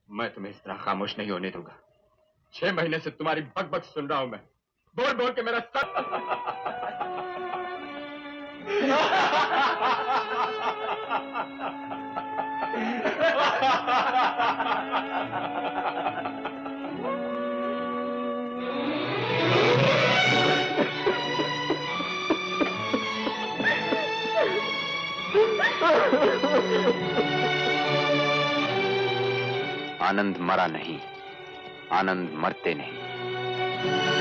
मैं तुम्हें इस तरह खामोश नहीं होने दूंगा। 6 महीने से तुम्हारी बकबक सुन रहा हूं मैं, बोल बोल के मेरा सर। आनंद मरा नहीं, आनंद मरते नहीं।